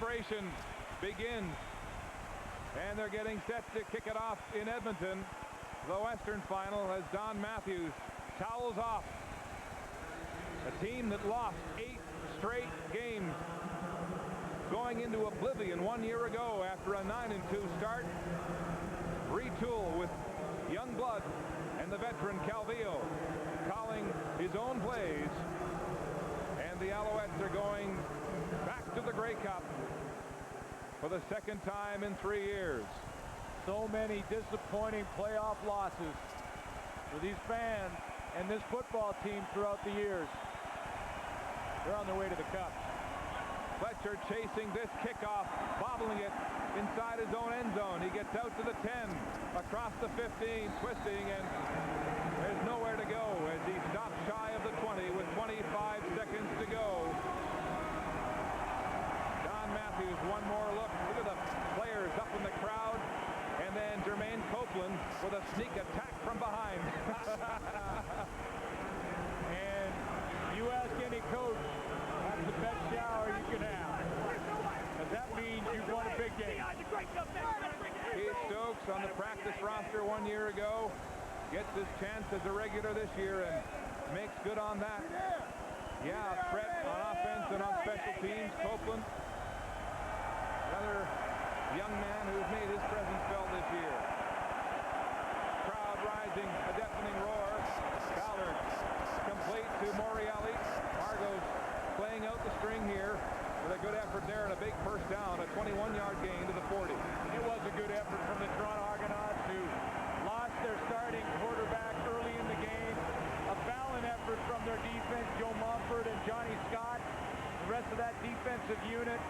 celebration begins. And they're getting set to kick it off in Edmonton. The Western Final as Don Matthews towels off. A team that lost 8 straight games going into oblivion 1 year ago after a 9-2 start. Retool with young blood and the veteran Calvillo calling his own plays. And the Alouettes are going back to the Grey Cup for the second time in 3 years. So many disappointing playoff losses for these fans and this football team throughout the years. They're on their way to the Cup. Fletcher chasing this kickoff, bobbling it inside his own end zone. He gets out to the 10, across the 15, twisting, and there's nowhere to go as he stops shy of the 20 with 25 seconds to go. Don Matthews, one more look. Look at the players up in the crowd. And then Jermaine Copeland with a sneak attack from behind. And you ask any coach, that's the best shower you can have. Because that means you've won a big game. Keith Stokes on the practice roster 1 year ago. Gets his chance as a regular this year and makes good on that. Yeah, threat on offense and on special teams. Copeland, another young man who's made his presence felt this year. Crowd rising, a deafening roar. Ballard complete to Morreale. Argos playing out the string here with a good effort there and a big first down, a 21-yard gain to the 40. It was a good effort from the Toronto Argonauts, who lost their starting quarterback early in the game. A valiant effort from their defense, Joe Mumford and Johnny Scott, the rest of that defensive unit.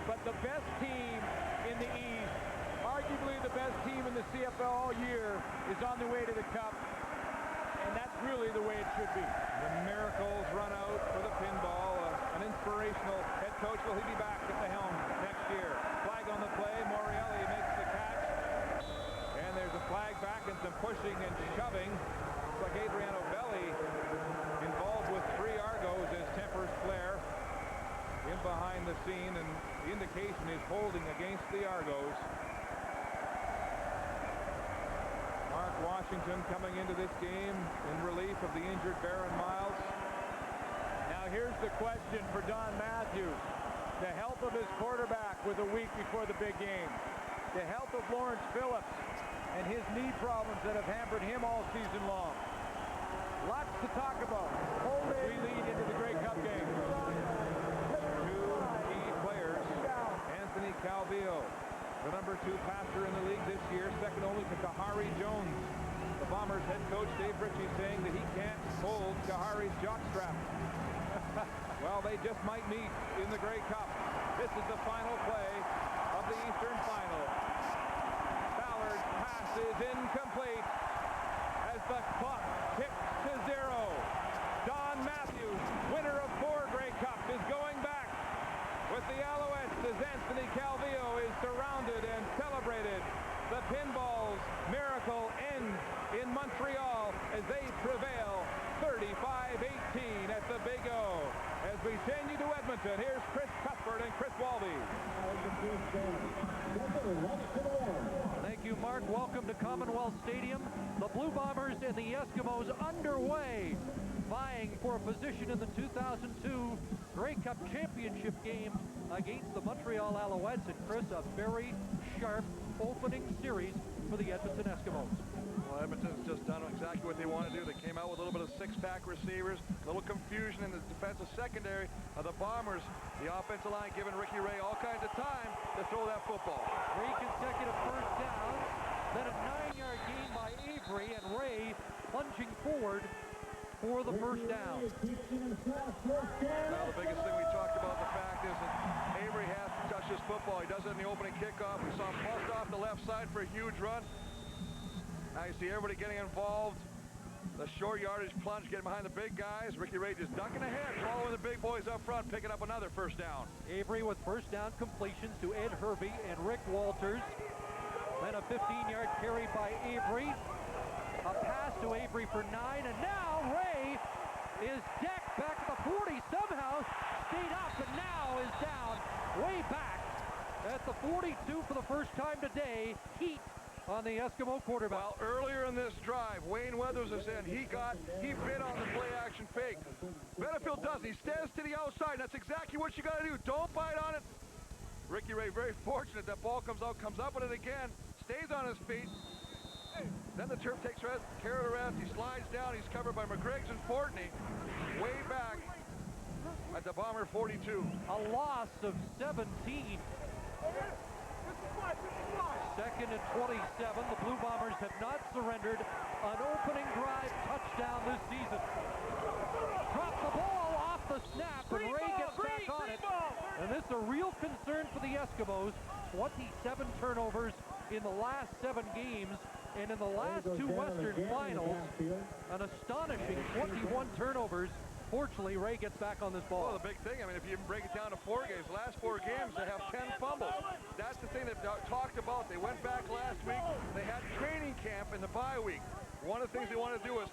But the best team in the East, arguably the best team in the CFL all year, is on the way to the Cup. And that's really the way it should be. The Miracles run out for the pinball. An inspirational head coach. Will he be back at the helm next year? Flag on the play. Morreale makes the catch. And there's a flag back and some pushing and shoving. Looks like Adriano Belli involved with 3 Argos as tempers flare in behind the scene, and the indication is holding against the Argos. Mark Washington coming into this game in relief of the injured Baron Miles. Now here's the question for Don Matthews. The health of his quarterback with a week before the big game. The health of Lawrence Phillips and his knee problems that have hampered him all season long. Lots to talk about. We lead into the Grey Cup game. 2 key players. Anthony Calvillo, the number 2 passer in the league this year, second only to Kahari Jones. The Bombers head coach Dave Ritchie saying that he can't hold Kahari's jockstrap. Well, they just might meet in the Grey Cup. This is the final play of the Eastern Final. Ballard's pass is incomplete as the clock ticks to 0. Don Matthews, winner of 4 Grey Cups, is going back with the Alouettes as Anthony Calvillo is surrounded and celebrated. The Pinballs' miracle ends in Montreal as they prevail 35-18 at the Big O. As we send you to Edmonton, here's Chris Cuthbert and Chris Walby. Thank you, Mark. Welcome to Commonwealth Stadium. The Blue Bombers and the Eskimos underway, vying for a position in the 2002 Grey Cup Championship game against the Montreal Alouettes. And Chris, a very sharp opening series for the Edmonton Eskimos. Well, Edmonton's just done exactly what they want to do. They came out with a little bit of 6-pack receivers, a little confusion in the defensive secondary of the Bombers. The offensive line giving Ricky Ray all kinds of time to throw that football. 3 consecutive first downs, then a 9-yard gain by Avery, and Ray plunging forward for the first down. Now, the biggest thing we talked about, the fact is that Avery has to touch this football. He does it in the opening kickoff. We saw him bust off the left side for a huge run. Now you see everybody getting involved. The short yardage plunge, getting behind the big guys. Ricky Ray just ducking ahead, following the big boys up front, picking up another first down. Avery with first down completions to Ed Hervey and Rick Walters. Then a 15-yard carry by Avery. A pass to Avery for 9, and now Ray is decked back at the 40. Somehow stayed up and now is down way back at the 42 for the first time today. Heat on the Eskimo quarterback. Well, earlier in this drive, Wayne Weathers is in. He bit on the play-action fake. Benefield doesn't. He stands to the outside. That's exactly what you got to do. Don't bite on it. Ricky Ray very fortunate. That ball comes out, comes up with it again, stays on his feet. Then the turf takes care of the rest. He slides down. He's covered by McGriggs and Fortney. Way back at the Bomber 42. A loss of 17. Second and 27. The Blue Bombers have not surrendered an opening drive touchdown this season. Drop the ball off the snap, and Ray gets back on it. And this is a real concern for the Eskimos. 27 turnovers in the last 7 games, and in the last 2 Western Finals, an astonishing 21 turnovers. Fortunately, Ray gets back on this ball. Well, the big thing, I mean, if you even break it down to 4 games, the last 4 games, they have 10 fumbles. That's the thing they've talked about. They went back last week. They had training camp in the bye week. One of the things they want to do is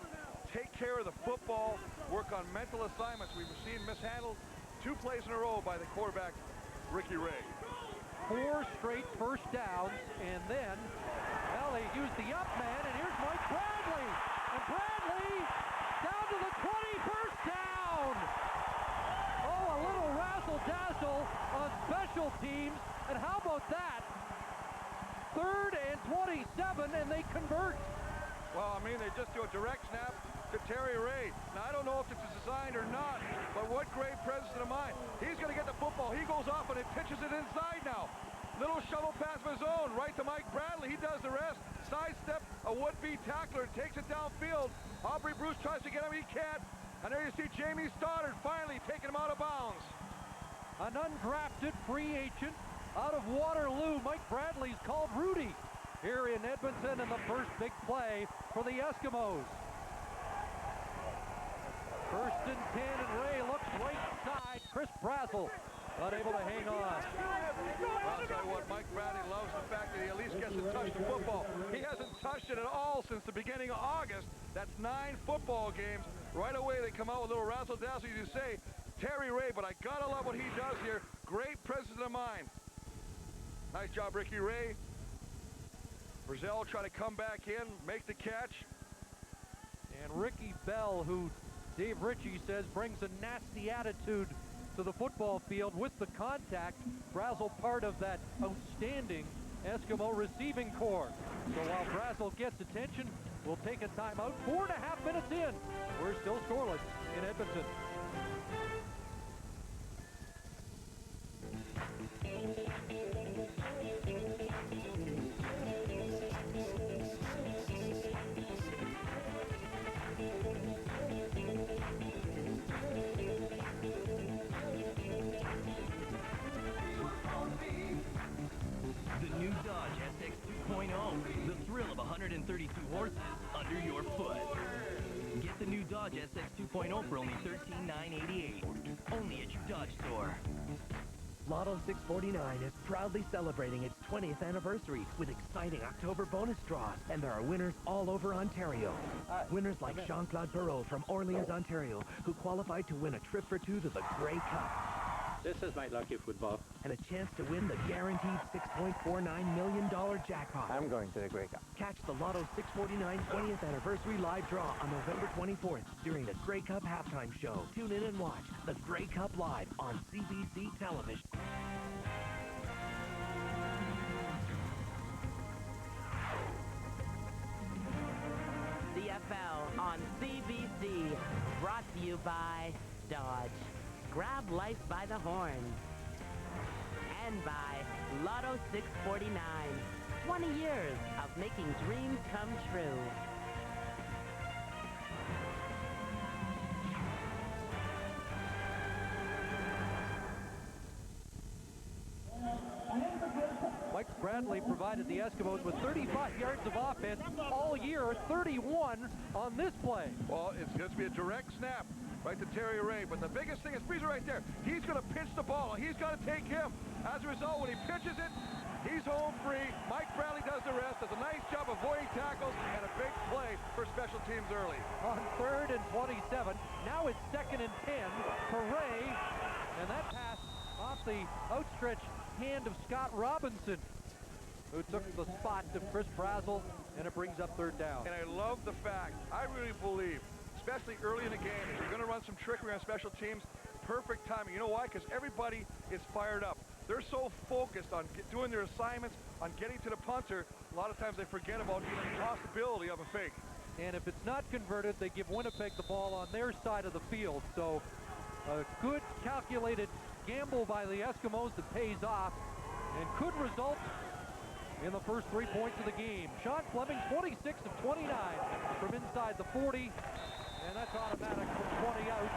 take care of the football, work on mental assignments. We've seen mishandled 2 plays in a row by the quarterback, Ricky Ray. 4 straight first downs, and then, well, they used the up man, and here's Mike Bradley. And Bradley down to the 20, first down. Oh, a little razzle-dazzle on special teams, and how about that? 3rd and 27, and they convert. Well, I mean, they just do a direct snap to Terry Ray. Now, I don't know if it's designed or not, but what great presence of mind. He's going to get the football. He goes off and he pitches it inside now. Little shovel pass of his own right to Mike Bradley. He does the rest. Sidestep a would-be tackler, takes it downfield. Aubrey Bruce tries to get him. He can't. And there you see Jamie Stoddard finally taking him out of bounds. An undrafted free agent out of Waterloo. Mike Bradley's called Rudy here in Edmonton, in the first big play for the Eskimos. 1st and 10, and Ray looks right side. Chris Brazel unable to hang on. Well, I'll tell you what, Mike Bradley loves the fact that he at least gets to touch the football. He hasn't touched it at all since the beginning of August. That's 9 football games. Right away, they come out with a little razzle-dazzle, as you say. Terry Ray, but I gotta love what he does here. Great presence of mind. Nice job, Ricky Ray. Brazil try to come back in, make the catch. And Ricky Bell, who Dave Ritchie says brings a nasty attitude to the football field with the contact. Brazel part of that outstanding Eskimo receiving corps. So while Brazel gets attention, we'll take a timeout. 4.5 minutes in. We're still scoreless in Edmonton. The thrill of 132 horses under your foot. Get the new Dodge SX 2.0 for only $13,988. Only at your Dodge store. Lotto 649 is proudly celebrating its 20th anniversary with exciting October bonus draws, and there are winners all over Ontario. Winners like Jean-Claude Perrault from Orleans, Ontario, who qualified to win a trip for 2 to the Grey Cup. This is my lucky football. And a chance to win the guaranteed $6.49 million jackpot. I'm going to the Grey Cup. Catch the Lotto 649 20th anniversary live draw on November 24th during the Grey Cup halftime show. Tune in and watch the Grey Cup live on CBC television. CFL on CBC, brought to you by Dodge. Grab life by the horns. And by Lotto 649. 20 years of making dreams come true. Mike Bradley provided the Eskimos with 35 yards of offense all year, 31 on this play. Well, it's going to be a direct snap right to Terry Ray, but the biggest thing is Breezer right there. He's going to pitch the ball. He's got to take him. As a result, when he pitches it, he's home free. Mike Bradley does the rest. Does a nice job avoiding tackles and a big play for special teams early. On 3rd and 27, now it's 2nd and 10 for Ray, and that pass off the outstretched hand of Scott Robinson, who took the spot of Chris Brazel, and it brings up third down. And I love the fact, I really believe, especially early in the game, if you're going to run some trickery on special teams, perfect timing. You know why? Because everybody is fired up. They're so focused on doing their assignments, on getting to the punter, a lot of times they forget about even the possibility of a fake. And if it's not converted, they give Winnipeg the ball on their side of the field. So a good calculated gamble by the Eskimos that pays off and could result in the first 3 points of the game. Sean Fleming, 26 of 29 from inside the 40, and that's automatic from 20 out.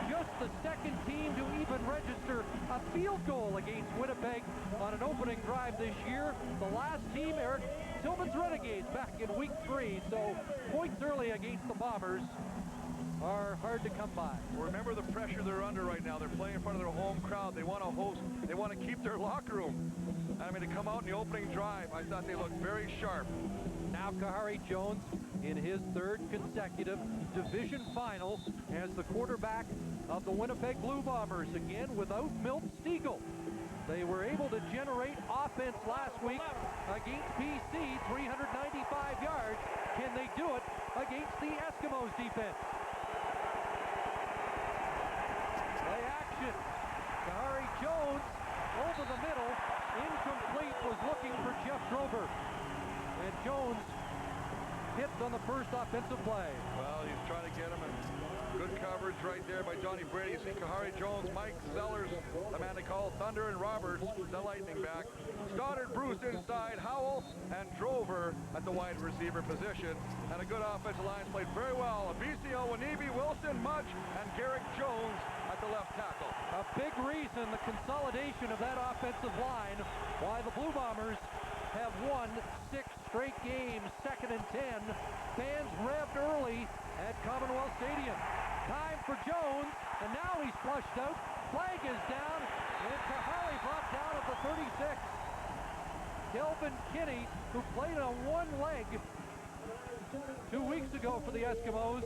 Just the second team to even register a field goal against Winnipeg on an opening drive this year. The last team, Eric Tillman's Renegades, back in week 3, so points early against the Bombers are hard to come by. Remember the pressure they're under right now. They're playing in front of their home crowd. They want to host. They want to keep their locker room. I mean, to come out in the opening drive, I thought they looked very sharp. Now Kahari Jones in his third consecutive division final as the quarterback of the Winnipeg Blue Bombers, again without Milt Stiegel. They were able to generate offense last week against BC, 395 yards. Can they do it against the Eskimos defense? Play action. Kahari Jones over the middle. Incomplete, was looking for Jeff Drover. And Jones hit on the first offensive play. Well, he's trying to get him in good coverage right there by Johnny Brady. See Kahari Jones, Mike Sellers, the man they call Thunder, and Roberts, the Lightning back. Stoddard, Bruce inside, Howell, and Drover at the wide receiver position. And a good offensive line played very well. BCO, Wanibi, Wilson, Mudge, and Garrick Jones at the left tackle. A big reason, the consolidation of that offensive line, why the Blue Bombers have won 6 straight games, 2nd and 10. Fans revved early at Commonwealth Stadium. Time for Jones, and now he's flushed out. Flag is down, and Kahari brought down at the 36. Kelvin Kinney, who played on one leg 2 weeks ago for the Eskimos,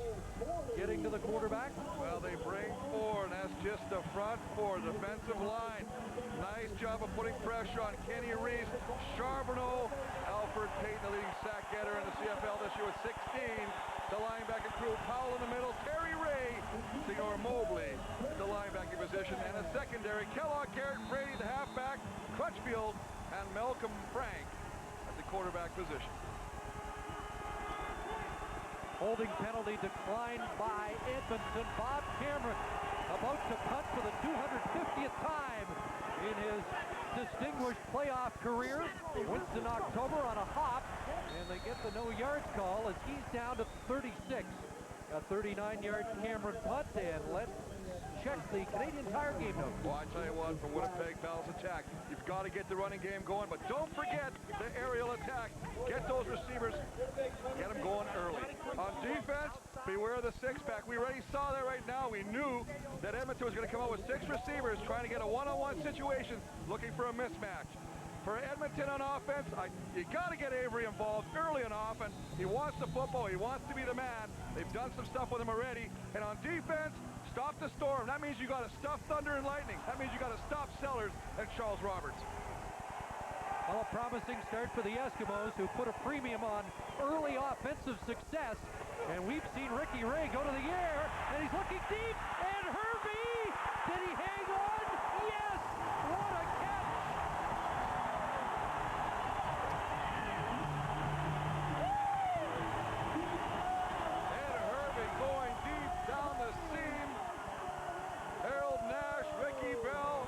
getting to the quarterback. Well, they bring 4, and that's just the front 4, defensive line. Nice job of putting pressure on Kenny Reese, Charbonneau, Alfred Payton, the leading sack getter in the CFL this year with 16. The linebacker crew, Powell in the middle, Terry Ray, Signor Mobley at the linebacking position, and a secondary, Kellogg, Garrett Brady, the halfback, Crutchfield, and Malcolm Frank at the quarterback position. Holding penalty declined by Edmonton. Bob Cameron about to punt for the 250th time in his distinguished playoff career. Winston October on a hop, and they get the no yards call as he's down to 36. A 39-yard Cameron punt, and let's check the Canadian Tire game notes. Well, I tell you what, for Winnipeg Bell's attack, you've got to get the running game going, but don't forget the aerial attack. Get those receivers, get them going early. On defense, beware of the six-pack. We already saw that right now. We knew that Edmonton was going to come out with 6 receivers trying to get a one-on-one situation, looking for a mismatch. For Edmonton on offense, you got to get Avery involved early and often. He wants the football. He wants to be the man. They've done some stuff with him already. And on defense, stop the storm. That means you got to stop Thunder and Lightning. That means you got to stop Sellers and Charles Roberts. Well, a promising start for the Eskimos, who put a premium on early offensive success. And we've seen Ricky Ray go to the air, and he's looking deep, and Hervey, did he hang on? Yes! What a catch! And Hervey going deep down the seam. Harold Nash, Ricky Bell.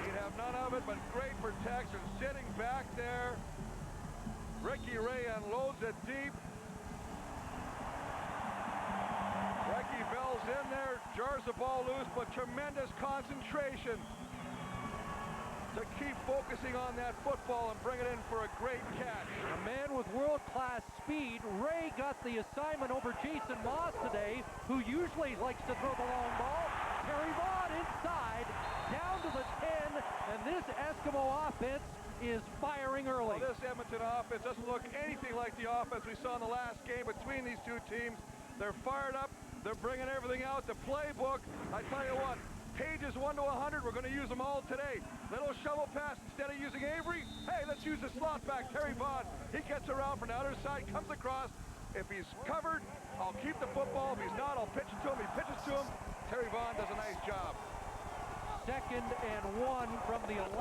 He'd have none of it, but great protection sitting back there. Ricky Ray unloads it deep. Ricky Bell's in there, jars the ball loose, but tremendous concentration to keep focusing on that football and bring it in for a great catch. A man with world-class speed. Ray got the assignment over Jason Moss today, who usually likes to throw the long ball. Terry Vaughn inside, down to the 10, and this Eskimo offense is firing early. Well, this Edmonton offense doesn't look anything like the offense we saw in the last game between these two teams. They're fired up. They're bringing everything out. The playbook, I tell you what, pages 1 to 100. We're going to use them all today. Little shovel pass instead of using Avery. Hey, let's use the slot back. Terry Vaughn, he gets around from the other side, comes across. If he's covered, I'll keep the football. If he's not, I'll pitch it to him. He pitches to him. Terry Vaughn does a nice job. 2nd and 1 from the 11,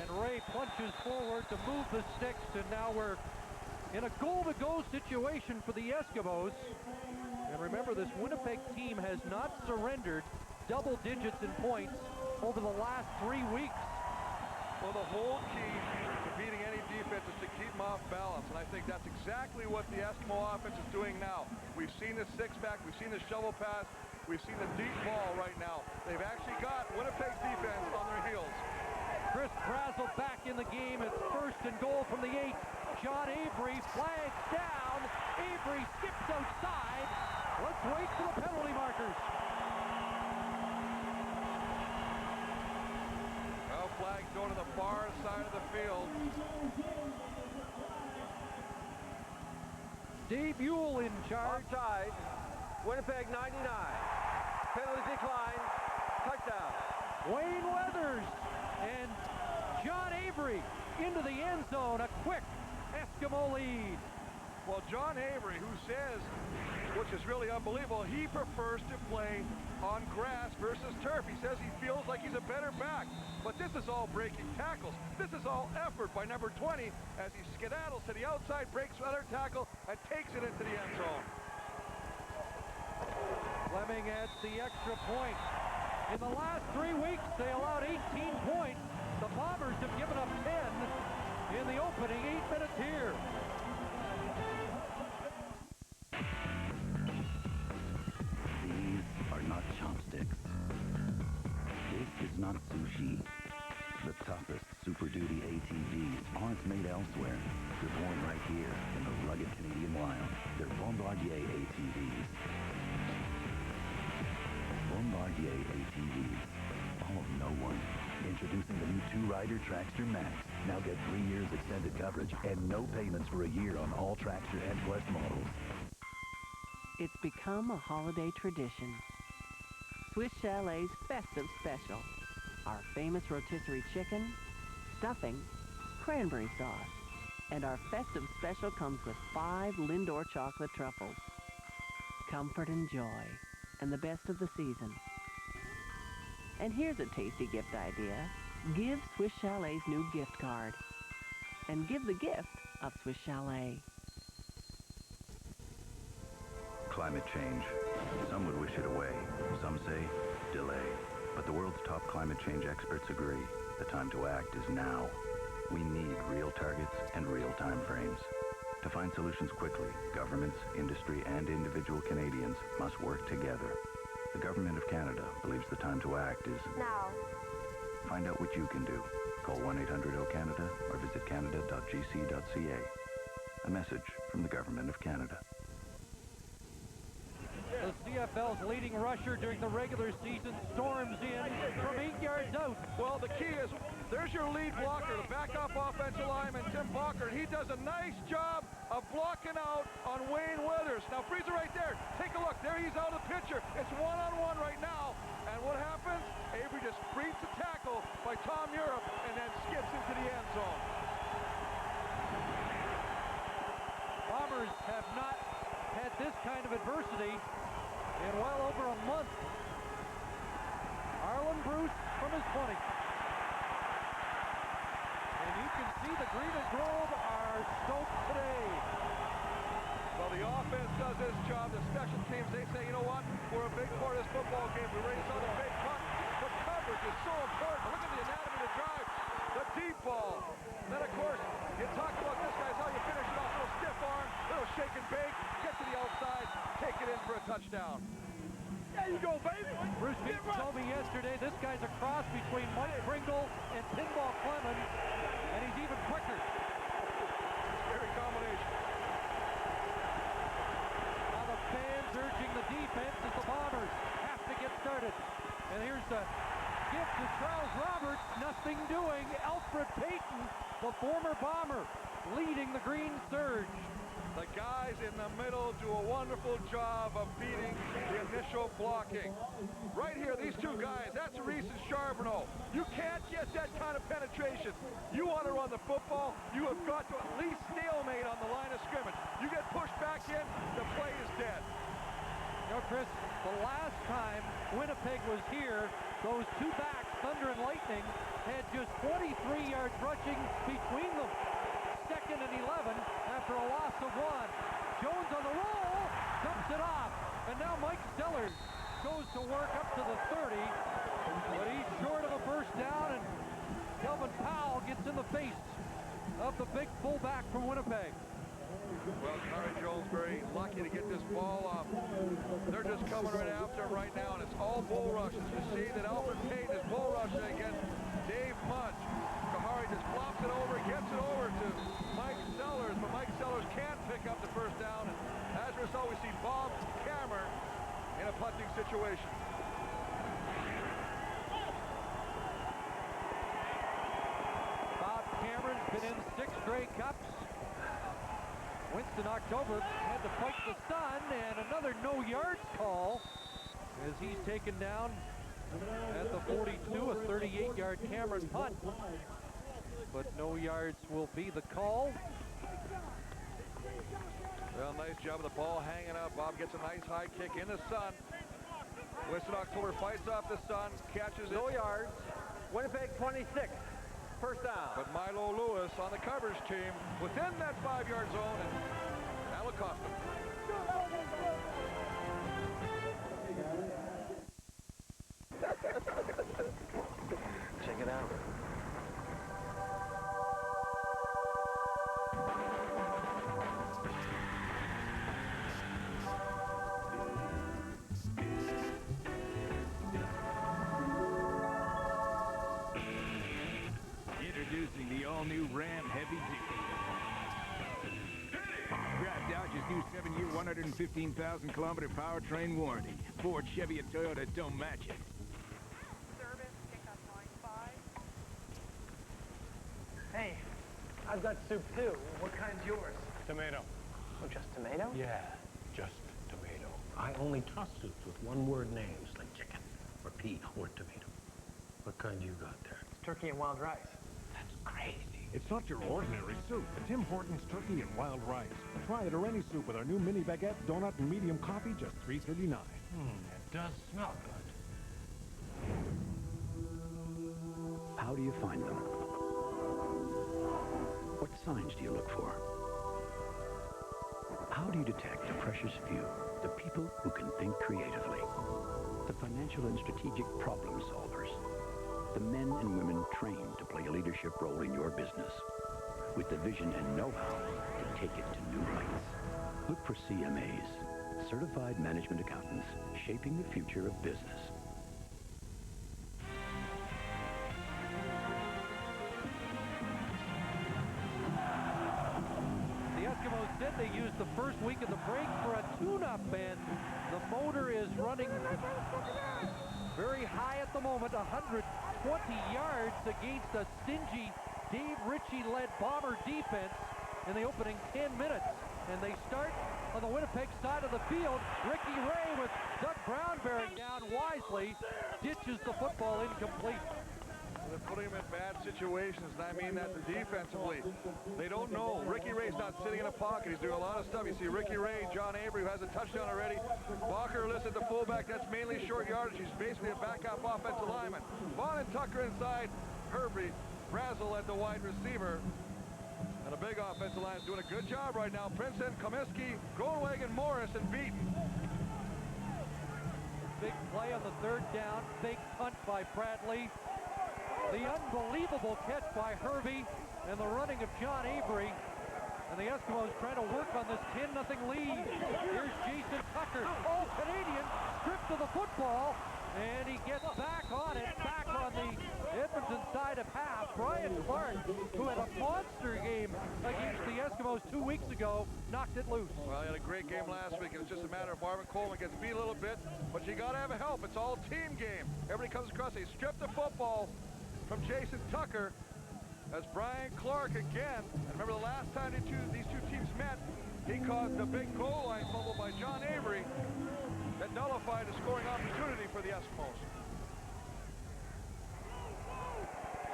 and Ray punches forward to move the sticks, and now we're in a goal-to-go situation for the Eskimos. And remember, this Winnipeg team has not surrendered double digits in points over the last 3 weeks. Well, the whole key to beating any defense is to keep them off balance, and I think that's exactly what the Eskimo offense is doing now. We've seen the six-back, we've seen the shovel pass, we've seen the deep ball right now. They've actually got Winnipeg's defense on their heels. Chris Brazel back in the game. It's 1st and goal from the 8. John Avery flags down. Avery skips outside. Let's wait for the penalty markers. Well, flag going to the far side of the field. Dave Ewell in charge. Offside. Winnipeg 99. Penalty decline. Touchdown. Wayne Weathers and John Avery into the end zone. A quick Eskimo lead. Well, John Avery, who says, which is really unbelievable, he prefers to play on grass versus turf. He says he feels like he's a better back. But this is all breaking tackles. This is all effort by number 20 as he skedaddles to the outside, breaks another tackle, and takes it into the end zone. Fleming adds the extra point. In the last 3 weeks, they allowed 18 points. The Bombers have given up 10 in the opening 8 minutes here. These are not chopsticks. This is not sushi. The toughest Super Duty ATVs aren't made elsewhere. They're born right here in the rugged Canadian wild. They're Bombardier ATVs. Bombardier ATVs. All of no one. Introducing the new 2-rider Traxxter Max. Now get 3 years extended coverage and no payments for a year on all Traxxter and Quest models. It's become a holiday tradition. Swiss Chalet's Festive Special. Our famous rotisserie chicken, stuffing, cranberry sauce. And our Festive Special comes with 5 Lindor chocolate truffles. Comfort and joy, and the best of the season. And here's a tasty gift idea. Give Swiss Chalet's new gift card. And give the gift of Swiss Chalet. Climate change. Some would wish it away. Some say, delay. But the world's top climate change experts agree. The time to act is now. We need real targets and real time frames. To find solutions quickly, governments, industry, and individual Canadians must work together. The Government of Canada believes the time to act is now. Find out what you can do. Call 1-800-OH-CANADA or visit canada.gc.ca. A message from the Government of Canada. The CFL's leading rusher during the regular season storms in from 8 yards out. Well, the key is, there's your lead blocker, the backup offensive lineman, Tim Balker. He does a nice job of blocking out on Wayne Weathers. Now, Freezer right there. Take a look. There he's out of the picture. It's one-on-one right now. And what happens? Avery just breeds the tackle by Tom Europe and then skips into the end zone. Bombers have not had this kind of adversity in well over a month. Arlen Bruce from his 20. And you can see the green and gold are stoked today. Well, the offense does this job. The special teams, they say, you know what? We're a big part of this football game. We already saw the big punt. The coverage is so important. Look at the anatomy of the drive. The deep ball. Then, of course, you talk about this guy's how you finish it off. Little stiff arm, little shake and bake. Get to the outside. Take it in for a touchdown. There you go, baby. Bruce Meaton told me yesterday this guy's a cross between Mike Pringle and Pinball Clemens, and he's even quicker. Scary combination. Now the fans urging the defense as the Bombers have to get started. And here's the gift to Charles Roberts. Nothing doing. Alfred Payton, the former Bomber, leading the Green Surge. The guys in the middle do a wonderful job of beating the initial blocking. Right here, these two guys, that's Reese and Charbonneau. You can't get that kind of penetration. You want to run the football, you have got to at least stalemate on the line of scrimmage. You get pushed back in, the play is dead. You know, Chris, the last time Winnipeg was here, those two backs, Thunder and Lightning, had just 23 yards rushing between them. Second and 11 after a loss of 1. Jones on the roll, dumps it off. And now Mike Sellers goes to work up to the 30, but he's short of a first down, and Kelvin Powell gets in the face of the big fullback from Winnipeg. Well, Harry Jones very lucky to get this ball off. They're just coming right after him right now, and it's all bull rushes. You see that Alfred Payton is bull rushing against Dave Mudge. Kahari just flops it over, gets it over to Mike Sellers, but Mike Sellers can't pick up the first down. And as a result, we see Bob Cameron in a punting situation. Bob Cameron's been in 6 Grey Cups. Winston October had to fight the sun, and another no yards call as he's taken down at the 42, a 38-yard Cameron punt. But no yards will be the call. Well, nice job of the ball hanging up. Bob gets a nice high kick in the sun. Winston October fights off the sun, catches it. No yards. Winnipeg 26. First down. But Milo Lewis on the coverage team within that 5-yard zone, and that'll cost him. Check it out. Introducing the all-new Ram Heavy Duty. Grab Dodge's new 7-year, 115,000-kilometer powertrain warranty. Ford, Chevy, and Toyota don't match it. Service, pickup line 5. Hey, I've got soup too. What kind's yours? Tomato. Oh, just tomato? Yeah, just tomato. I only toss soups with one-word names like chicken or pea or tomato. What kind you got there? It's turkey and wild rice. That's crazy. It's not your ordinary soup. It's Tim Hortons turkey and wild rice. Try it or any soup with our new mini baguette, donut, and medium coffee, just $3.39. It does smell good. How do you find them? What signs do you look for? How do you detect the precious few, the people who can think creatively, the financial and strategic problem solvers, the men and women trained to play a leadership role in your business, with the vision and know-how to take it to new heights? Look for CMAs, Certified Management Accountants, shaping the future of business. The Eskimos said they used the first week of the break for a tune-up, and the motor is running very high at the moment, 120 yards against a stingy Dave Ritchie-led Bomber defense in the opening 10 minutes. And they start on the Winnipeg side of the field. Ricky Ray with Doug Brown bearing down wisely, ditches the football incomplete. They're putting him in bad situations, and I mean that defensively. They don't know. Ricky Ray's not sitting in a pocket. He's doing a lot of stuff. You see Ricky Ray, John Avery, who has a touchdown already. Walker listed the fullback. That's mainly short yardage. He's basically a backup offensive lineman. Vaughn and Tucker inside. Herbie Brazel at the wide receiver. And a big offensive line is doing a good job right now. Princeton, Comiskey, Groenewegen, Morris, and Beaton. Big play on the third down. Big punt by Bradley. The unbelievable catch by Hervey and the running of John Avery. And the Eskimos trying to work on this 10-0 lead. Here's Jason Tucker. All Canadian, stripped of the football. And he gets back on it, back on the Edmonton side of half. Brian Clark, who had a monster game against the Eskimos 2 weeks ago, knocked it loose. Well, he had a great game last week. It was just a matter of Marvin Coleman gets beat a little bit, but you got to have help. It's all team game. Everybody comes across. They strip the football from Jason Tucker, as Brian Clark again. And remember the last time these two teams met, he caused a big goal line fumble by John Avery that nullified a scoring opportunity for the Eskimos.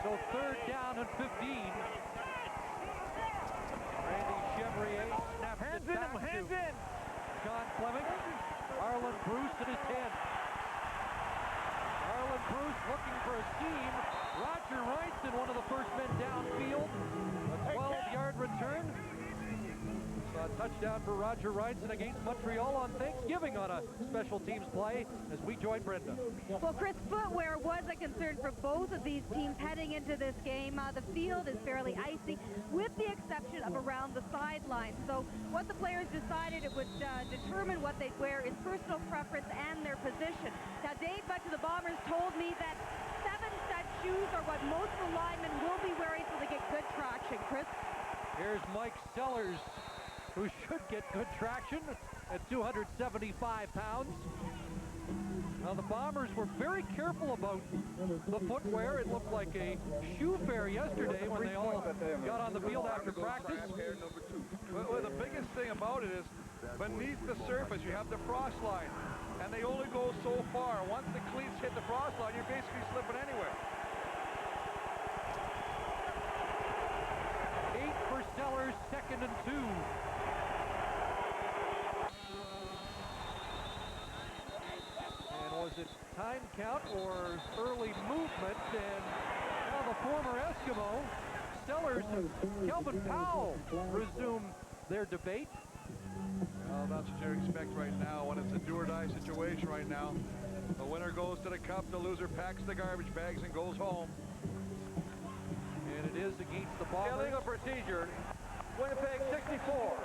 So 3rd down and 15. Randy Chevrier snaps it back hands to in. Sean Fleming. Arlen Bruce at his 10. Arlen Bruce looking for a seam. Roger Reinson, one of the first men downfield. A 12-yard return. A touchdown for Roger Reinson against Montreal on Thanksgiving on a special teams play as we join Brenda. Well, Chris, footwear was a concern for both of these teams heading into this game. The field is fairly icy with the exception of around the sidelines. So what the players decided it would determine what they'd wear is personal preference and their position. Now, Dave Butch of the Bombers told me that 7-stud shoes are what most of the linemen will be wearing so they get good traction. Chris? Here's Mike Sellers, who should get good traction at 275 pounds. Now the Bombers were very careful about the footwear. It looked like a shoe fair yesterday when they all got on the field after practice. Well, the biggest thing about it is beneath the surface you have the frost line, and they only go so far. Once the cleats hit the frost line, you're basically slipping anywhere. 8 for Sellers, 2nd and 2. Was it time count or early movement? And now the former Eskimo, Sellers and Kelvin Powell resume their debate. Well, that's what you expect right now when it's a do-or-die situation right now. The winner goes to the cup, the loser packs the garbage bags and goes home. And it is against the Bombers. Illegal procedure. Winnipeg 64.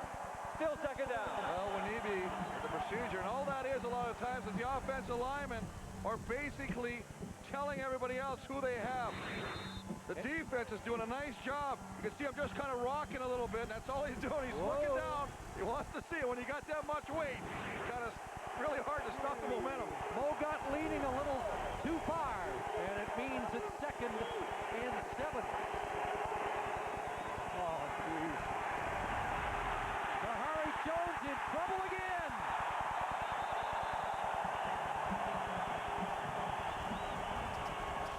Still 2nd down. Well, Winnipeg, the procedure, and all that is a lot of times is the offensive linemen are basically telling everybody else who they have. The defense is doing a nice job. You can see him just kind of rocking a little bit, and that's all he's doing. He's looking down. He wants to see it. When you got that much weight, it's kind of really hard to stop the momentum. Mo got leaning a little too far, and it means it's 2nd and 7. Oh, geez. Jones in trouble again.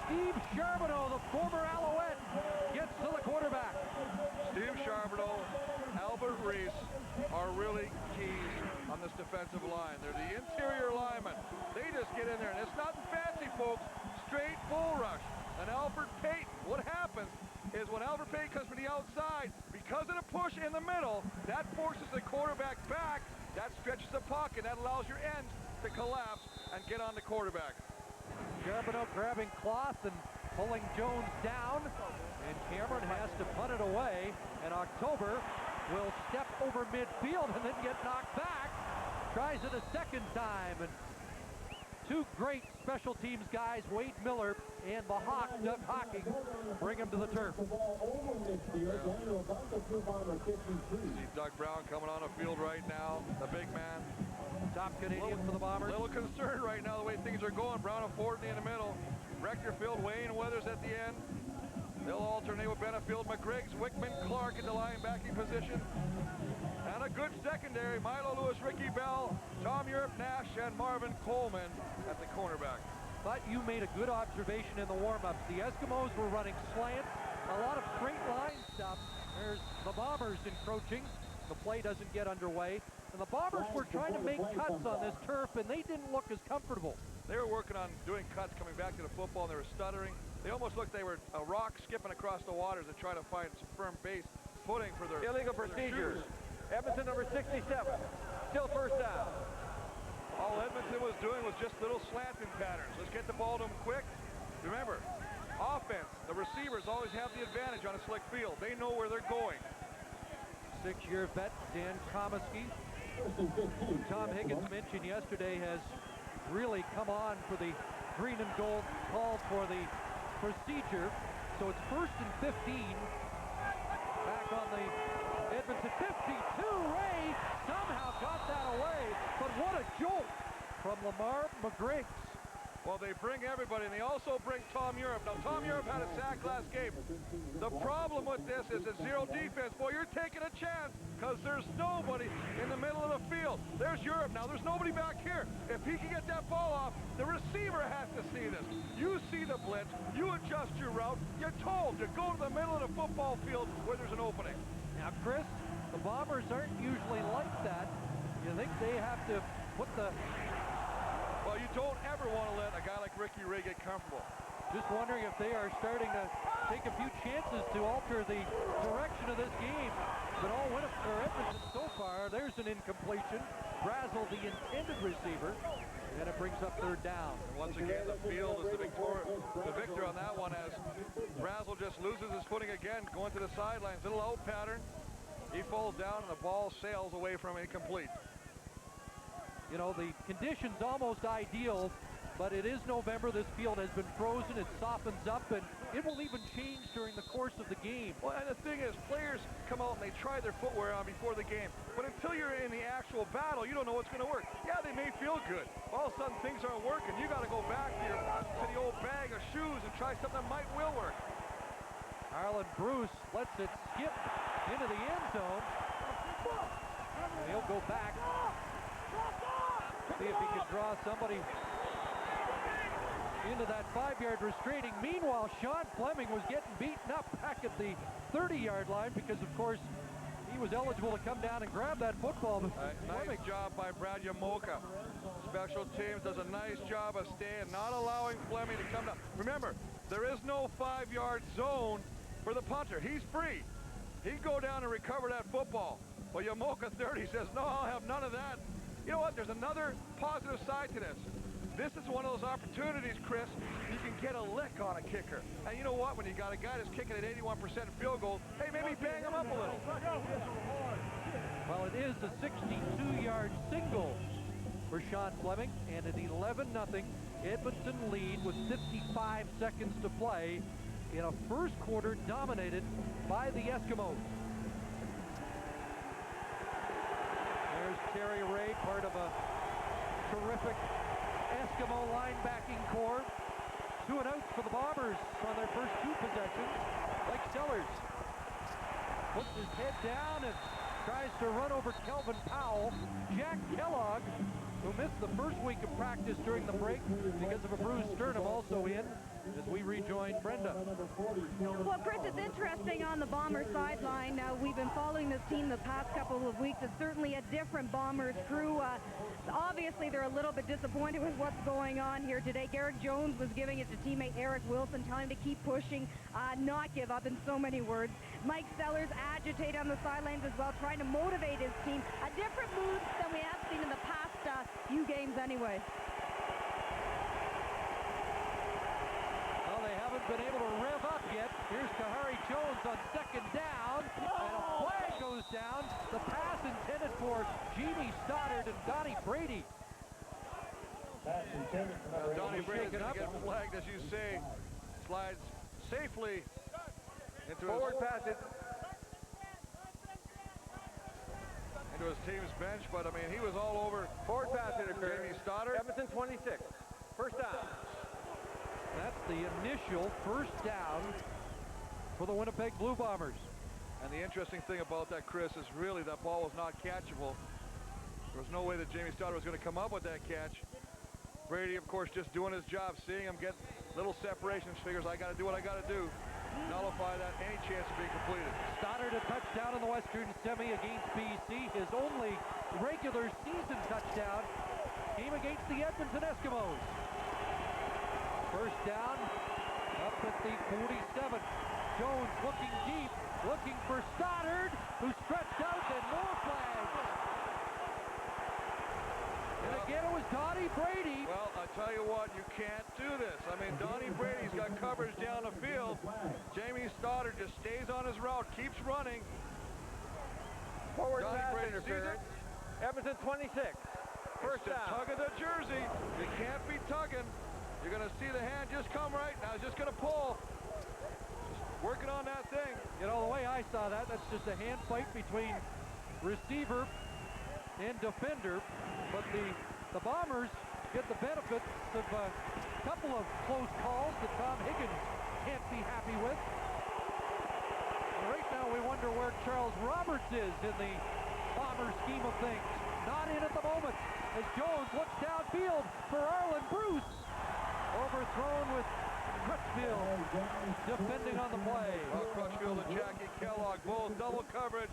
Steve Charbonneau, the former Alouette, gets to the quarterback. Steve Charbonneau, Albert Reese are really keys on this defensive line. They're the interior linemen. They just get in there, and it's nothing fancy, folks. Straight bull rush. And Albert Payton, what happens is when Albert Payton comes from the outside, because of the push in the middle, that forces the quarterback back, that stretches the pocket, that allows your ends to collapse and get on the quarterback. Charbonneau grabbing cloth and pulling Jones down, and Cameron has to punt it away, and October will step over midfield and then get knocked back. Tries it a 2nd time, and 2 great special teams guys, Wade Miller and the Hawk, Doug Hocking, bring him to the turf. See Doug Brown coming on the field right now, the big man. Top Canadian for the Bombers. A little concerned right now the way things are going. Brown and Fortney in the middle. Rectorfield, Wayne Weathers at the end. They'll alternate with Benefield, McGriggs, Wickman, Clark in the linebacking position. And a good secondary, Milo Lewis, Ricky Bell, Tom Europe, Nash, and Marvin Coleman at the cornerback. But you made a good observation in the warm-ups. The Eskimos were running slants, a lot of straight line stuff. There's the Bombers encroaching. The play doesn't get underway. And the Bombers were trying to make cuts on this turf, and they didn't look as comfortable. They were working on doing cuts coming back to the football, and they were stuttering. They almost looked they were a rock skipping across the waters and trying to find some firm base footing for their illegal procedures. Edmonton number 67. Still 1st down. All Edmonton was doing was just little slanting patterns. Let's get the ball to them quick. Remember, offense, the receivers always have the advantage on a slick field. They know where they're going. 6-year vet Dan Comiskey, who Tom Higgins mentioned yesterday, has really come on for the green and gold call for the procedure. So it's 1st and 15. Back on the Edmonton 52. Ray somehow got that away, but what a jolt from Lamar McGriggs. Well, they bring everybody, and they also bring Tom Europe. Now, Tom Europe had a sack last game. The problem with this is it's zero defense. Boy, you're taking a chance because there's nobody in the middle of the field. There's Europe. Now, there's nobody back here. If he can get that ball off, the receiver has to see this. You see the blitz. You adjust your route. You're told to go to the middle of the football field where there's an opening. Now, Chris, the Bombers aren't usually like that. You think they have to put the... Well, you don't ever want to let a guy like Ricky Ray get comfortable. Just wondering if they are starting to take a few chances to alter the direction of this game. But all Winnipeg or Edmonton so far, there's an incompletion. Brazel, the intended receiver, and it brings up third down. And once again, the field is the victor on that one as Brazel just loses his footing again, going to the sidelines. Little out pattern. He falls down and the ball sails away from incomplete. You know, the conditions almost ideal, but it is November. This field has been frozen. It softens up, and it will even change during the course of the game. Well, and the thing is, players come out and they try their footwear on before the game. But until you're in the actual battle, you don't know what's going to work. Yeah, they may feel good. All of a sudden, things aren't working. You got to go back to the old bag of shoes and try something that will work. Harlan Bruce lets it skip into the end zone. And he'll go back. See if he can draw somebody into that 5-yard restraining. Meanwhile, Sean Fleming was getting beaten up back at the 30-yard line because, of course, he was eligible to come down and grab that football. Nice job by Brad Yamoka. Special teams does a nice job of staying, not allowing Fleming to come down. Remember, there is no 5-yard zone for the punter. He's free. He'd go down and recover that football. Well, Yamoka 30 says, no, I'll have none of that. You know what? There's another positive side to this. This is one of those opportunities, Chris, you can get a lick on a kicker. And you know what? When you got a guy that's kicking at 81% field goals, hey, maybe bang him up a little. Well, it is a 62-yard single for Sean Fleming, and an 11-0 Edmonton lead with 55 seconds to play in a first quarter dominated by the Eskimos. There's Terry Ray, part of a terrific Eskimo linebacking corps. 2 and outs for the Bombers on their first 2 possessions. Mike Sellers puts his head down and tries to run over Kelvin Powell. Jack Kellogg, who missed the first week of practice during the break because of a bruised sternum, also in as we rejoin Brenda. Well, Chris, it's interesting on the Bomber sideline. We've been following this team the past couple of weeks. It's certainly a different Bombers crew. Obviously, they're a little bit disappointed with what's going on here today. Garrick Jones was giving it to teammate Eric Wilson, telling him to keep pushing, not give up, in so many words. Mike Sellers agitated on the sidelines as well, trying to motivate his team. A different mood than we have seen in the past few games anyway. Well, they haven't been able to rev up yet. Here's Kahari Jones on second down, and a flag goes down. The pass intended for Jamie Stoddard and Donnie Brady. Donnie Brady's going to get flagged, as you say. Slides safely into forward passes. Into his team's bench, but I mean, he was all over. Forward pass interference. Jamie Stoddard. Edmonton 26. First down. That's the initial first down for the Winnipeg Blue Bombers. And the interesting thing about that, Chris, is really that ball was not catchable. There was no way that Jamie Stoddard was going to come up with that catch. Brady, of course, just doing his job, seeing him get little separations, figures, I got to do what I got to do. Nullify that, any chance of being completed. Stoddard a touchdown in the Western Semi against BC. His only regular season touchdown came against the Edmonton Eskimos. First down, up at the 47. Jones looking deep, looking for Stoddard, who stretched out, and more flags. And again, it was Donnie Brady. Well, I tell you what, you can't do this. I mean, Donnie Brady's got coverage down the field. Jamie Stoddard just stays on his route, keeps running. Forward Donnie pass Brady interference. Edmonton 26. First down. Tug of the jersey. You can't be tugging. You're going to see the hand just come right. Now he's just going to pull. Just working on that thing. You know, the way I saw that, that's just a hand fight between receiver and defender. But the Bombers get the benefits of couple of close calls that Tom Higgins can't be happy with. Right now we wonder where Charles Roberts is in the Bomber scheme of things. Not in at the moment as Jones looks downfield for Arlen Bruce. Overthrown with Crutchfield defending on the play. Well, Crutchfield and Jackie Kellogg both double coverage.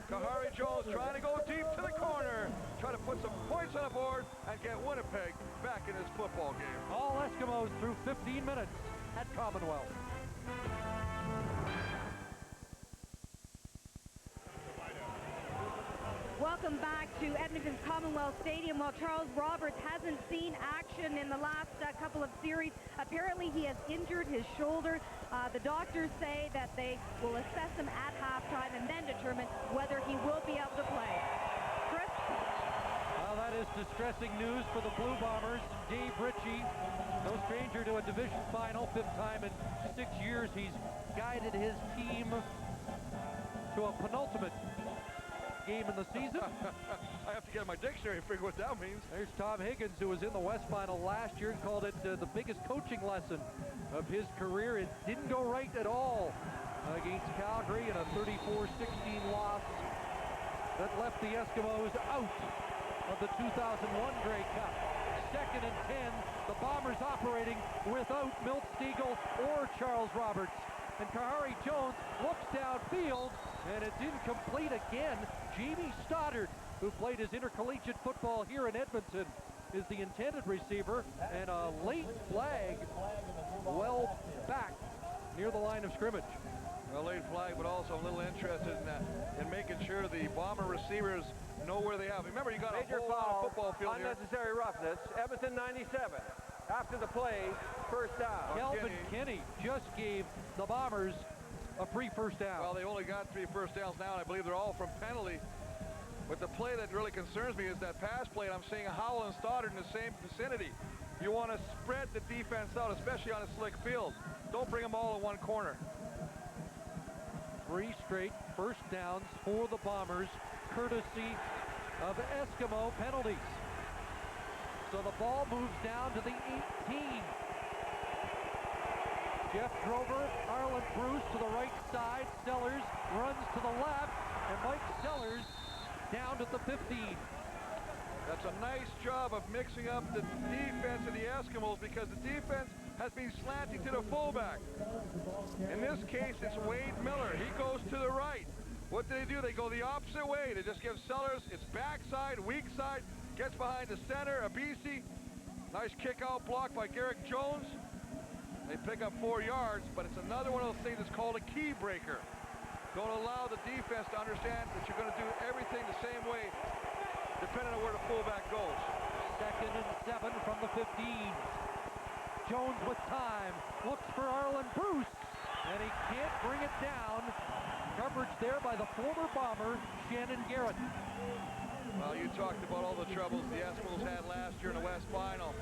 Kahari Jones trying to go deep to the corner, trying to put some points on the board and get Winnipeg back in this football game. All Eskimos through 15 minutes at Commonwealth. Welcome back to Edmonton's Commonwealth Stadium. While Charles Roberts hasn't seen action in the last couple of series, apparently he has injured his shoulder. The doctors say that they will assess him at halftime and then determine whether he will be able to play. Chris? Well, that is distressing news for the Blue Bombers. Dave Ritchie, no stranger to a division final, 5th time in 6 years. He's guided his team to a penultimate game in the season. I have to get my dictionary and figure what that means. There's Tom Higgins, who was in the West Final last year and called it the biggest coaching lesson of his career. It didn't go right at all against Calgary in a 34-16 loss that left the Eskimos out of the 2001 Grey Cup. 2nd and 10, the Bombers operating without Milt Stegall or Charles Roberts. And Kahari Jones looks downfield, and it's incomplete again. Jamie Stoddard, who played his intercollegiate football here in Edmonton, is the intended receiver, and a late flag well back near the line of scrimmage. A late flag, but also I'm a little interested in making sure the Bomber receivers know where they have. Remember, you got a whole lot of football field here. Unnecessary roughness. Edmonton 97. After the play, first down. Kelvin Kenny just gave the Bombers a free first down. Well, they only got 3 first downs now, and I believe they're all from penalty. But the play that really concerns me is that pass play, and I'm seeing Howell and Stoddard in the same vicinity. You want to spread the defense out, especially on a slick field. Don't bring them all in one corner. 3 straight first downs for the Bombers, courtesy of Eskimo penalties. So the ball moves down to the 18. Jeff Drover, Arlen Bruce to the right side. Sellers runs to the left, and Mike Sellers down to the 15. That's a nice job of mixing up the defense of the Eskimos, because the defense has been slanting to the fullback. In this case, it's Wade Miller. He goes to the right. What do? They go the opposite way. They just give Sellers its backside, weak side, gets behind the center, Abisi. Nice kick out block by Garrick Jones. They pick up 4 yards, but it's another one of those things that's called a key breaker. Don't allow the defense to understand that you're going to do everything the same way, depending on where the fullback goes. 2nd and 7 from the 15. Jones with time, looks for Arlen Bruce, and he can't bring it down. Coverage there by the former Bomber, Shannon Garrett. Well, you talked about all the troubles the Eskimos had last year in the West Final.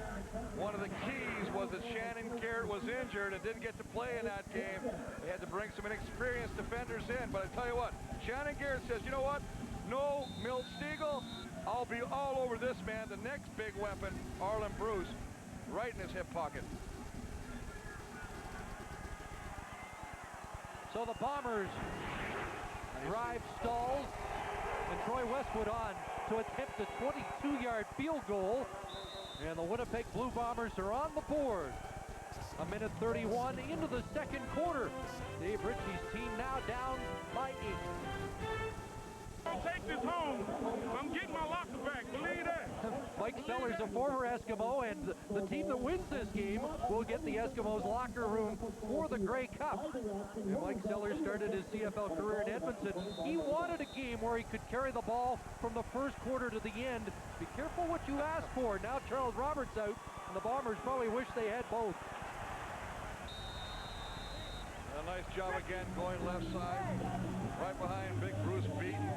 One of the keys was that Shannon Garrett was injured and didn't get to play in that game. They had to bring some inexperienced defenders in, but I tell you what, Shannon Garrett says, you know what? No Milt Stegall, I'll be all over this man. The next big weapon, Arlen Bruce, right in his hip pocket. So the Bombers drive stalls, and Troy Westwood on to attempt a 22-yard field goal, and the Winnipeg Blue Bombers are on the board. 1:31 into the 2nd quarter. Dave Ritchie's team now down by 8. I'll take this home. I'm getting my locker back. Believe that. Mike Sellers, a former Eskimo, and the team that wins this game will get the Eskimos locker room for the Grey Cup. And Mike Sellers started his CFL career in Edmonton. He wanted a game where he could carry the ball from the first quarter to the end. Be careful what you ask for. Now Charles Roberts out, and the Bombers probably wish they had both. A nice job again going left side, right behind Big Bruce Beaton.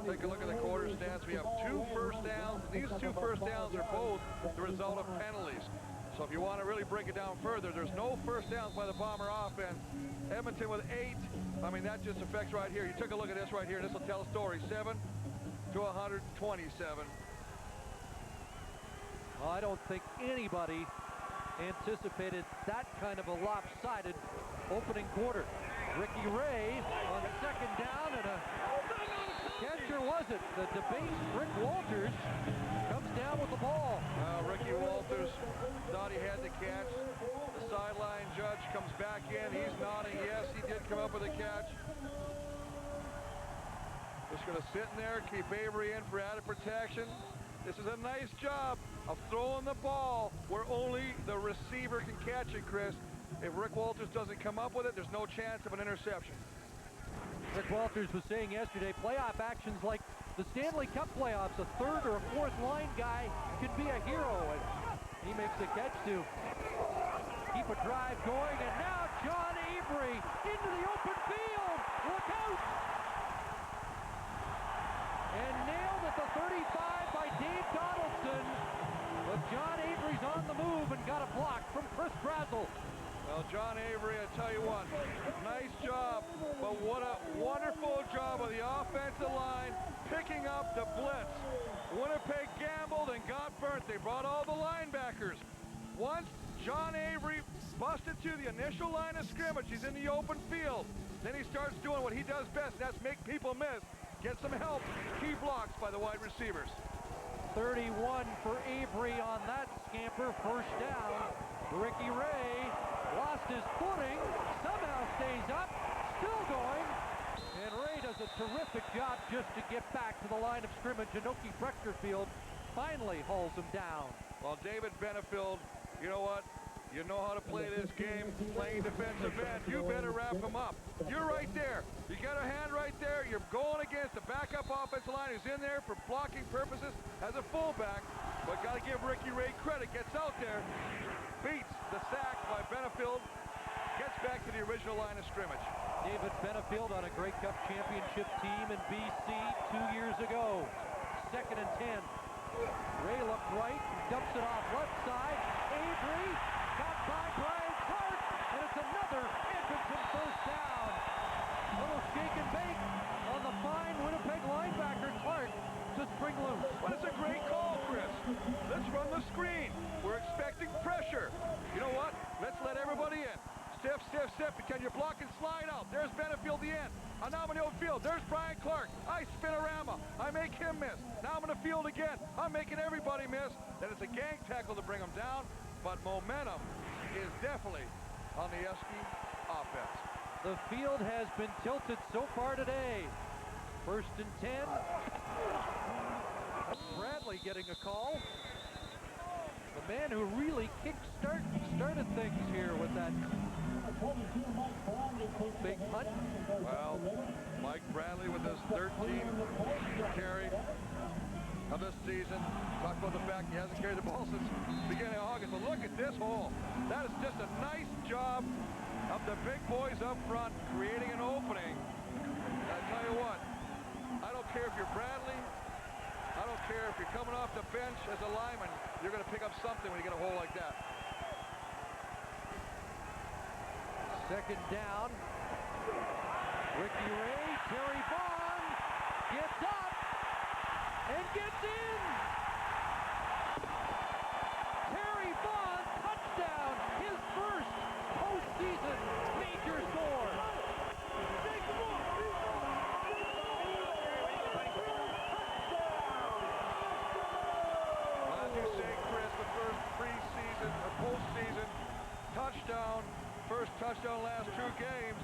Take a look at the quarter stats. We have 2 first downs. These 2 first downs are both the result of penalties. So if you want to really break it down further, there's no first downs by the Bomber offense. Edmonton with 8. I mean, that just affects right here. You took a look at this right here. This will tell a story. 7 to 127. Well, I don't think anybody anticipated that kind of a lopsided opening quarter. Ricky Ray on second down, and a catcher was it? The debased Rick Walters comes down with the ball. Ricky Walters thought he had the catch. The sideline judge comes back in. He's nodding yes, he did come up with a catch. Just going to sit in there, keep Avery in for added protection. This is a nice job of throwing the ball where only the receiver can catch it, Chris. If Rick Walters doesn't come up with it, there's no chance of an interception. Rick Walters was saying yesterday, playoff actions like the Stanley Cup playoffs, a third or a fourth line guy could be a hero, and he makes the catch to keep a drive going, and now John Avery into the open field. Look out! And nailed at the 35 by Dave Donaldson. But John Avery's on the move and got a block from Chris Brazel. Well, John Avery, I tell you what, nice job, but what a wonderful job of the offensive line picking up the blitz. Winnipeg gambled and got burnt. They brought all the linebackers. Once John Avery busted to the initial line of scrimmage, he's in the open field. Then he starts doing what he does best, that's make people miss. Get some help. Key blocks by the wide receivers. 31 for Avery on that scamper. First down. Ricky Ray lost his footing. Somehow stays up. Still going. And Ray does a terrific job just to get back to the line of scrimmage. Anoki Brechterfield finally hauls him down. Well, David Benefield, you know what? You know how to play this game, playing defensive end. You better wrap him up. You're right there. You got a hand right there. You're going against the backup offensive line who's in there for blocking purposes as a fullback. But got to give Ricky Ray credit. Gets out there, beats the sack by Benefield, gets back to the original line of scrimmage. David Benefield on a Grey Cup championship team in BC 2 years ago. 2nd and 10. Ray looked right, dumps it off left side. Avery got by Brian Clark, and it's another Edmonton first down. Little shake and bake on the fine Winnipeg linebacker Clark to spring loose. Well, that's a great call, Chris. Let's run the screen. We're expecting pressure. You know what? Let's let everybody in. Stiff, stiff, stiff. Can you block and slide out? There's Benefield the end. I'm now in the open field. There's Brian Clark. I spin-a-rama. I make him miss. Now I'm in the field again. I'm making everybody miss. Then it's a gang tackle to bring him down. But momentum is definitely on the Eski offense. The field has been tilted so far today. 1st and 10. Bradley getting a call. The man who really started things here with that big punt. Well, Mike Bradley with his 13th carry of this season. Talk about the fact he hasn't carried the ball since the beginning of August. But look at this hole. That is just a nice job of the big boys up front creating an opening. And I tell you what, I don't care if you're Bradley. I don't care if you're coming off the bench as a lineman. You're going to pick up something when you get a hole like that. 2nd down. Ricky Ray, Terry Vaughn gets up and gets in. Terry Vaughn, touchdown, his first postseason major score. As you say, Chris, the first preseason or postseason touchdown. First touchdown last 2 games.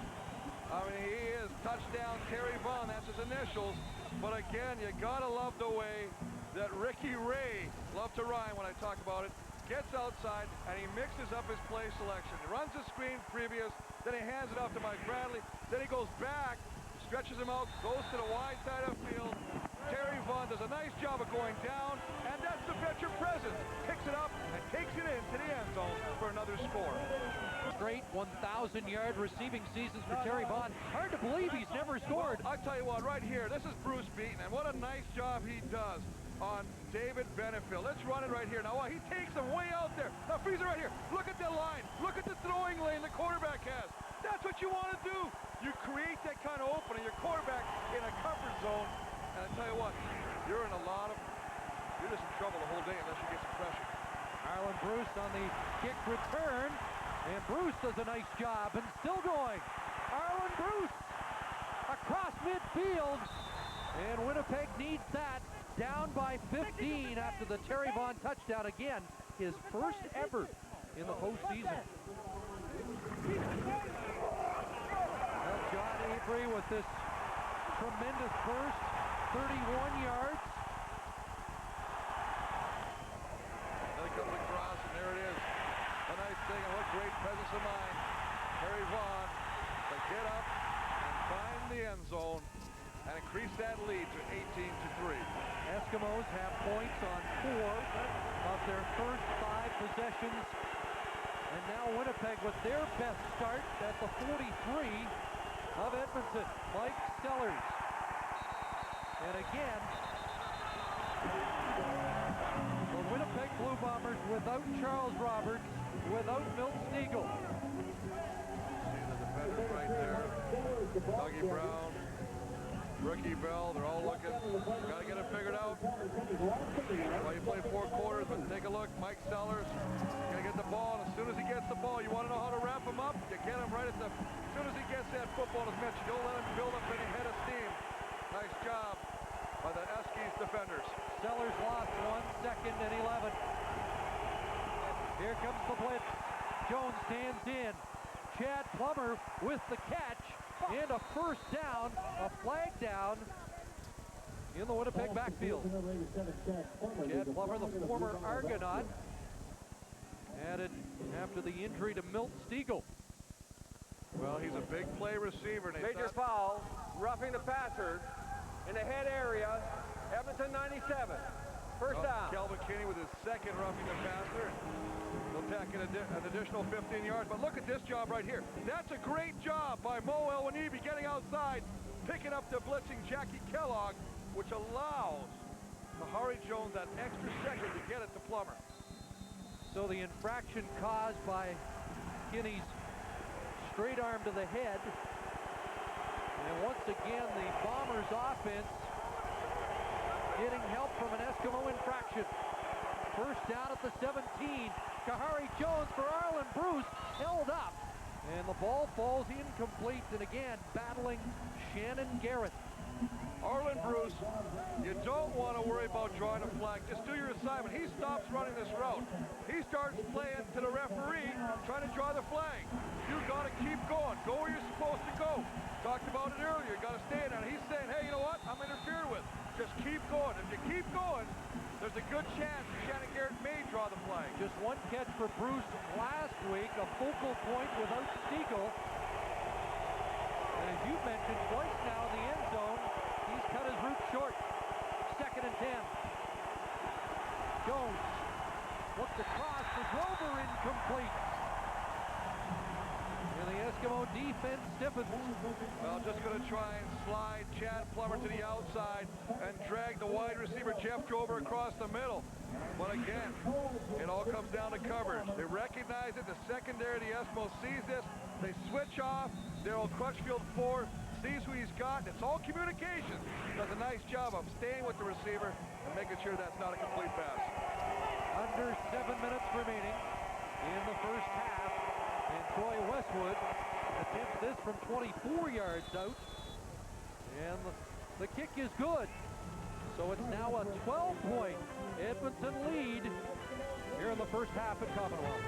I mean, he is touchdown Terry Vaughn. That's his initials. But again, you gotta love the way that Ricky Ray, love to rhyme when I talk about it, gets outside and he mixes up his play selection. He runs the screen previous, then he hands it off to Mike Bradley, then he goes back, stretches him out, goes to the wide side of the field. Terry Vaughn does a nice job of going down, and that's the veteran presence. Picks it up and takes it into the end zone for another score. Straight 1,000-yard receiving seasons for Terry Vaughn. Hard to believe he's never scored. Well, I tell you what, right here, this is Bruce Beaton, and what a nice job he does on David Benefield. Let's run it right here. Now, he takes him way out there. Now, freeze it right here. Look at the line. Look at the throwing lane the quarterback has. That's what you want to do. You create that kind of opening. Your quarterback in a comfort zone. And I tell you what, you're just in trouble the whole day unless you get some pressure. Arlen Bruce on the kick return, and Bruce does a nice job and still going. Arlen Bruce across midfield, and Winnipeg needs that. Down by 15 after the Terry Vaughn touchdown. Again, his first ever in the postseason. Well, John Avery with this tremendous burst, 31 yards. There comes across, and there it is. A nice thing, and what great presence of mind. Terry Vaughn to get up and find the end zone and increase that lead to 18-3. Eskimos have points on 4 of their first 5 possessions. And now Winnipeg with their best start at the 43 of Edmonton. Mike Sellers. And again, the Winnipeg Blue Bombers without Charles Roberts, without Milt Stegall. See the defenders right there. Dougie Brown, Ricky Bell, they're all looking. Got to get it figured out. Well, you play 4 quarters, but take a look. Mike Sellers going to get the ball, and as soon as he gets the ball, you want to know how to wrap him up? You get him right at the... As soon as he gets that football in his mitts, you don't let him build up any head of steam. Nice job by the Eskies defenders. Sellers lost 1 second and 11. Here comes the blitz. Jones stands in. Chad Plummer with the catch. And a first down, a flag down in the Winnipeg backfield. Chad Plummer, the former Argonaut, added after the injury to Milt Stegall. Well, he's a big play receiver. Major foul, roughing the passer in the head area, Edmonton 97. First down. Kelvin Kinney with his second roughing the passer. They'll tack in an additional 15 yards. But look at this job right here. That's a great job by Mo Elwanibi getting outside, picking up the blitzing Jackie Kellogg, which allows Kahari Jones that extra second to get it to Plummer. So the infraction caused by Kinney's straight arm to the head. And once again, the Bombers offense getting help from an Eskimo infraction. First down at the 17. Kahari Jones for Arlen Bruce, held up. And the ball falls incomplete, and again, battling Shannon Garrett. Arlen Bruce, you don't want to worry about drawing a flag. Just do your assignment. He stops running this route. He starts playing to the referee, trying to draw the flag. You got to keep going. Go where you're supposed to go. Talked about it earlier. You got to stay in there. He's saying, hey, you know what? I'm interfered with. Just keep going. If you keep going, there's a good chance Shannon Garrett may draw the flag. Just 1 catch for Bruce last week, a focal point without Stegall. And as you mentioned twice now in the end zone, he's cut his route short. 2nd and 10. Jones looked across for Grover, incomplete. And the Eskimo defense stiffens. Well, just going to try and slide Chad Plummer to the outside and drag the wide receiver Jeff Grover across the middle. But again, it all comes down to coverage. They recognize it. The secondary of the Eskimos sees this. They switch off. Darryl Crutchfield 4 sees who he's got. It's all communication. Does a nice job of staying with the receiver and making sure that's not a complete pass. Under 7 minutes remaining in the first half. And Troy Westwood attempts this from 24 yards out. And the kick is good. So it's now a 12-point Edmonton lead here in the first half at Commonwealth.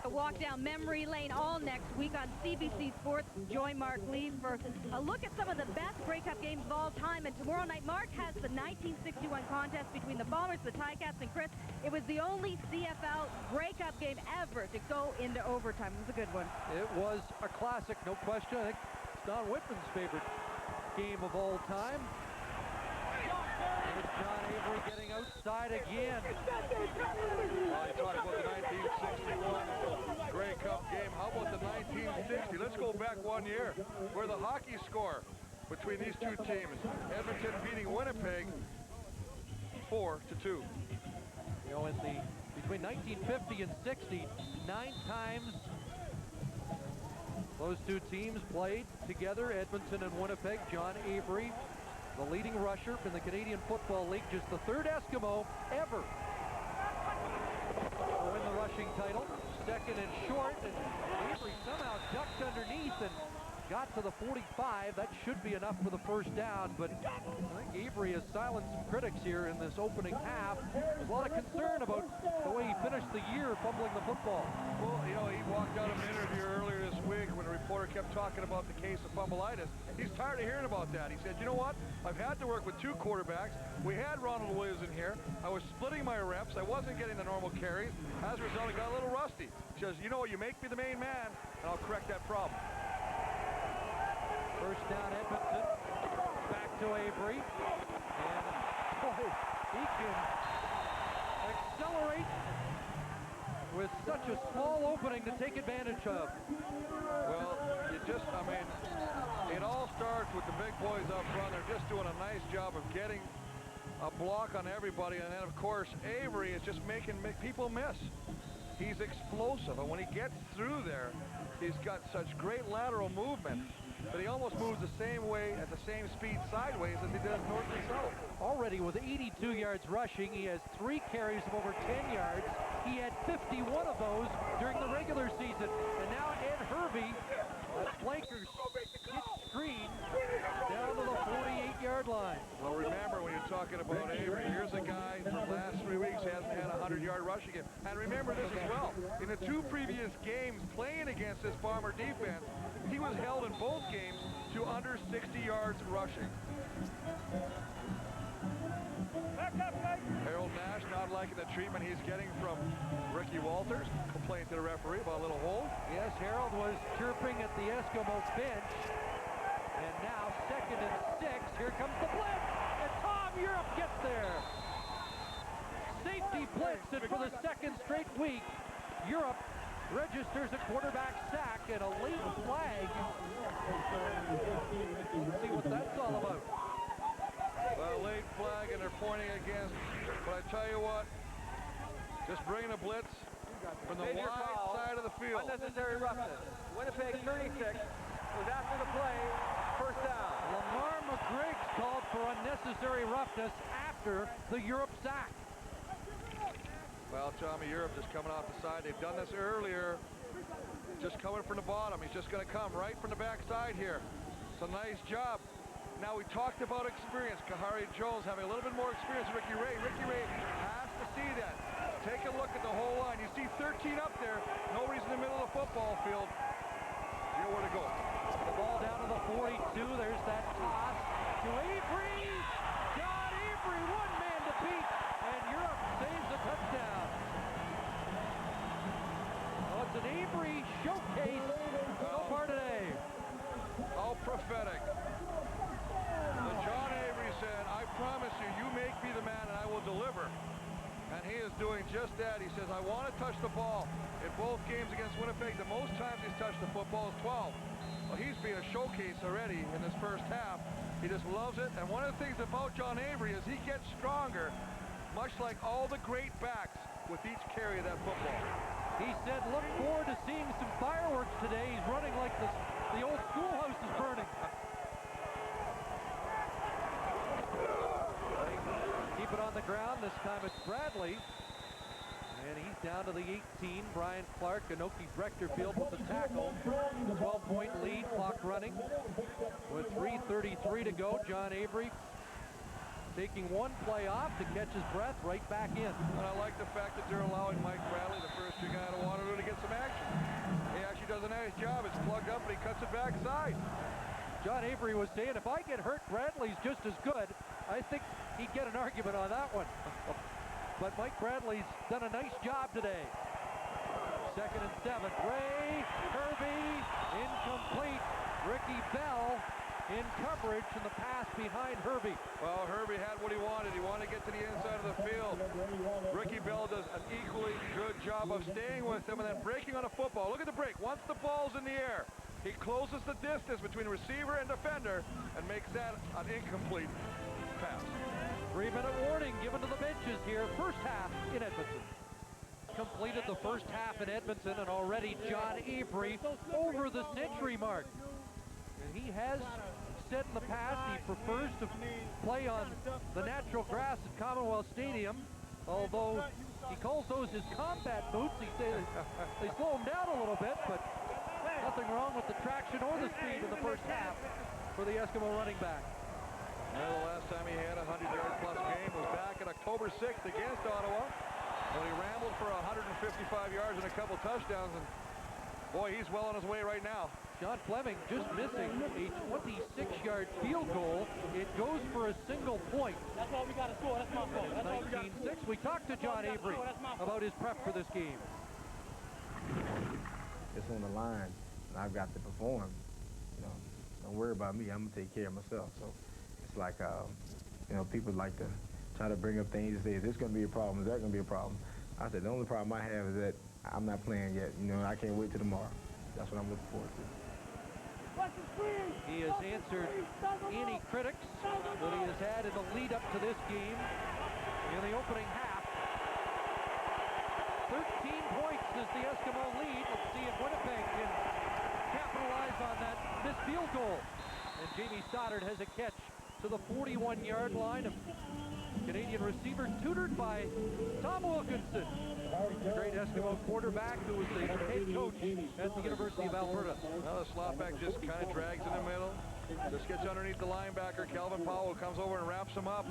A walk down memory lane all next week on CBC Sports. Join Mark Lee for a look at some of the best Grey Cup games of all time. And tomorrow night, Mark has the 1961 contest between the Bombers, the Ticats, and Chris. It was the only CFL Grey Cup game ever to go into overtime. It was a good one. It was a classic, no question. I think it's Don Whitman's favorite game of all time. There's John Avery getting outside again. Well, you talk about the 1961 Grey Cup game. How about the 1960? Let's go back 1 year where the hockey score between these two teams. Edmonton beating Winnipeg 4-2. You know, between 1950 and 60, 9 times those two teams played together, Edmonton and Winnipeg. John Avery, the leading rusher in the Canadian Football League, just the 3rd Eskimo ever rushing title. Second and short, and Avery somehow ducked underneath and got to the 45. That should be enough for the first down, but I think Avery has silenced some critics here in this opening half. There's a lot of concern about the way he finished the year fumbling the football. Well, you know, he walked out of an interview earlier this week when a reporter kept talking about the case of fumbleitis. He's tired of hearing about that. He said, you know what? I've had to work with two quarterbacks. We had Ronald Williams in here. I was splitting my reps. I wasn't getting the normal carries. As a result, I got a little rusty. He says, you know, you make me the main man, and I'll correct that problem. First down, Edmonton. Back to Avery. And, boy, he can accelerate with such a small opening to take advantage of. Well, you just, I mean, it all starts with the big boys up front. They're just doing a nice job of getting a block on everybody. And then, of course, Avery is just making people miss. He's explosive, and when he gets through there, he's got such great lateral movement that he almost moves the same way at the same speed sideways as he does north and south. Already with 82 yards rushing, he has 3 carries of over 10 yards. He had 51 of those during the regular season. And now Ed Hervey, a flanker screen down to the 48-yard line. Well, remember, when you're talking about Avery, here's a guy from the last 3 weeks who hasn't had a 100-yard rushing game. And remember this as well. In the 2 previous games playing against this Bomber defense, he was held in both games to under 60 yards rushing. Harold Nash not liking the treatment he's getting from Ricky Walters. Complained to the referee about a little hold. Yes, Harold was chirping at the Eskimo bench. And now 2nd and 6. Here comes the blitz. And Tom Europe gets there. Safety blitz, and for the 2nd straight week, Europe registers a quarterback sack and a late flag. Let's see what that's all about. Well, late flag, and they're pointing against. But I tell you what, just bringing a blitz from the wide side of the field. Unnecessary roughness. Winnipeg 36 was after the play. First down. Lamar McGriggs called for unnecessary roughness after the Europe sack. Well, Tommy Europe just coming off the side. They've done this earlier. Just coming from the bottom. He's just going to come right from the backside here. It's a nice job. Now, we talked about experience. Kahari Jones having a little bit more experience than Ricky Ray. Ricky Ray has to see that. Take a look at the whole line. You see 13 up there. Nobody's in the middle of the football field. You know where to go. The ball down to the 42. There's that toss to Avery. John Avery, one man to beat. And Europe saves a touchdown. Oh, it's an Avery showcase so far today. How prophetic. The John Avery said, I promise you, you make me the man and I will deliver. And he is doing just that. He says, I want to touch the ball. In both games against Winnipeg, the most times he's touched the football is 12. Well, he's been a showcase already in this first half. He just loves it. And one of the things about John Avery is he gets stronger, much like all the great backs with each carry of that football. He said, look forward to seeing some fireworks today. He's running like the old schoolhouse is burning. Keep it on the ground. This time it's Bradley. And he's down to the 18. Brian Clark, Anoki Brechterfield with the tackle. 12-point lead, clock running. With 3:33 to go, John Avery taking one play off to catch his breath right back in. And I like the fact that they're allowing Mike Bradley, the first-year guy out of Waterloo, to get some action. He actually does a nice job. It's plugged up, and he cuts it backside. John Avery was saying, if I get hurt, Bradley's just as good. I think he'd get an argument on that one. But Mike Bradley's done a nice job today. 2nd and 7. Ray, Hervey, incomplete. Ricky Bell in coverage, and the pass behind Hervey. Well, Hervey had what he wanted. He wanted to get to the inside of the field. Ricky Bell does an equally good job of staying with him and then breaking on a football. Look at the break. Once the ball's in the air, he closes the distance between receiver and defender and makes that an incomplete pass. 3-minute warning given to the benches here. First half in Edmonton. Completed the first half in Edmonton, and already John Avery over the century mark. And he has said in the past he prefers to play on the natural grass at Commonwealth Stadium. although he calls those his combat boots. He says they slow him down a little bit, but nothing wrong with the traction or the speed in the first half for the Eskimo running back. Well, the last time he had a 100-yard-plus game was back on October 6th against Ottawa, when he rambled for 155 yards and a couple touchdowns, and boy, he's well on his way right now. John Fleming just missing a 26-yard field goal. It goes for a single point. That's all we got to score. That's my fault. That's all we got to 19-6. We talked to John Avery about his prep for this game. It's on the line, and I've got to perform. You know, don't worry about me. I'm gonna take care of myself. So it's like, you know, people like to try to bring up things and say, is this gonna be a problem? Is that gonna be a problem? I said, the only problem I have is that I'm not playing yet. You know, I can't wait till tomorrow. That's what I'm looking forward to. He has answered any critics that he has had in the lead up to this game in the opening half. 13 points is the Eskimo lead. Let's see if Winnipeg can capitalize on that missed field goal. And Jamie Stoddard has a catch to the 41-yard line of Canadian receiver, tutored by Tom Wilkinson, great Eskimo quarterback who was the head coach at the University of Alberta. Well, the slotback just kind of drags in the middle, just gets underneath the linebacker. Calvin Powell comes over and wraps him up,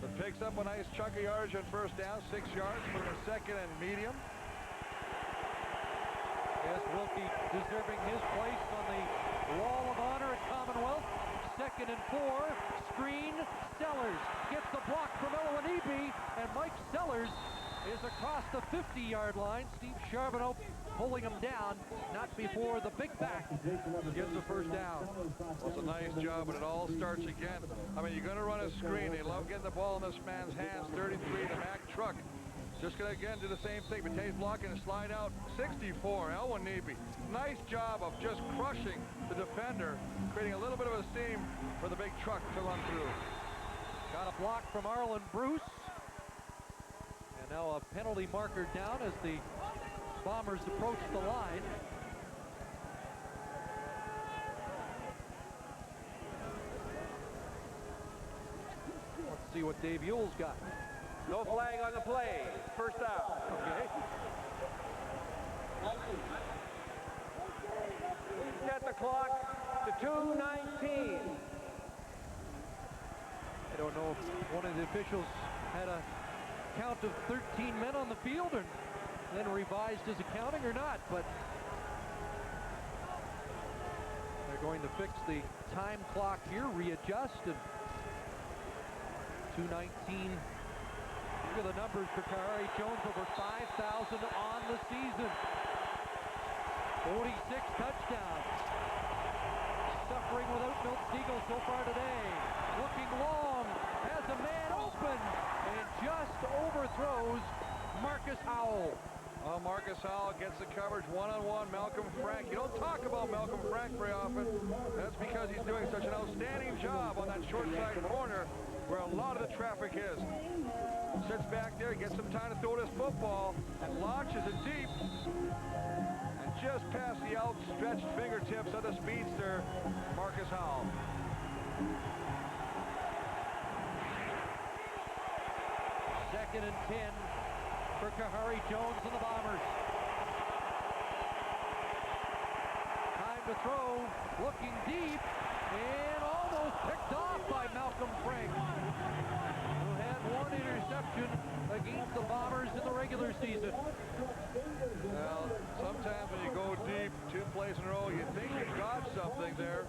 but picks up a nice chunk of yardage on first down, 6 yards for the second and medium. Yes, Wilkie deserving his place on the wall of honor at Commonwealth. 2nd and 4, screen, Sellers gets the block from Elwanibi, and Mike Sellers is across the 50-yard line. Steve Charbonneau pulling him down, not before the big back gets the first down. Well, it's a nice job, but it all starts again. I mean, you're going to run a screen. They love getting the ball in this man's hands. 33, the Mack truck. Just going to, again, do the same thing. Bataille's blocking and slide out. 64, Elwanibi. Nice job of just crushing the defender, creating a little bit of a seam for the big truck to run through. Got a block from Arlen Bruce. And now a penalty marker down as the Bombers approach the line. Let's see what Dave Ewell's got. No flag on the play. First down. Okay. Set the clock to 2:19. I don't know if one of the officials had a count of 13 men on the field and then revised his accounting or not, but they're going to fix the time clock here, readjust, and 2:19. Look at the numbers for Kahari Jones, over 5,000 on the season. 46 touchdowns. Suffering without Milt Stegall so far today. Looking long, has a man open, and just overthrows Marcus Howell. Well, Marcus Howell gets the coverage one-on-one. Malcolm Frank. You don't talk about Malcolm Frank very often. That's because he's doing such an outstanding job on that short side corner where a lot of the traffic is. Sits back there, gets some time to throw this football, and launches it deep. And just past the outstretched fingertips of the speedster, Marcus Howell. Second and 10 for Kahari Jones and the Bombers. Time to throw, looking deep, and almost picked off by Malcolm Frank, who had one interception against the Bombers in the regular season. Well, sometimes when you go deep 2 plays in a row, you think you've got something there.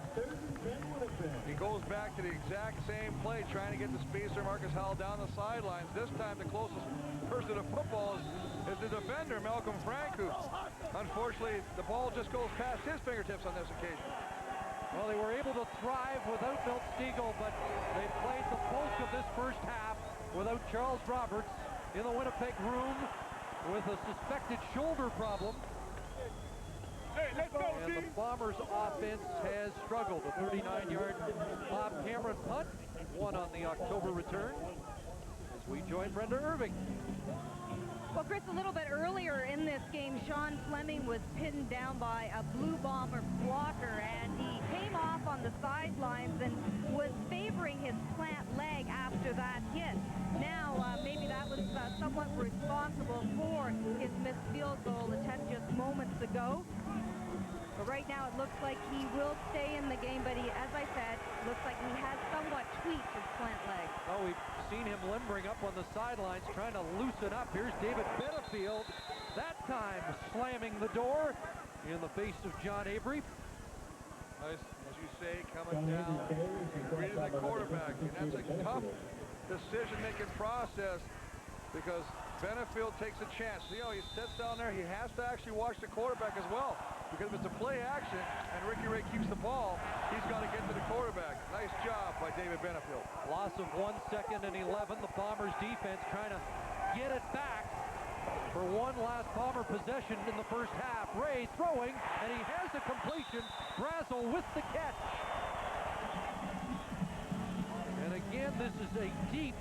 He goes back to the exact same play, trying to get the speedster Marcus Howell down the sidelines. This time the closest person to football is the defender, Malcolm Frank, who unfortunately the ball just goes past his fingertips on this occasion. Well, they were able to thrive without Milt Stegall, but they played the bulk of this first half without Charles Roberts in the Winnipeg room with a suspected shoulder problem. Hey, let's go, and the Bombers offense has struggled. A 39-yard Bob Cameron punt, one on the October return, as we join Brenda Irving. Well, Chris, a little bit earlier in this game, Sean Fleming was pinned down by a Blue Bomber blocker, and he came off on the sidelines and was was favoring his plant leg after that hit. Now, maybe that was somewhat responsible for his missed field goal attempt just moments ago. But right now, it looks like he will stay in the game, but he, as I said, looks like he has somewhat tweaked his plant leg. Oh, we've seen him limbering up on the sidelines, trying to loosen up. Here's David Benefield, that time slamming the door in the face of John Avery. Nice, as you say, coming down, greeting the quarterback, and that's a tough decision-making process because Benefield takes a chance. See how he sits down there? He has to actually watch the quarterback as well, because if it's a play action and Ricky Ray keeps the ball, he's got to get to the quarterback. Nice job by David Benefield. Loss of 1 second and 11. The Bombers defense trying to get it back for one last Bomber possession in the first half. Ray throwing, and he has a completion. Brazel with the catch. And again, this is a deep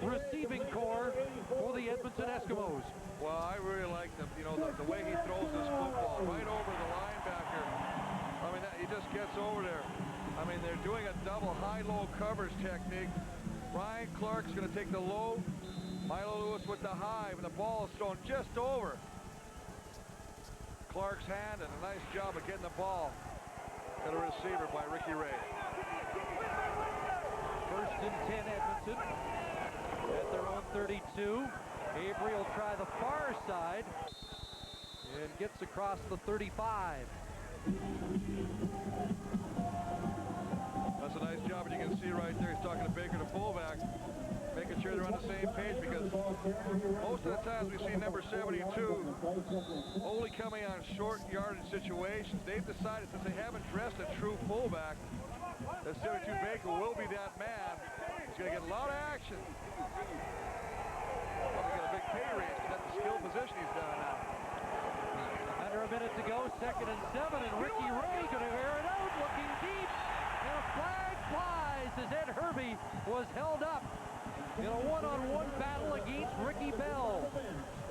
receiving core for the Edmonton Eskimos. Well, I really like the way he throws this football right over the linebacker. I mean, he just gets over there. I mean, they're doing a double high-low coverage technique. Ryan Clark's going to take the low. Milo Lewis with the high, and the ball is thrown just over Clark's hand, and a nice job of getting the ball to the receiver by Ricky Ray. First and 10, Edmonton at their own 32. Avery will try the far side and gets across the 35. That's a nice job, and you can see right there, he's talking to Baker, the fullback, making sure they're on the same page, because most of the times we see number 72 only coming on short yardage situations. They've decided, since they haven't dressed a true fullback, that 72 Baker will be that man. He's going to get a lot of action. Probably get a big pay raise because that's the skill position he's done now. Under a minute to go, 2nd and 7, and Ricky Ray going to air it out, looking deep, and a flag flies as Ed Hervey was held up in a one-on-one battle against Ricky Bell.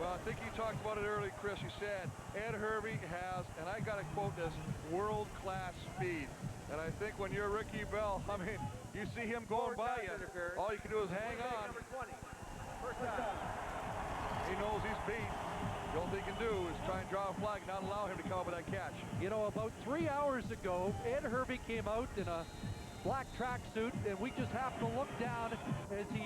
Well, I think you talked about it earlier, Chris. You said Ed Hervey has, and I got to quote this, world-class speed. And I think when you're Ricky Bell, I mean, you see him going by you, all you can do is hang on. He knows he's beat. The only thing he can do is try and draw a flag and not allow him to come up with that catch. You know, about 3 hours ago, Ed Hervey came out in a black tracksuit, and we just happened to look down as he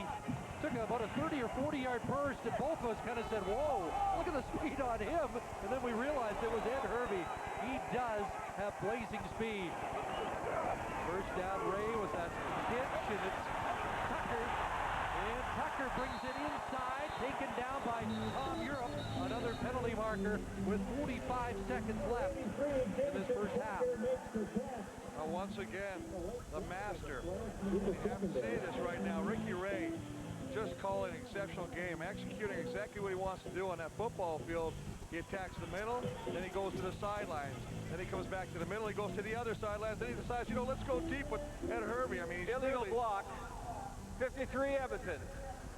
took about a 30 or 40-yard burst, and both of us kind of said, whoa, look at the speed on him. And then we realized it was Ed Hervey. He does have blazing speed. First down, Ray with that pitch, and it's Tucker. And Tucker brings it inside, taken down by Tom Europe. Another penalty marker with 45 seconds left in this first half. Once again, the master. You have to say this right now. Ricky Ray just calling an exceptional game, executing exactly what he wants to do on that football field. He attacks the middle, then he goes to the sidelines. Then he comes back to the middle, he goes to the other sidelines, then he decides, you know, let's go deep with Ed Hervey. I mean, he's illegal block. 53 Edmonton.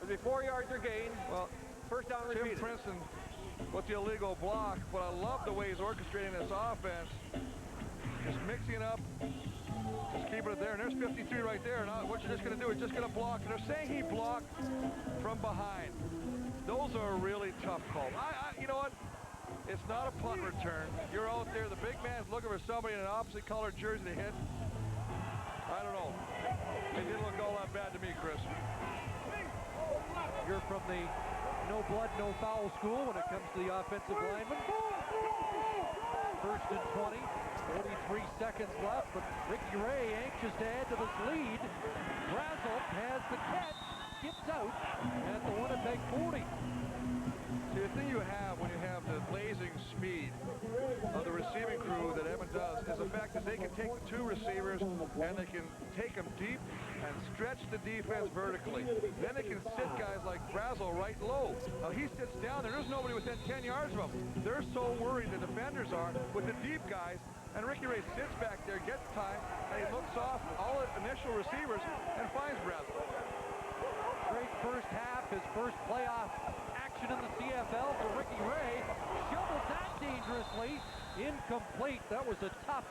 It'll be 4 yards or gain. Well, first down repeated. Tim Princeton with the illegal block, but I love the way he's orchestrating this offense. Just mixing it up, just keeping it there, and there's 53 right there. Now what you're just going to do is just going to block, and they're saying he blocked from behind. Those are really tough calls. You know what? It's not a punt return. You're out there, the big man's looking for somebody in an opposite colored jersey to hit. I don't know. It didn't look all that bad to me, Chris. You're from the no blood, no foul school when it comes to the offensive lineman. First and 20, 43 seconds left, but Ricky Ray anxious to add to this lead. Brazel has the catch, skips out at the Winnipeg 40. See, the thing you have when you have the blazing speed of the receiving crew that Edmonton does is the fact that they can take the two receivers and they can take them deep and stretch the defense vertically. Then they can sit guys like Brazel right low. Now he sits down there. There's nobody within 10 yards of him. They're so worried, the defenders are, with the deep guys. And Ricky Ray sits back there, gets time, and he looks off all the initial receivers and finds Brazel. Great first half, his first playoff action in the CFL for Ricky Ray. Shoveled that dangerously. Incomplete. That was a tough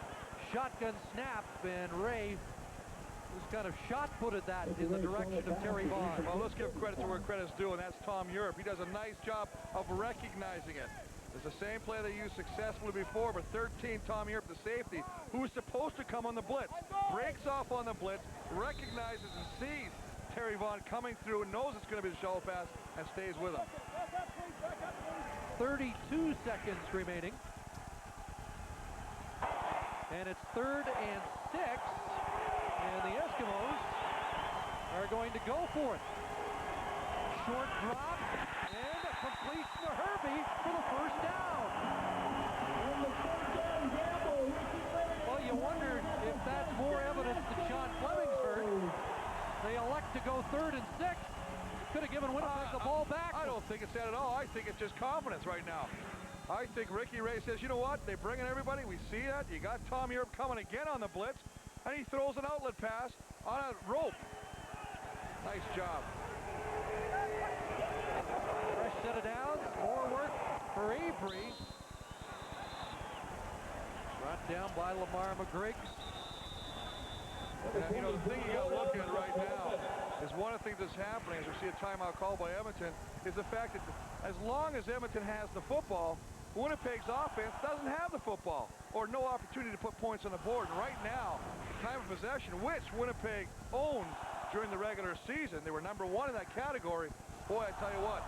shotgun snap, and Ray was kind of shot-footed that in the direction of Terry Vaughn. Well, let's give credit to where credit's due, and that's Tom Europe. He does a nice job of recognizing it. It's the same play they used successfully before, but 13, Tom Europe, the safety, who's supposed to come on the blitz, breaks off on the blitz, recognizes and sees Terry Vaughn coming through and knows it's going to be the shovel pass and stays with him. 32 seconds remaining. And it's 3rd and 6. And the Eskimos are going to go for it. Short drop and a completion to Herbie for the first down. Well, you wondered if that's more evidence that Sean Fleming's hurt. They elect to go 3rd and 6. Could have given Winnipeg the ball back. I don't think it's that at all. I think it's just confidence right now. I think Ricky Ray says, you know what? They bring in everybody. We see that. You got Tom Europe coming again on the blitz, and he throws an outlet pass on a rope. Nice job. Fresh set of downs. More work for Avery. Brought down by Lamar McGriggs. And, you know, the thing you got to look at right now is one of the things that's happening as we see a timeout called by Edmonton is the fact that as long as Edmonton has the football, Winnipeg's offense doesn't have the football or no opportunity to put points on the board. And right now, time of possession, which Winnipeg owned during the regular season, they were #1 in that category. Boy, I tell you what,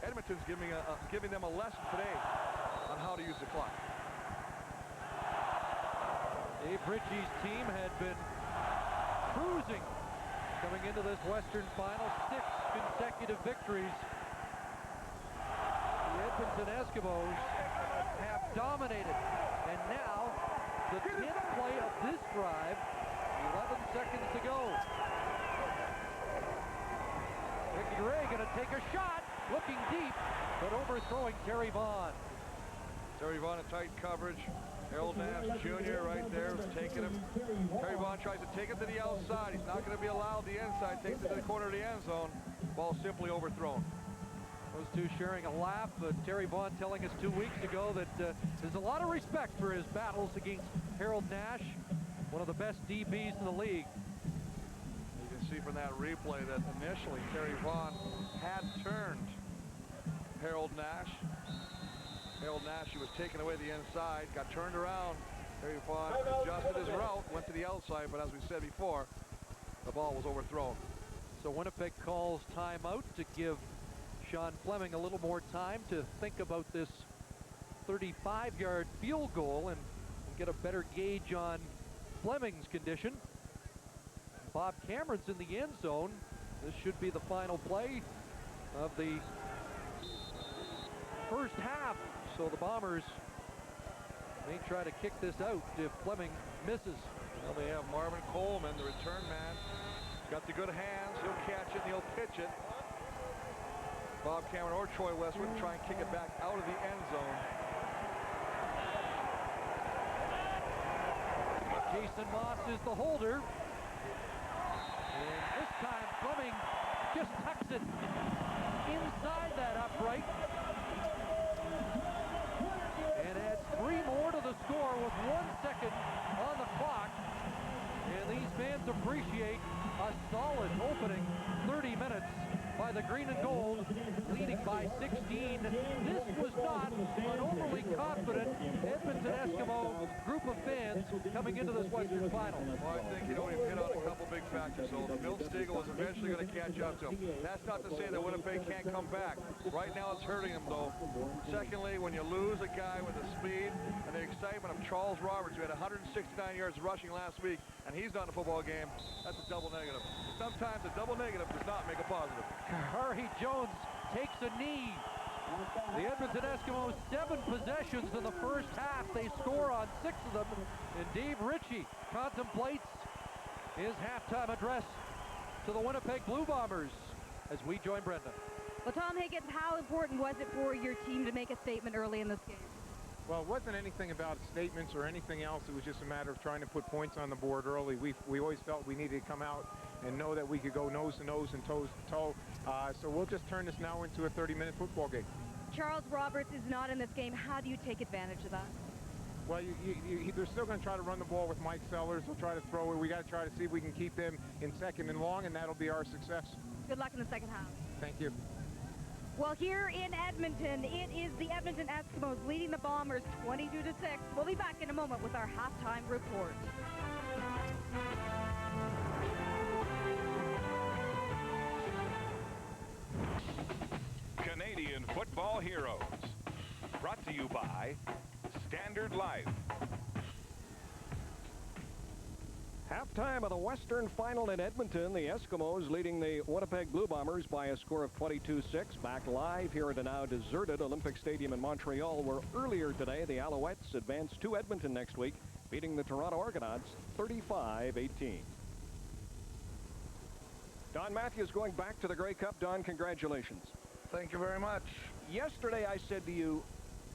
Edmonton's giving them a lesson today on how to use the clock. Dave Ritchie's team had been cruising coming into this Western Final, 6 consecutive victories. The Edmonton Eskimos have dominated, and now the 10th play of this drive, 11 seconds to go. Ricky Ray going to take a shot, looking deep, but overthrowing Terry Vaughn. Terry Vaughn in tight coverage. Harold Nash Jr. right there taking him. Terry Vaughn tries to take it to the outside. He's not going to be allowed the inside. Takes it to the corner of the end zone. Ball simply overthrown. Those two sharing a laugh. Terry Vaughn telling us 2 weeks ago that there's a lot of respect for his battles against Harold Nash, one of the best DBs in the league. You can see from that replay that initially Terry Vaughn had turned Harold Nash. Harold Nash, he was taken away the inside, got turned around. Terry Vaughn adjusted his route, went to the outside, but as we said before, the ball was overthrown. So Winnipeg calls timeout to give Sean Fleming a little more time to think about this 35-yard field goal and get a better gauge on Fleming's condition. Bob Cameron's in the end zone. This should be the final play of the first half. So the Bombers may try to kick this out if Fleming misses. Well, they have Marvin Coleman, the return man. He's got the good hands. He'll catch it and he'll pitch it. Bob Cameron or Troy Westwood try and kick it back out of the end zone. Jason Moss is the holder. And this time Fleming just tucks it inside that upright. And adds 3 more to the score with 1 second on the clock. And these fans appreciate a solid opening 30 minutes by the green and gold, leading by 16. This was not an overly confident Edmonton Eskimo group of fans coming into this Western Final. Well, I think, you know, we've hit on a couple big factors. So the Milt Stegall was eventually going to catch up to him. That's not to say that Winnipeg can't come back. Right now it's hurting him, though. Secondly, when you lose a guy with the speed and the excitement of Charles Roberts, who had 169 yards rushing last week, and he's not in a football game, that's a double negative. Sometimes a double negative does not make a positive. Harry Jones takes a knee. The Edmonton Eskimos 7 possessions in the first half. They score on 6 of them. And Dave Ritchie contemplates his halftime address to the Winnipeg Blue Bombers as we join Brenda. Well, Tom Higgins, how important was it for your team to make a statement early in this game? Well, it wasn't anything about statements or anything else. It was just a matter of trying to put points on the board early. We always felt we needed to come out and know that we could go nose to nose and toes to toe. So we'll just turn this now into a 30-minute football game. Charles Roberts is not in this game. How do you take advantage of that? Well, they're still going to try to run the ball with Mike Sellers. They'll try to throw it. We got to try to see if we can keep them in second and long, and that'll be our success. Good luck in the second half. Thank you. Well, here in Edmonton, it is the Edmonton Eskimos leading the Bombers 22-6. We'll be back in a moment with our halftime report. Canadian Football Heroes. Brought to you by Standard Life. Halftime of the Western Final in Edmonton. The Eskimos leading the Winnipeg Blue Bombers by a score of 22-6. Back live here at a now deserted Olympic Stadium in Montreal, where earlier today the Alouettes advanced to Edmonton next week, beating the Toronto Argonauts 35-18. Don Matthews going back to the Grey Cup. Don, congratulations. Thank you very much. Yesterday I said to you,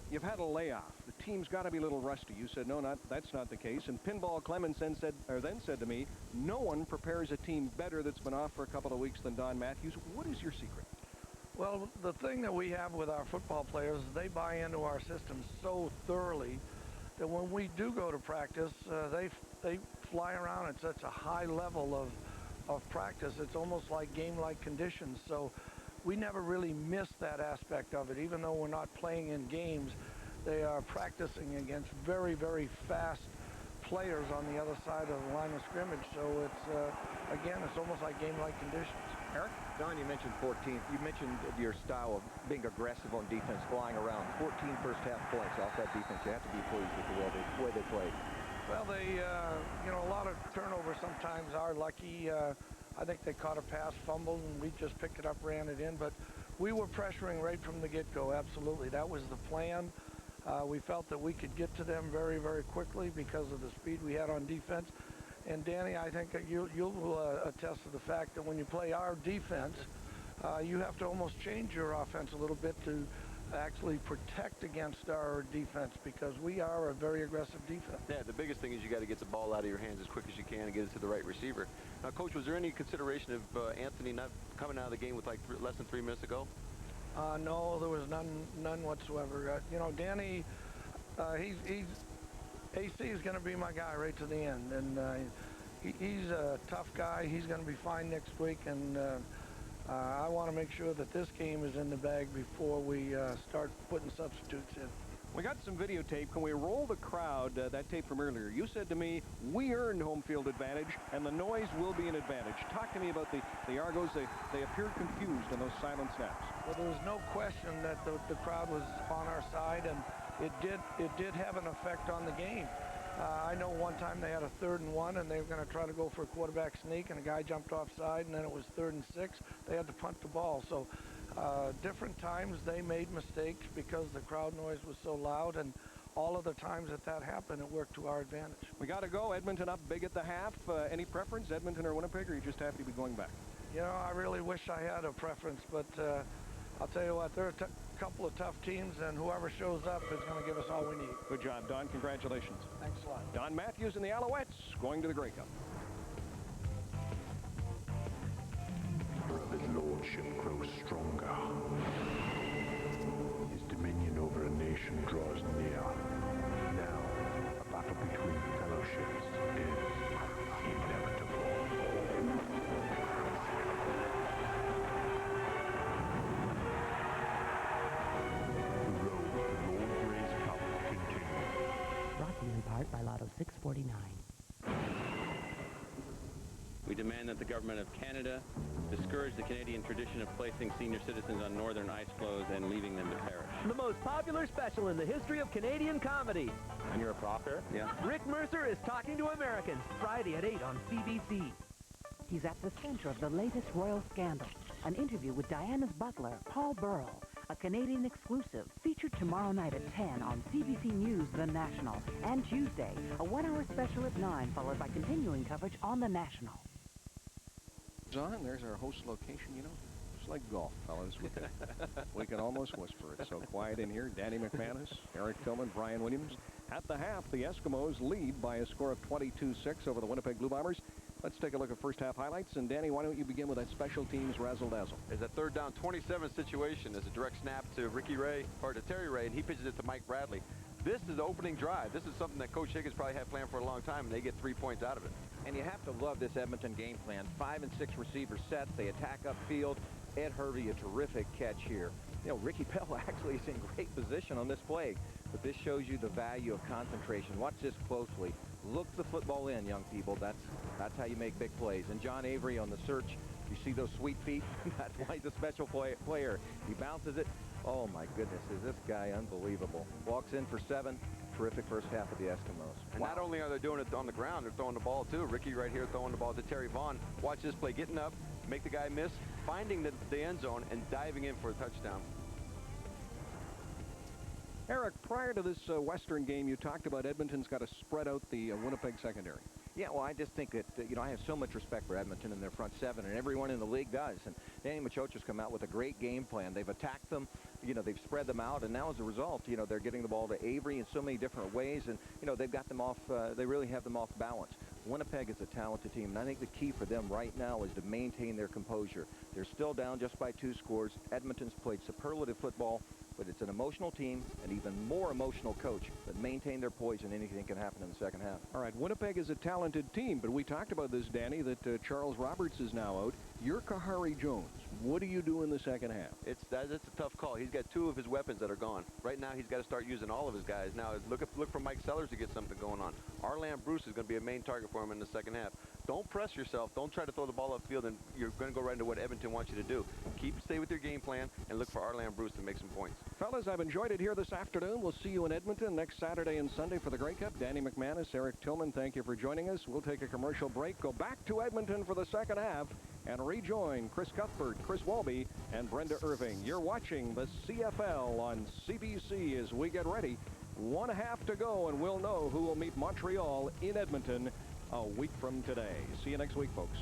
you've had a layoff. The team's got to be a little rusty. You said, no, that's not the case. And Pinball Clemens then said to me, no one prepares a team better that's been off for a couple of weeks than Don Matthews. What is your secret? Well, the thing that we have with our football players is they buy into our system so thoroughly that when we do go to practice, they fly around at such a high level of practice. It's almost like game-like conditions. So we never really miss that aspect of it. Even though we're not playing in games, they are practicing against very, very fast players on the other side of the line of scrimmage. So it's, again, it's almost like game-like conditions. Eric? Don, you mentioned 14. You mentioned your style of being aggressive on defense, flying around. 14 first-half points off that defense. You have to be pleased with the way they played. Well, they, you know, a lot of turnovers sometimes are lucky. I think they caught a pass, fumbled, and we just picked it up, ran it in. But we were pressuring right from the get-go, absolutely. That was the plan. We felt that we could get to them very, very quickly because of the speed we had on defense. And Danny, I think you'll attest to the fact that when you play our defense, you have to almost change your offense a little bit to actually protect against our defense, because we are a very aggressive defense. Yeah, the biggest thing is you got to get the ball out of your hands as quick as you can and get it to the right receiver. Now, Coach, was there any consideration of Anthony not coming out of the game with like less than 3 minutes ago? No, there was none whatsoever. You know, Danny, AC is going to be my guy right to the end, and he's a tough guy. He's going to be fine next week, and I want to make sure that this game is in the bag before we start putting substitutes in. We got some videotape. Can we roll the crowd, that tape from earlier? You said to me, we earned home field advantage, and the noise will be an advantage. Talk to me about the Argos. They appeared confused in those silent snaps. Well, there was no question that the crowd was on our side, and it did have an effect on the game. I know one time they had a 3rd and 1, and they were going to try to go for a quarterback sneak, and a guy jumped offside, and then it was 3rd and 6. They had to punt the ball. So different times they made mistakes because the crowd noise was so loud, and all of the times that happened, it worked to our advantage. We got to go. Edmonton up big at the half. Any preference, Edmonton or Winnipeg, or are you just happy to be going back? You know, I really wish I had a preference, but I'll tell you what, they're a couple of tough teams, and whoever shows up is going to give us all we need. Good job, Don. Congratulations. Thanks a lot. Don Matthews and the Alouettes going to the Grey Cup. His lordship grows stronger. His dominion over a nation draws near. Now, a battle between fellowships is inevitable. The road to the Lord Grey's Cup continues. Brought to you in part by Lotto 649. We demand that the government of Canada discourage the Canadian tradition of placing senior citizens on northern ice floes and leaving them to perish. The most popular special in the history of Canadian comedy. And you're a prop here? Yeah. Rick Mercer is Talking to Americans, Friday at 8 on CBC. He's at the center of the latest royal scandal. An interview with Diana's butler, Paul Burrell. A Canadian exclusive, featured tomorrow night at 10 on CBC News The National. And Tuesday, a 1-hour special at 9, followed by continuing coverage on The National. On, there's our host location, you know. It's like golf, fellas. We can almost whisper. It's so quiet in here. Danny McManus, Eric Tillman, Brian Williams. At the half, the Eskimos lead by a score of 22-6 over the Winnipeg Blue Bombers. Let's take a look at first half highlights. And Danny, why don't you begin with that special teams razzle-dazzle? There's a 3rd down 27 situation. There's a direct snap to Terry Ray, and he pitches it to Mike Bradley. this is the opening drive. This is something that Coach Higgins probably had planned for a long time, and they get 3 points out of it. And you have to love this Edmonton game plan. 5 and 6 receiver sets. They attack upfield. Ed Hervey, a terrific catch here. You know, Ricky Bell actually is in great position on this play, but this shows you the value of concentration. Watch this closely. Look the football in, young people. That's how you make big plays. And John Avery on the search. You see those sweet feet? That's why he's a special player. He bounces it. Oh, my goodness, is this guy unbelievable. Walks in for 7. Terrific first half of the Eskimos. And not only are they doing it on the ground, they're throwing the ball, too. Ricky right here throwing the ball to Terry Vaughn. Watch this play, getting up, make the guy miss, finding the end zone, and diving in for a touchdown. Eric, prior to this Western game, you talked about Edmonton's got to spread out the Winnipeg secondary. Yeah, well, I just think that, you know, I have so much respect for Edmonton and their front seven, and everyone in the league does. And Danny Machocha's come out with a great game plan. They've attacked them, you know, they've spread them out, and now as a result, you know, they're getting the ball to Avery in so many different ways, and, you know, they've got them off, they really have them off balance. Winnipeg is a talented team, and I think the key for them right now is to maintain their composure. They're still down just by 2 scores. Edmonton's played superlative football, but it's an emotional team, an even more emotional coach. But maintain their poise, and anything can happen in the second half. All right, Winnipeg is a talented team, but we talked about this, Danny, that Charles Roberts is now out. You're Kahari Jones. What do you do in the second half? It's a tough call. He's got 2 of his weapons that are gone. Right now, he's got to start using all of his guys. Now, look for Mike Sellers to get something going on. Arlan Bruce is going to be a main target for him in the second half. Don't press yourself. Don't try to throw the ball upfield, and you're going to go right into what Edmonton wants you to do. Stay with your game plan, and look for Arlan Bruce to make some points. Fellas, I've enjoyed it here this afternoon. We'll see you in Edmonton next Saturday and Sunday for the Grey Cup. Danny McManus, Eric Tillman, thank you for joining us. We'll take a commercial break, go back to Edmonton for the second half, and rejoin Chris Cuthbert, Chris Walby, and Brenda Irving. You're watching the CFL on CBC as we get ready. 1.5 to go, and we'll know who will meet Montreal in Edmonton a week from today. See you next week, folks.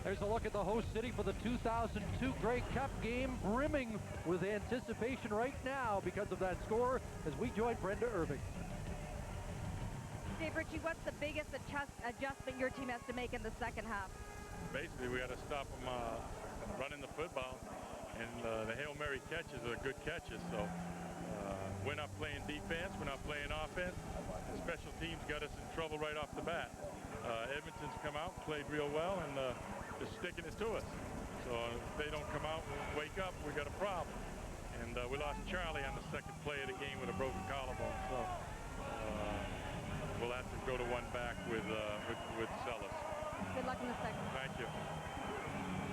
There's a look at the host city for the 2002 Grey Cup game, brimming with anticipation right now because of that score as we join Brenda Irving. Dave Ritchie, what's the biggest adjustment your team has to make in the second half? Basically, we got to stop them running the football, and the Hail Mary catches are good catches. So we're not playing defense, we're not playing offense. The special teams got us in trouble right off the bat. Edmonton's come out, played real well, and they're sticking it to us. So if they don't come out and wake up, we got a problem. And we lost Charlie on the second play of the game with a broken collarbone. So we'll have to go to one back with Sellers. Good luck in the second. Thank you.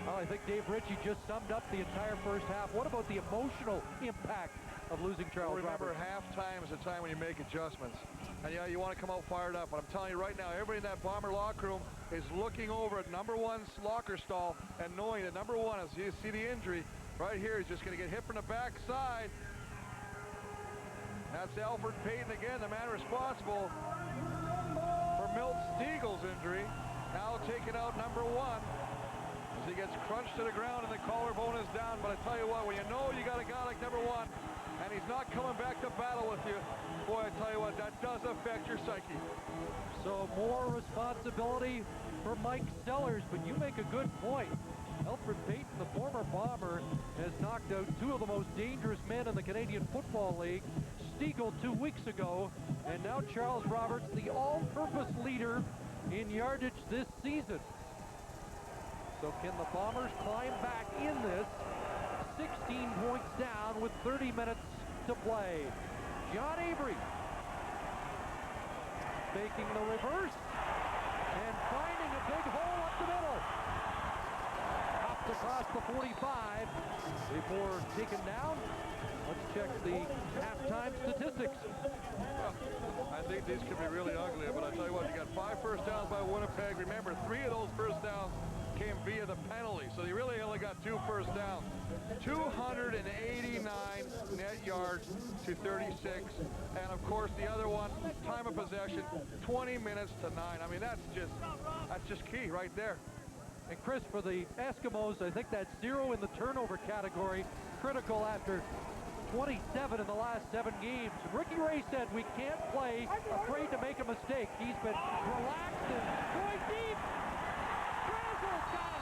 Well, I think Dave Ritchie just summed up the entire first half. What about the emotional impact of losing Charles Remember, Roberts? halftime is the time when you make adjustments. And yeah, you want to come out fired up. But I'm telling you right now, everybody in that Bomber locker room is looking over at number 1's locker stall and knowing that number 1, as you see the injury right here, is just going to get hit from the backside. That's Alfred Payton again, the man responsible for Milt Stiegel's injury. Now taking out number 1 as he gets crunched to the ground and the collarbone is down. But I tell you what, when you know you got a guy like number 1 and he's not coming back to battle with you, boy, I tell you what, that does affect your psyche. So more responsibility for Mike Sellers, but you make a good point. Alfred Payton, the former Bomber, has knocked out 2 of the most dangerous men in the Canadian Football League. Stiegel 2 weeks ago, and now Charles Roberts, the all-purpose leader in yardage this season. So can the Bombers climb back in this? 16 points down with 30 minutes to play. John Avery making the reverse and finding a big hole up the middle. Hopped across the 45 before taken down. Let's check the halftime statistics. I think these could be really ugly, but I tell you what, you got 5 first downs by Winnipeg. Remember, 3 of those first downs came via the penalty, so you really only got 2 first downs. 289 net yards to 36, and of course the other one, time of possession, 20 minutes to 9. I mean, that's just key right there. And Chris, for the Eskimos, I think that's 0 in the turnover category, critical after 27 in the last 7 games. Ricky Ray said we can't play afraid to make a mistake. He's been relaxed and going deep. Brazel's got it.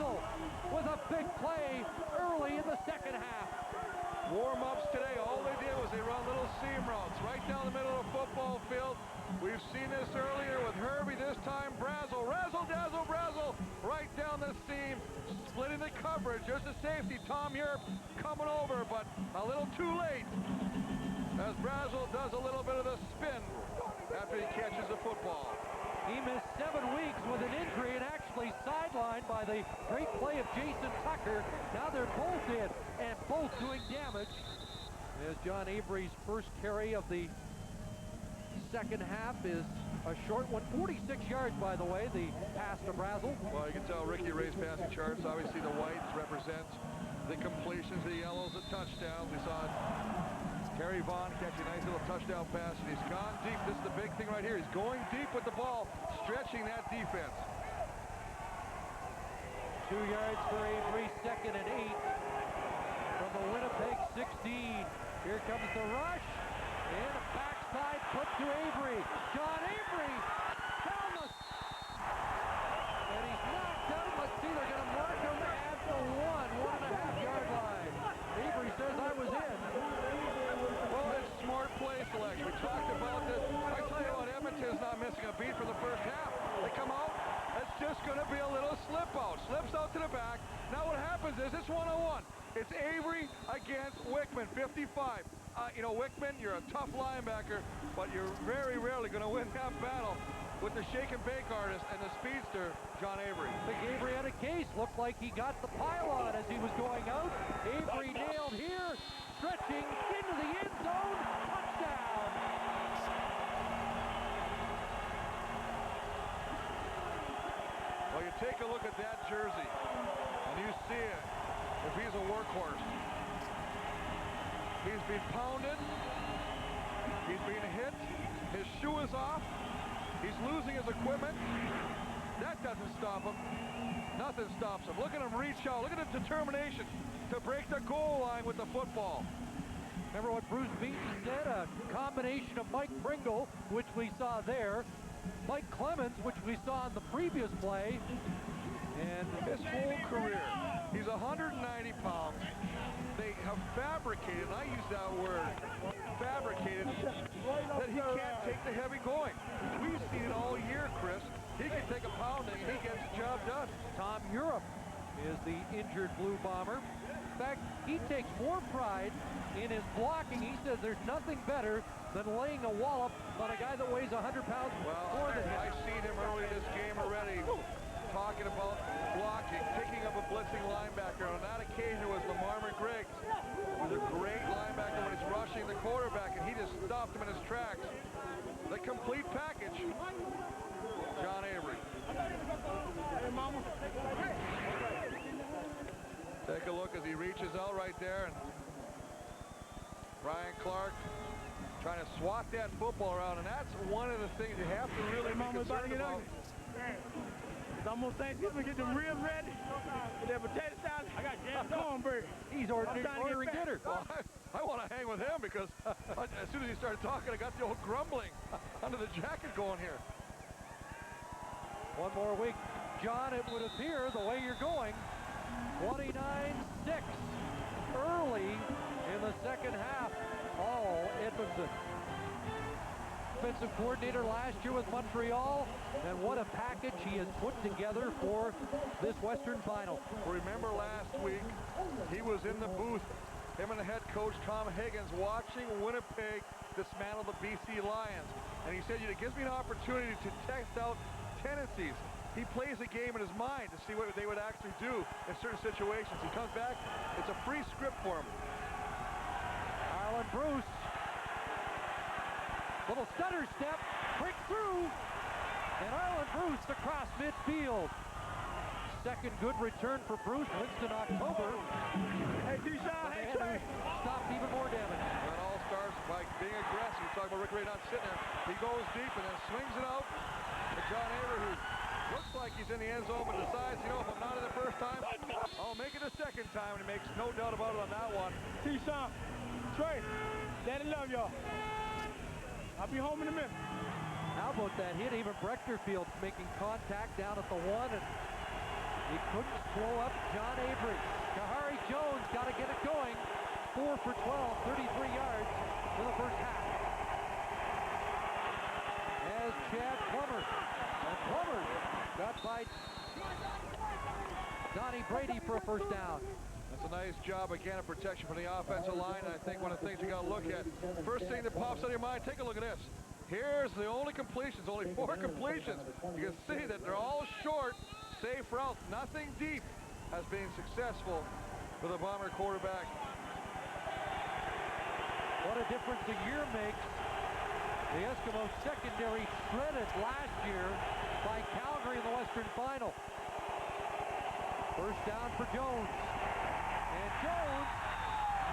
Brazel with a big play early in the second half. Warm-ups today, all they did was they run little seam routes right down the middle of the football field. We've seen this earlier with Herbie, this time Brazel. Razzle, dazzle, Brazel, right down the seam, splitting the coverage. There's the safety, Tom Europe coming over, but a little too late as Brazel does a little bit of the spin after he catches the football. He missed 7 weeks with an injury and actually sidelined by the great play of Jason Tucker. Now they're both in and both doing damage. As John Avery's first carry of the second half is a short one. 46 yards, by the way, the pass to Brazel. Well, you can tell Ricky Ray's passing charts. Obviously, the whites represent the completions, the yellows, the touchdowns. We saw Terry Vaughn catch a nice little touchdown pass, and he's gone deep. This is the big thing right here. He's going deep with the ball, stretching that defense. 2 yards for Avery, 2nd and 8 from the Winnipeg 16. Here comes the rush, and a backside put to Avery. John Avery down the... And he's knocked out. Let's see, they're going to mark him at the 1.5-yard line. Avery says, I was in. Well, it's smart play selection. We talked about this. I tell you what, Edmonton's not missing a beat for the first half. They come out, it's just going to be a little slip out. Slips out to the back. Now what happens is it's one-on-one. It's Avery against Wickman, 55. You know, Wickman, you're a tough linebacker, but you're very rarely going to win that battle with the shake and bake artist and the speedster, John Avery. I think Avery had a case. Looked like he got the pylon as he was going out. Avery nailed here, stretching into the end zone. Touchdown. Well, you take a look at that jersey, and you see it. If he's a workhorse, he's been pounded, he's being hit, his shoe is off, he's losing his equipment. That doesn't stop him. Nothing stops him. Look at him reach out. Look at his determination to break the goal line with the football. Remember what Bruce Beaton said? A combination of Mike Pringle, which we saw there, Mike Clemens, which we saw in the previous play, and his whole career, he's 190 pounds. They have fabricated, and I use that word, fabricated, that he can't take the heavy going. We've seen it all year, Chris. He can take a pounding, and he gets the job done. Tom Europe is the injured Blue Bomber. In fact, he takes more pride in his blocking. He says there's nothing better than laying a wallop on a guy that weighs 100 pounds more than him. I've seen him early in this game already talking about blocking, picking up a blitzing linebacker. On that occasion, it was Lamar McGriggs. He was a great linebacker when he's rushing the quarterback, and he just stopped him in his tracks. The complete package, John Avery. Hey, mama. Take a look as he reaches out right there, and Ryan Clark trying to swat that football around, and that's one of the things you have to really be concerned about. It's almost Thanksgiving. Get them ribs ready. Get that potato salad. I got jam cornbread. He's ordering dinner. Well, I want to hang with him because as soon as he started talking, I got the old grumbling under the jacket going here. One more week. John, it would appear the way you're going, 29-6 early in the second half. All Edmonton. Offensive coordinator last year with Montreal, and what a package he has put together for this Western Final. Remember last week, he was in the booth, him and the head coach Tom Higgins, watching Winnipeg dismantle the BC Lions. And he said, it gives me an opportunity to test out tendencies. He plays a game in his mind to see what they would actually do in certain situations. He comes back, it's a free script for him. Arlen Bruce. Little stutter step, break through, and Arlen Bruce across midfield. Second good return for Bruce. Winston October. Hey, D-Shaw, hey, Trey. Stopped even more damage. And it all starts by being aggressive. You talk about Rick Ray not sitting there. He goes deep and then swings it out to John Avery, who looks like he's in the end zone, but decides, if I'm not in the first time, I'll make it the second time, and he makes no doubt about it on that one. T-Shaw, Trey, Daddy love y'all. I'll be home in a minute. How about that hit? Even Brechterfield making contact down at the 1, and He couldn't slow up John Avery. Kahari Jones got to get it going. 4 for 12, 33 yards for the first half. As Chad Plummer. And Plummer got by Donnie Brady for a first down. That's a nice job again of protection from the offensive line. And I think one of the things you got to look at, first thing that pops out of your mind, take a look at this. Here's the only completions, only 4 completions. You can see that they're all short, safe routes. Nothing deep has been successful for the Bomber quarterback. What a difference a year makes. The Eskimos secondary shredded last year by Calgary in the Western Final. First down for Jones. And Jones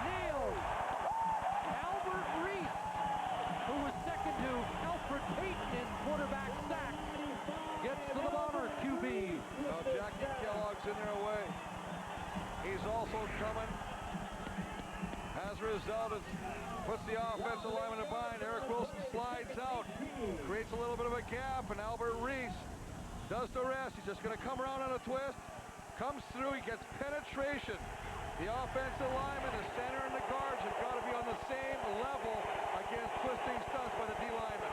nails Albert Reese, who was second to Alfred Payton in quarterback sack. Gets to the Bomber QB. Now Jackie Kellogg's in their way. He's also coming. As a result, it puts the offensive lineman in a bind. Eric Wilson slides out, creates a little bit of a gap, and Albert Reese does the rest. He's just going to come around on a twist, comes through, he gets penetration. The offensive lineman, the center, and the guards have got to be on the same level against twisting stunts by the D lineman.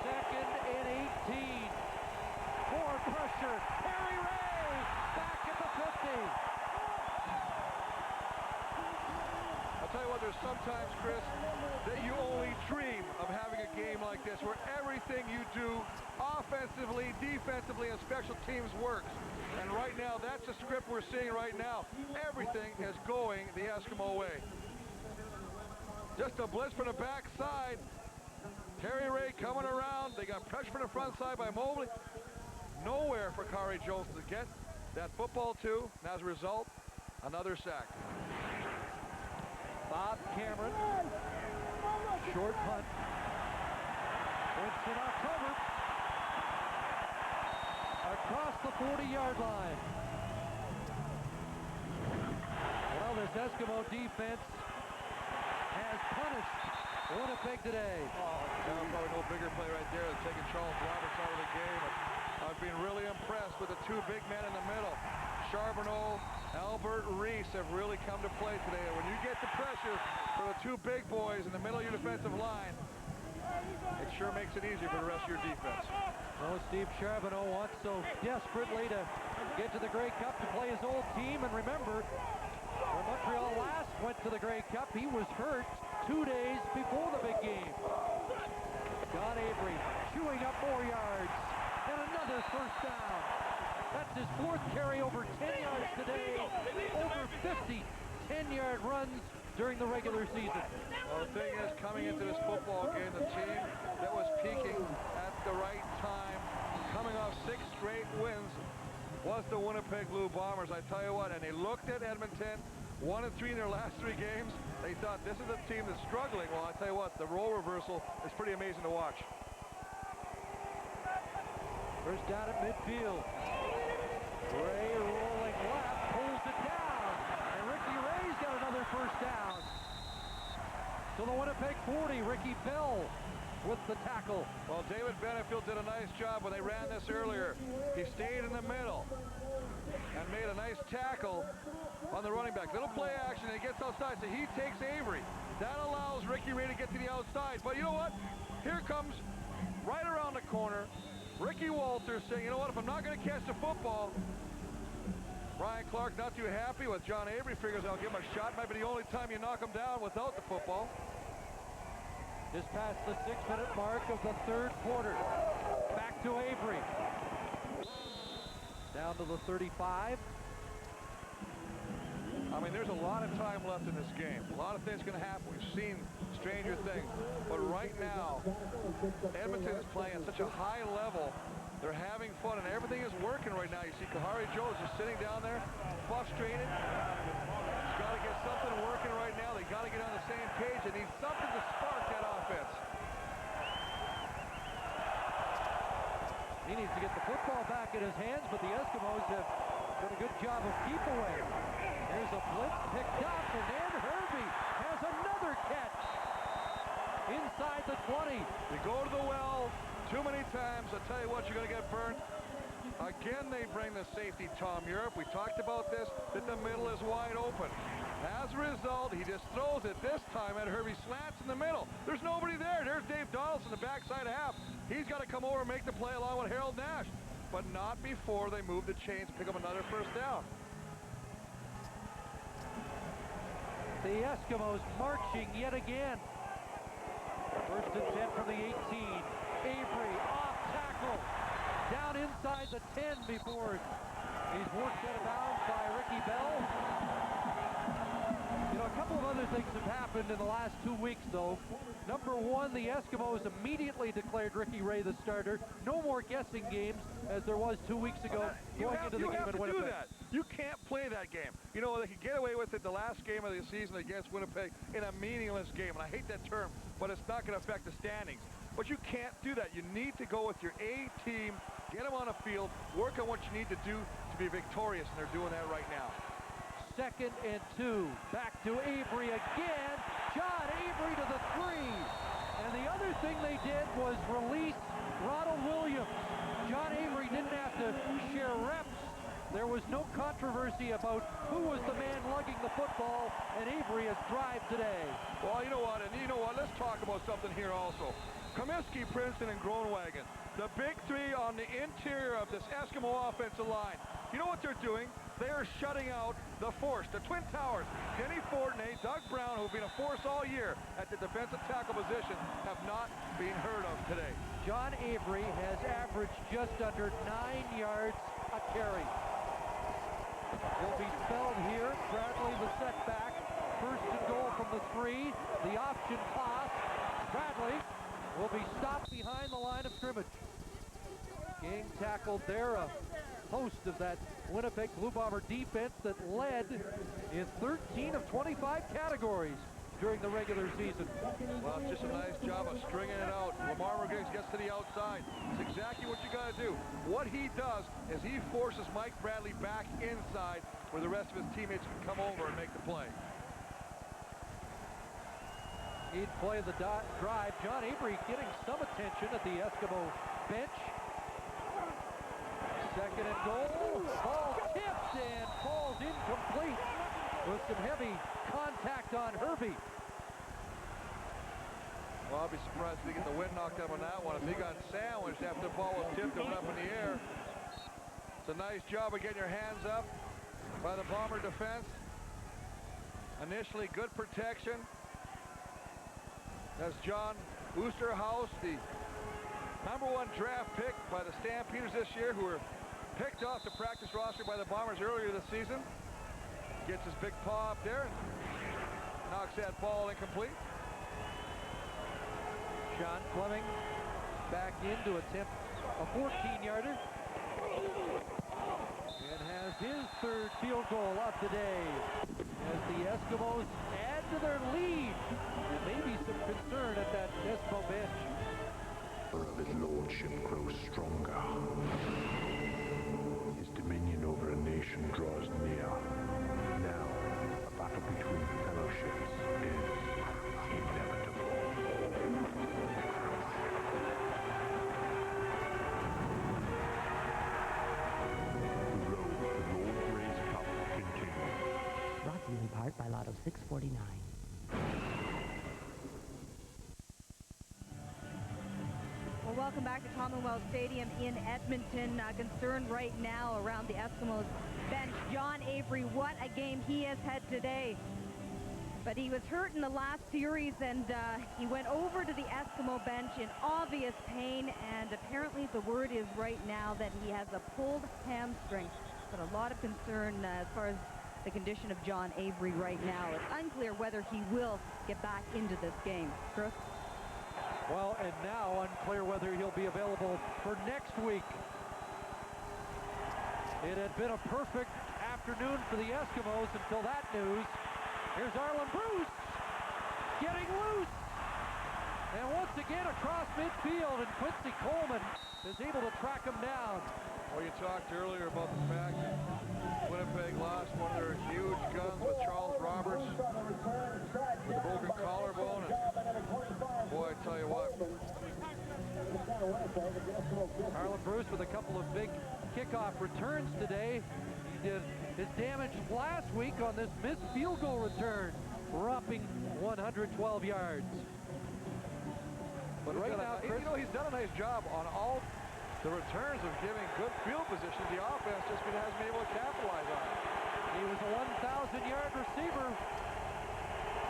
Second and 18. More pressure. Harry Ray back at the 50. I'll tell you what, there's sometimes, Chris, that you only dream of having a game like this where everything you do offensively, defensively, and special teams works. And right now, that's the script we're seeing right now. Everything is going the Eskimo way. Just a blitz from the backside. Terry Ray coming around. They got pressure from the front side by Mobley. Nowhere for Kahari Jones to get that football to. And as a result, another sack. Bob Cameron. Short punt. Winston October. Across the 40-yard line. Well, this Eskimo defense has punished Winnipeg today. Probably no bigger play right there than taking Charles Roberts out of the game. I've been really impressed with the 2 big men in the middle. Charbonneau, Albert Reese have really come to play today. And when you get the pressure for the 2 big boys in the middle of your defensive line, it sure makes it easier for the rest of your defense. Well, Steve Charbonneau wants so desperately to get to the Grey Cup to play his old team. And remember, when Montreal last went to the Grey Cup, he was hurt 2 days before the big game. John Avery chewing up more yards. And another first down. That's his 4th carry over 10 yards today. Over 50 10-yard runs during the regular season. Well, the thing is, coming into this football game, the team that was peaking at the right time, coming off 6 straight wins, was the Winnipeg Blue Bombers. I tell you what, and they looked at Edmonton, 1-3 in their last 3 games. They thought, this is a team that's struggling. Well, I tell you what, the role reversal is pretty amazing to watch. First down at midfield. Ray rolling left, pulls it down. And Ricky Ray's got another first down. To the Winnipeg 40, Ricky Bell with the tackle. Well, David Benefield did a nice job when they ran this earlier. He stayed in the middle and made a nice tackle on the running back. Little play action, and he gets outside, so he takes Avery. That allows Ricky Ray to get to the outside. But you know what? Here comes, right around the corner, Ricky Walters saying, you know what, if I'm not going to catch the football, Ryan Clark not too happy with John Avery, figures I'll give him a shot. Might be the only time you knock him down without the football. Just past the 6-minute mark of the 3rd quarter. Back to Avery. Down to the 35. I mean, there's a lot of time left in this game. A lot of things can happen. We've seen stranger things. But right now, Edmonton is playing at such a high level. They're having fun, and everything is working right now. You see Kahari Jones just sitting down there, frustrated. He's got to get something working right now. They got to get on the same page. They need something to spark that offense. He needs to get the football back in his hands, but the Eskimos have done a good job of keep away. There's a blitz picked up, and then Herbie has another catch inside the 20. You go to the well too many times, I'll tell you what, you're going to get burnt. Again, they bring the safety, Tom Europe. We talked about this, that the middle is wide open. As a result, he just throws it this time at Herbie Slants in the middle. There's nobody there. There's Dave Donaldson, the backside half. He's got to come over and make the play along with Harold Nash. But not before they move the chains and pick up another first down. The Eskimos marching yet again. First and 10 from the 18. Avery off tackle. Down inside the 10 before he's worked out of bounds by Ricky Bell. You know, a couple of other things have happened in the last 2 weeks, though. Number one, the Eskimos immediately declared Ricky Ray the starter. No more guessing games as there was 2 weeks ago going into the game in Winnipeg. Do that. You can't play that game. You know, they could get away with it the last game of the season against Winnipeg in a meaningless game, and I hate that term, but it's not going to affect the standings. But you can't do that. You need to go with your A team, get them on a field, work on what you need to do to be victorious, and they're doing that right now. 2nd and 2. Back to Avery again. John Avery to the 3. And the other thing they did was release Ronald Williams. John Avery didn't have to share reps. There was no controversy about who was the man lugging the football, and Avery has thrived today. Well, you know what, let's talk about something here also. Comiskey, Princeton, and Groenewegen, the big three on the interior of this Eskimo offensive line. You know what they're doing? They are shutting out the force, the Twin Towers. Denny Fortney, Doug Brown, who have been a force all year at the defensive tackle position, have not been heard of today. John Avery has averaged just under 9 yards a carry. Will be spelled here. Bradley the setback. First and goal from the 3. The option toss. Bradley will be stopped behind the line of scrimmage. Game tackled there, a host of that Winnipeg Blue Bomber defense that led in 13 of 25 categories during the regular season. Well, it's just a nice job of stringing it out. Lamar Rodriguez gets to the outside. It's exactly what you got to do. What he does is he forces Mike Bradley back inside where the rest of his teammates can come over and make the play. He'd play the drive. John Avery getting some attention at the Eskimo bench. 2nd and goal. Ball tipped and falls incomplete with some heavy contact on Herbie. Well, I'll be surprised if we get the wind knocked up on that one. If he got sandwiched after the ball was tipped and went up in the air. It's a nice job of getting your hands up by the Bomber defense. Initially, good protection. That's John Oosterhuis, the #1 draft pick by the Stampeders this year, who were picked off the practice roster by the Bombers earlier this season. Gets his big paw up there and knocks that ball incomplete. Sean Fleming back in to attempt a 14-yarder. And has his 3rd field goal up today as the Eskimos add to their lead. And maybe some concern at that Eskimo bench. Of his lordship grows stronger. His dominion over a nation draws near. Now, a battle between fellowships is inevitable. The road to Lord Gray's Cup continues. Brought to you in part by Lotto 649. Well, welcome back to Commonwealth Stadium in Edmonton. Concern right now around the Eskimos bench. John Avery, what a game he has had today. But he was hurt in the last series, and he went over to the Eskimo bench in obvious pain, and apparently the word is right now that he has a pulled hamstring. But a lot of concern as far as the condition of John Avery right now. It's unclear whether he will get back into this game. Chris? Well, and now unclear whether he'll be available for next week. It had been a perfect afternoon for the Eskimos until that news. Here's Arlen Bruce getting loose. And once again across midfield, and Quincy Coleman is able to track him down. Well, you talked earlier about the fact that Winnipeg lost one of their huge guns with Charles Roberts with a broken collarbone. And boy, I tell you what. Arlen Bruce with a couple of big kickoff returns today. He did his damage last week on this missed field goal return, whopping 112 yards. But right now, Chris, you know, he's done a nice job on all the returns of giving good field position. The offense just hasn't been able to capitalize on it. He was a 1,000-yard receiver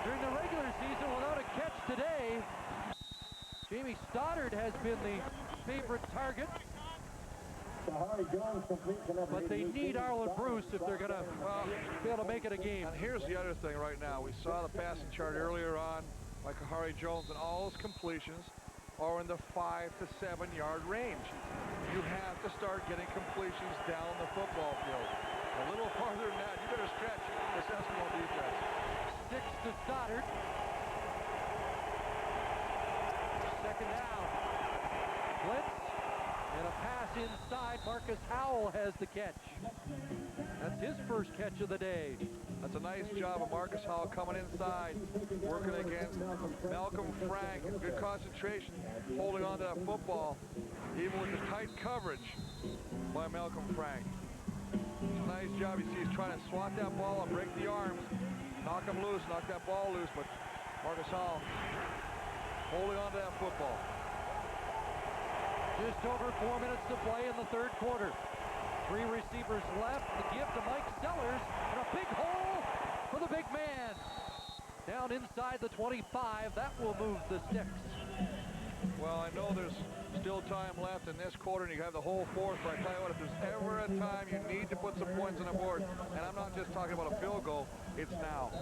during the regular season without a catch today. Jamie Stoddard has been the favorite target. But they need Arlen Bruce if they're going to be able to make it a game. And here's the other thing right now. We saw the passing chart earlier on by Kahari Jones, and all his completions are in the 5 to 7 yard range. You have to start getting completions down the football field. A little farther than that, you better stretch this Eskimo defense. 6 to Stoddard. Second down. Blitz. And a pass inside. Marcus Howell has the catch. That's his first catch of the day. That's a nice job of Marcus Howell coming inside, working against Malcolm Frank. Good concentration, holding on to that football, even with the tight coverage by Malcolm Frank. It's a nice job. You see he's trying to swat that ball and break the arms, knock him loose, knock that ball loose, but Marcus Howell holding on to that football. Just over 4 minutes to play in the third quarter. 3 receivers left. The give to Mike Sellers, and a big hole for the big man. Down inside the 25. That will move the sticks. Well, I know there's still time left in this quarter, and you have the whole fourth, but I tell you what, if there's ever a time you need to put some points on the board, and I'm not just talking about a field goal, it's now.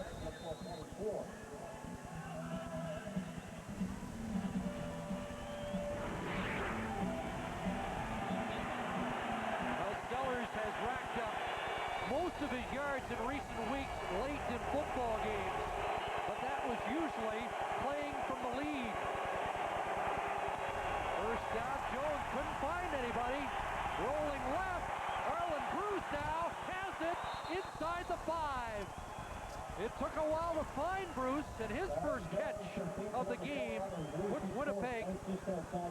Has racked up most of his yards in recent weeks late in football games, but that was usually playing from the lead. First down, Jones couldn't find anybody. Rolling left, Arlen Bruce now has it inside the 5. It took a while to find Bruce, and his first catch of the game put Winnipeg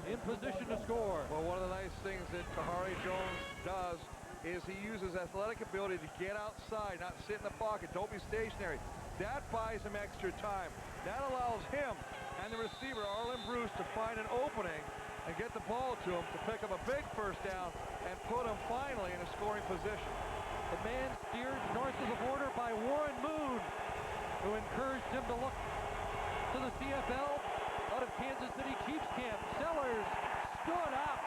in position to score. Well, one of the nice things that Kahari Jones does is he uses athletic ability to get outside, not sit in the pocket, don't be stationary. That buys him extra time. That allows him and the receiver, Arlen Bruce, to find an opening and get the ball to him to pick up a big first down and put him finally in a scoring position. The man steered north of the border by Warren Moon, who encouraged him to look to the CFL out of Kansas City Chiefs camp. Sellers stood up.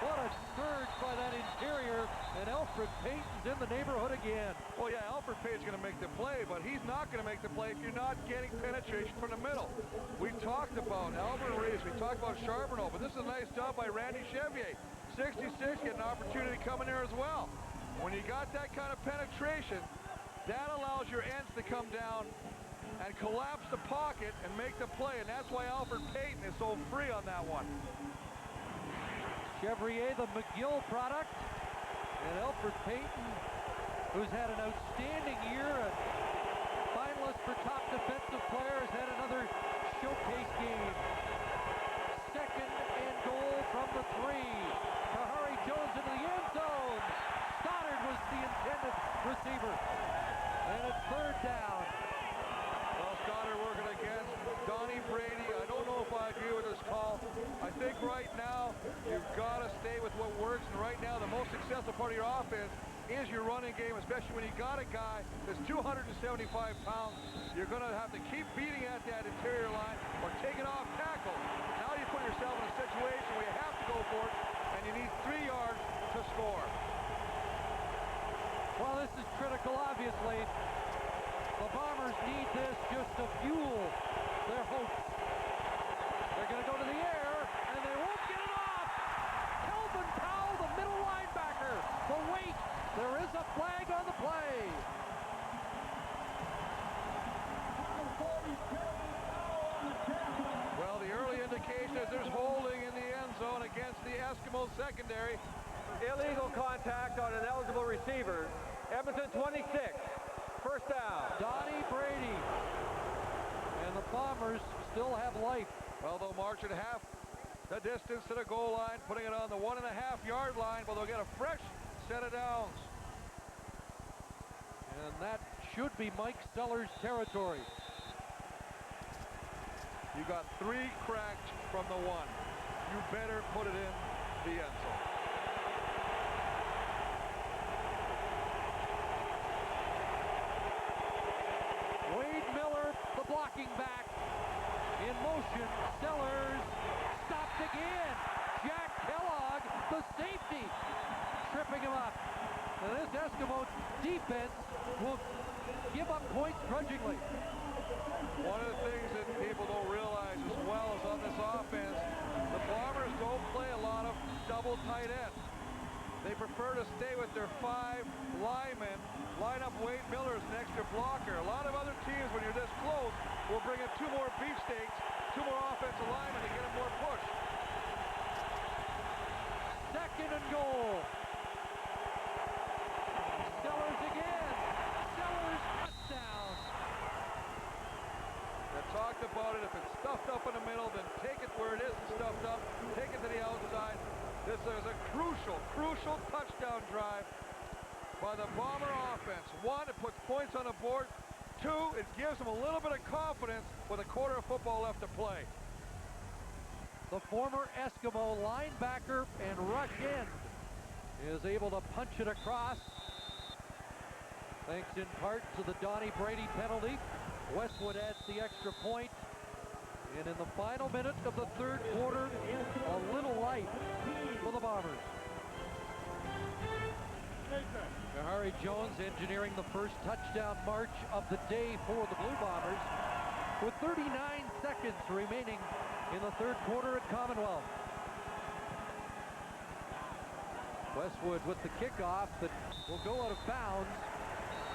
What a surge by that interior, and Alfred Payton's in the neighborhood again. Well, yeah, Alfred Payton's going to make the play, but he's not going to make the play if you're not getting penetration from the middle. We talked about Albert Reeves, we talked about Charbonneau, but this is a nice job by Randy Chevier. 66, get an opportunity to come in there as well. When you got that kind of penetration, that allows your ends to come down and collapse the pocket and make the play, and that's why Alfred Payton is so free on that one. Chevrier, the McGill product, and Alfred Payton, who's had an outstanding year, a finalist for top defensive player, has had another showcase game. Second and goal from the 3. Kahari Jones into the end zone. Stoddard was the intended receiver. And it's third down. Well, Stoddard working against Donnie Brady. I don't know if I agree with this call. I think right now you've got to stay with what works, and right now the most successful part of your offense is your running game, especially when you got a guy that's 275 pounds. You're going to have to keep beating at that interior line or taking off tackle. Now you put yourself in a situation where you have to go for it, and you need 3 yards to score. Well, this is critical, obviously. The Bombers need this just to fuel their hopes. They're going to go to the air, and they won't get it off. Kelvin Powell, the middle linebacker. The wait. There is a flag on the play. Well, the early indication is there's holding in the end zone against the Eskimos secondary. Illegal contact on an eligible receiver. Edmonton 26. First down. Donnie Brady. And the Bombers still have life. Well, they'll march at half the distance to the goal line, putting it on the 1.5 yard line, but they'll get a fresh set of downs. And that should be Mike Steller's territory. You got 3 cracked from the 1. You better put it in the end zone. Wade Miller, the blocking back. In motion, Stellers stopped again. Jack Kellogg, the safety, tripping him up. And this Eskimo defense will give up points grudgingly. One of the things that people don't realize as well is on this offense, the Bombers don't play a lot of double tight end. They prefer to stay with their 5 linemen, line up Wade Miller as an extra blocker. A lot of other teams, when you're this close, will bring in 2 more beefsteaks, 2 more offensive linemen to get them more push. Second and goal. Stellers again. Stellers touchdown. I talked about it. If it's stuffed up in the middle, then take it where it isn't stuffed up. Take it to the outside. This is a crucial touchdown drive by the Bomber offense. 1, it puts points on the board. 2, it gives them a little bit of confidence with a quarter of football left to play. The former Eskimo linebacker and rush end is able to punch it across. Thanks in part to the Donnie Brady penalty. Westwood adds the extra point. And in the final minute of the 3rd quarter, a little light for the Bombers. Harry Jones engineering the first touchdown march of the day for the Blue Bombers with 39 seconds remaining in the 3rd quarter at Commonwealth. Westwood with the kickoff that will go out of bounds,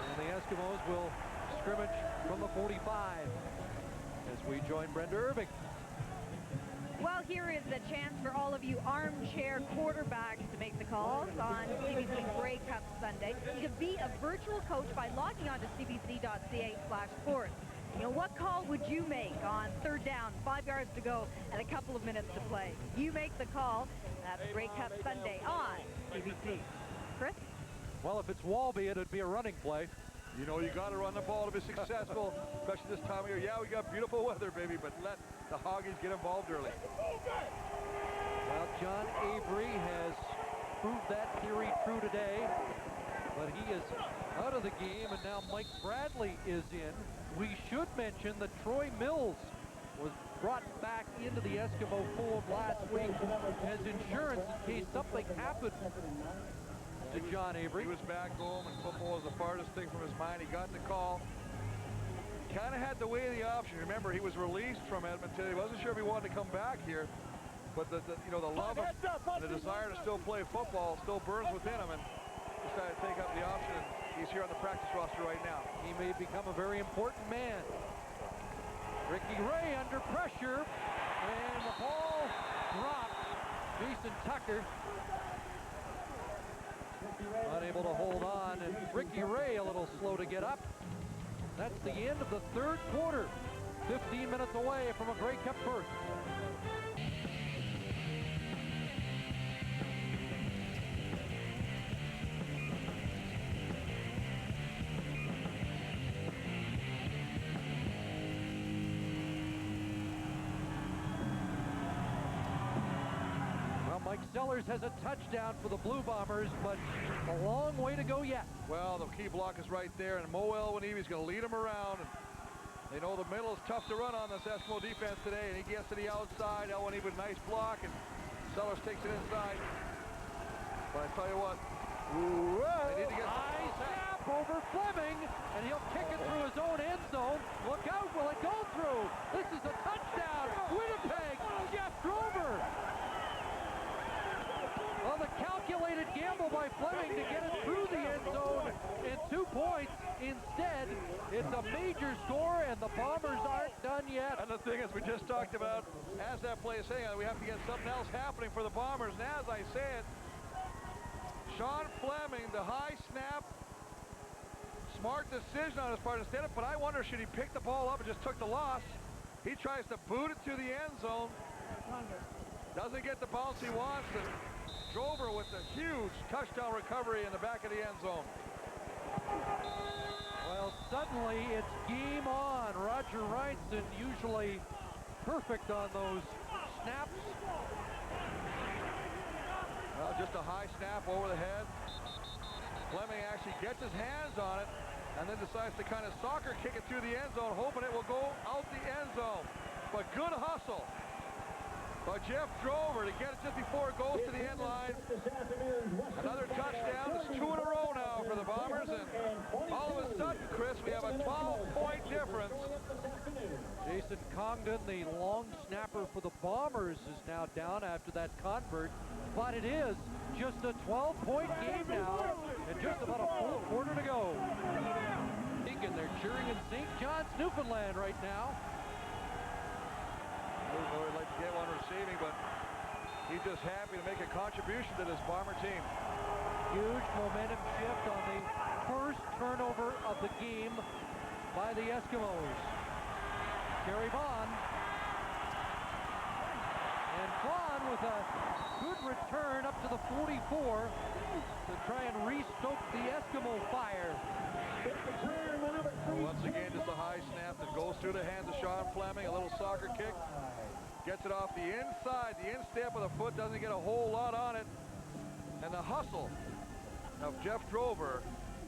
and the Eskimos will scrimmage from the 45 as we join Brenda Irving. Well, here is a chance for all of you armchair quarterbacks to make the calls on CBC Grey Cup Sunday. You can be a virtual coach by logging on to cbc.ca/sports. You know, what call would you make on 3rd down, 5 yards to go, and a couple of minutes to play? You make the call. That's Grey Cup Sunday on CBC. Chris? Well, if it's Walby, it'd be a running play. You know, you got to run the ball to be successful, especially this time of year. Yeah, we got beautiful weather, baby, but let the Hoggies get involved early. Well, John Avery has proved that theory true today, but he is out of the game, and now Mike Bradley is in. We should mention that Troy Mills was brought back into the Eskimo fold last week as insurance in case something happened to John Avery. He was back home, and football was the farthest thing from his mind. He got the call. Kind of had to weigh the option. Remember, he was released from Edmonton. He wasn't sure if he wanted to come back here, but the love and the desire to still play football still burns within him, and decided to take up the option. And he's here on the practice roster right now. He may become a very important man. Ricky Ray under pressure, and the ball dropped. Jason Tucker unable to hold on, and Ricky Ray a little slow to get up. That's the end of the 3rd quarter. 15 minutes away from a Grey Cup berth. Mike Stellers has a touchdown for the Blue Bombers, but a long way to go yet. Well, the key block is right there, and Mo Elwaniwi's going to lead him around. And they know the middle is tough to run on this Eskimo defense today, and he gets to the outside. Elwaniwi with a nice block, and Stellers takes it inside. But I tell you what, they need to get high snap over Fleming, and he'll kick it through his own end zone. Look out, will it go through? This is a touchdown. Winnipeg, Jeff Drover. Well, the calculated gamble by Fleming to get it through the end zone and 2 points. Instead, it's a major score, and the Bombers aren't done yet. And the thing is, we just talked about, as that play is saying, we have to get something else happening for the Bombers. And as I said, Sean Fleming, the high snap, smart decision on his part instead of, but I wonder, should he pick the ball up and just took the loss? He tries to boot it to the end zone. Doesn't get the bounce he wants, and Drover with a huge touchdown recovery in the back of the end zone. Well, suddenly it's game on. Roger Reinson, usually perfect on those snaps. Well, just a high snap over the head. Fleming actually gets his hands on it and then decides to kind of soccer kick it through the end zone, hoping it will go out the end zone. But good hustle by Jeff Drover to get it just before it goes to the end line. Another touchdown. It's 2 in a row now for the Bombers, and all of a sudden, Chris, we have a 12-point difference. Jason Congdon, the long snapper for the Bombers, is now down after that convert, but it is just a 12-point game now, and just about a full quarter to go. And they're cheering in St. John's, Newfoundland right now. Would like to get one receiving, but he's just happy to make a contribution to this Bomber team. Huge momentum shift on the first turnover of the game by the Eskimos. Terry Vaughn. And Vaughn with a good return up to the 44 to try and restoke the Eskimo fire. Once again, just a high snap that goes through the hands of Sean Fleming. A little soccer kick. Gets it off the inside. The instep of the foot doesn't get a whole lot on it. And the hustle of Jeff Drover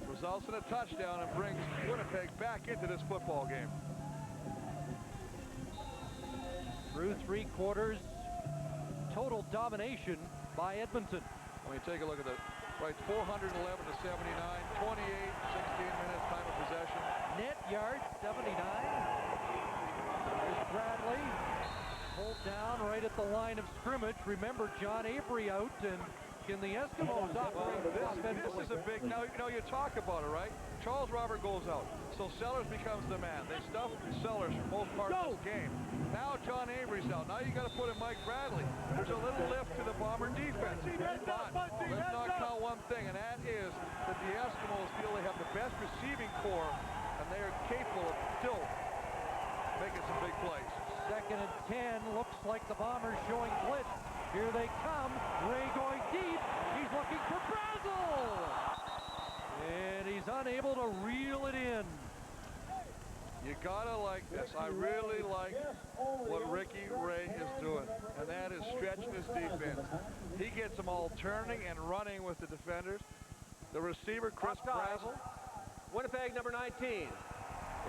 results in a touchdown and brings Winnipeg back into this football game. Through 3 quarters, total domination by Edmonton. When you take a look at the right, 411 to 79, 28, 16 minutes time of possession. Net yards, 79. There's Bradley. Pulled down right at the line of scrimmage. Remember, John Avery out, and can the Eskimos operate offensively? This is a big, now, you talk about it, right? Charles Robert goes out, so Sellers becomes the man. They stuff Sellers for most part of this game. Now John Avery's out. Now you got to put in Mike Bradley. There's a little lift to the Bomber defense. But let's not count one thing, and that is that the Eskimos feel they have the best receiving core, and they are capable of still making some big plays. 2nd and 10, looks like the Bombers showing blitz. Here they come. Ray going deep. He's looking for Brazel. And he's unable to reel it in. You gotta like this. I really like what Ricky Ray is doing, and that is stretching his defense. He gets them all turning and running with the defenders. The receiver, Chris Brazel. Winnipeg, number 19.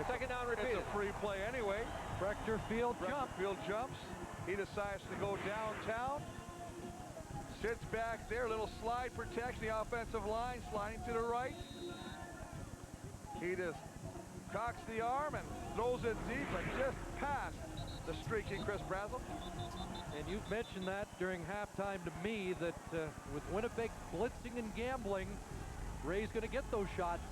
Second down repeated. It's a free play anyway. Rector Field jumps. He decides to go downtown. Sits back there. Little slide protects the offensive line. Sliding to the right. He just cocks the arm and throws it deep and just past the streaking Chris Brazel. And you've mentioned that during halftime to me that with Winnipeg blitzing and gambling, Ray's going to get those shots.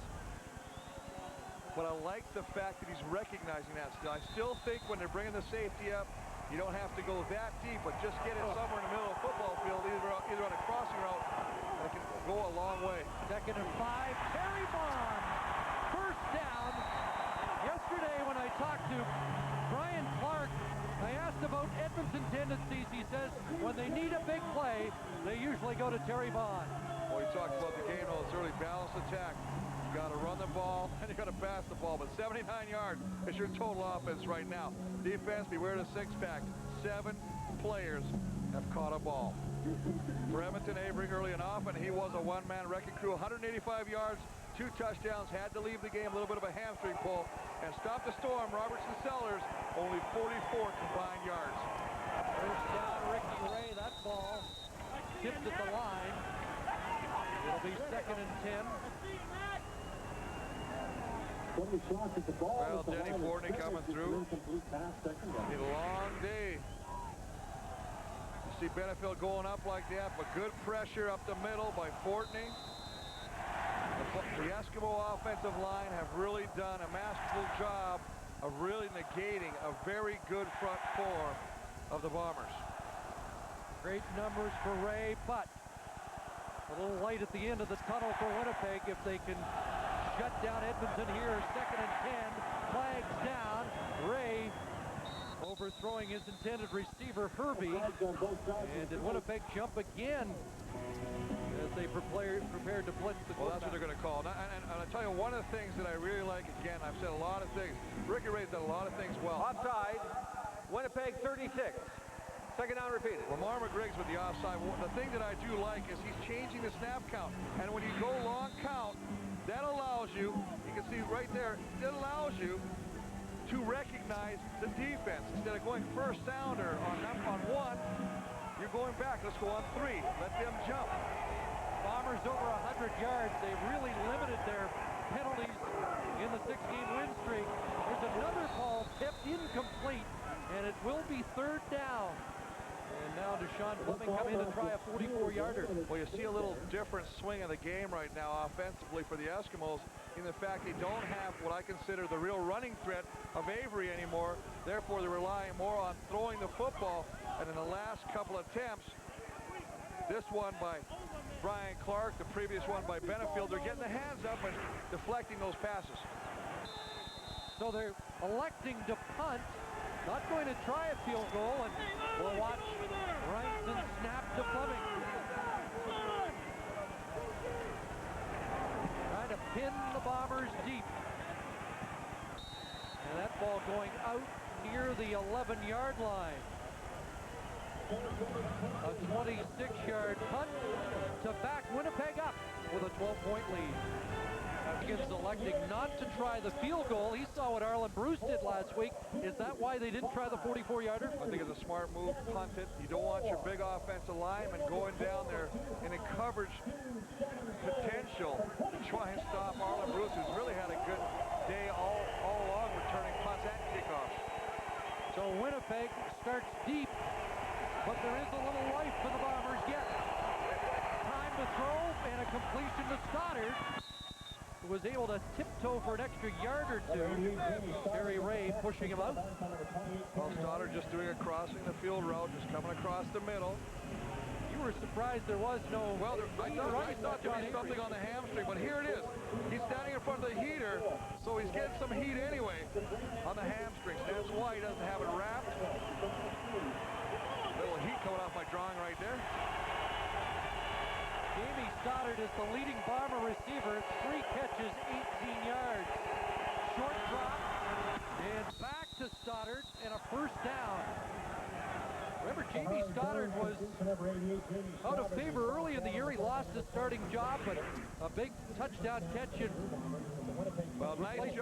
But I like the fact that he's recognizing that still. I still think when they're bringing the safety up, you don't have to go that deep, but just get it somewhere in the middle of the football field, either on a crossing route, and it can go a long way. 2nd and 5, Terry Vaughn, first down. Yesterday when I talked to Brian Clark, I asked about Edmonton tendencies. He says when they need a big play, they usually go to Terry Vaughn. Well, he talked about the game, though. It's early balanced attack. You got to run the ball, and you got to pass the ball. But 79 yards is your total offense right now. Defense, beware the six-pack. 7 players have caught a ball. For Edmonton, Avery early and often, he was a one-man wrecking crew. 185 yards, 2 touchdowns. Had to leave the game, a little bit of a hamstring pull. And stop the storm, Robertson Sellers, only 44 combined yards. First down, Ricky Ray. That ball tipped at the line. It'll be 2nd and 10. Well, Denny Fortney coming through. A long day. You see Benefield going up like that, but good pressure up the middle by Fortney. The Eskimo offensive line have really done a masterful job of really negating a very good front four of the Bombers. Great numbers for Ray, but a little light at the end of the tunnel for Winnipeg if they can shut down Edmonton here. 2nd and 10. Flags down. Ray overthrows throwing his intended receiver, Herbie. And did Winnipeg jump again as they prepared to blitz the Well, that's what they're going to call. And I'll tell you, one of the things that I really like, again, I've said a lot of things. Ricky Ray's done a lot of things well. Offside, Winnipeg 36. Second down repeated. Lamar McGreg's with the offside. The thing that I do like is he's changing the snap count. And when you go long count, that allows you can see right there, it allows you to recognize the defense. Instead of going first down or on one, you're going back. Let's go on 3. Let them jump. Bombers over 100 yards. They've really limited their penalties in the 6-game win streak. There's another ball tipped incomplete, and it will be third down. And now Deshaun Fleming come in to try a 44-yarder. Well, you see a little different swing of the game right now offensively for the Eskimos in the fact they don't have what I consider the real running threat of Avery anymore. Therefore, they're relying more on throwing the football. And in the last couple attempts, this one by Brian Clark, the previous one by Benefield, they're getting the hands up and deflecting those passes. So they're electing to punt, not going to try a field goal, and we'll watch Reinson snap to Fleming. Trying to pin the Bombers deep. And that ball going out near the 11-yard line. A 26-yard punt to back Winnipeg up with a 12-point lead. Hopkins electing not to try the field goal. He saw what Arlen Bruce did last week. Is that why they didn't try the 44-yarder? I think it's a smart move, punt it. You don't want your big offensive lineman going down there in a coverage potential to try and stop Arlen Bruce, who's really had a good day all along returning punts and kickoffs. So Winnipeg starts deep, but there is a little life for the Bombers yet. Time to throw and a completion to Stoddard, who was able to tiptoe for an extra yard or two. Terry Ray pushing him out. Well, Stoddard just doing a crossing the field route, just coming across the middle. You were surprised there was no... Well, I thought there was something on the hamstring, but here it is. He's standing in front of the heater, so he's getting some heat anyway on the hamstrings. That's why he doesn't have it wrapped. Little heat coming off my drawing right there. Jamie Stoddard is the leading Bomber receiver. 3 catches, 18 yards. Short drop, and back to Stoddard, and a first down. Remember, Jamie Stoddard was out of favor early in the year. He lost his starting job, but a big touchdown catch. Well, nice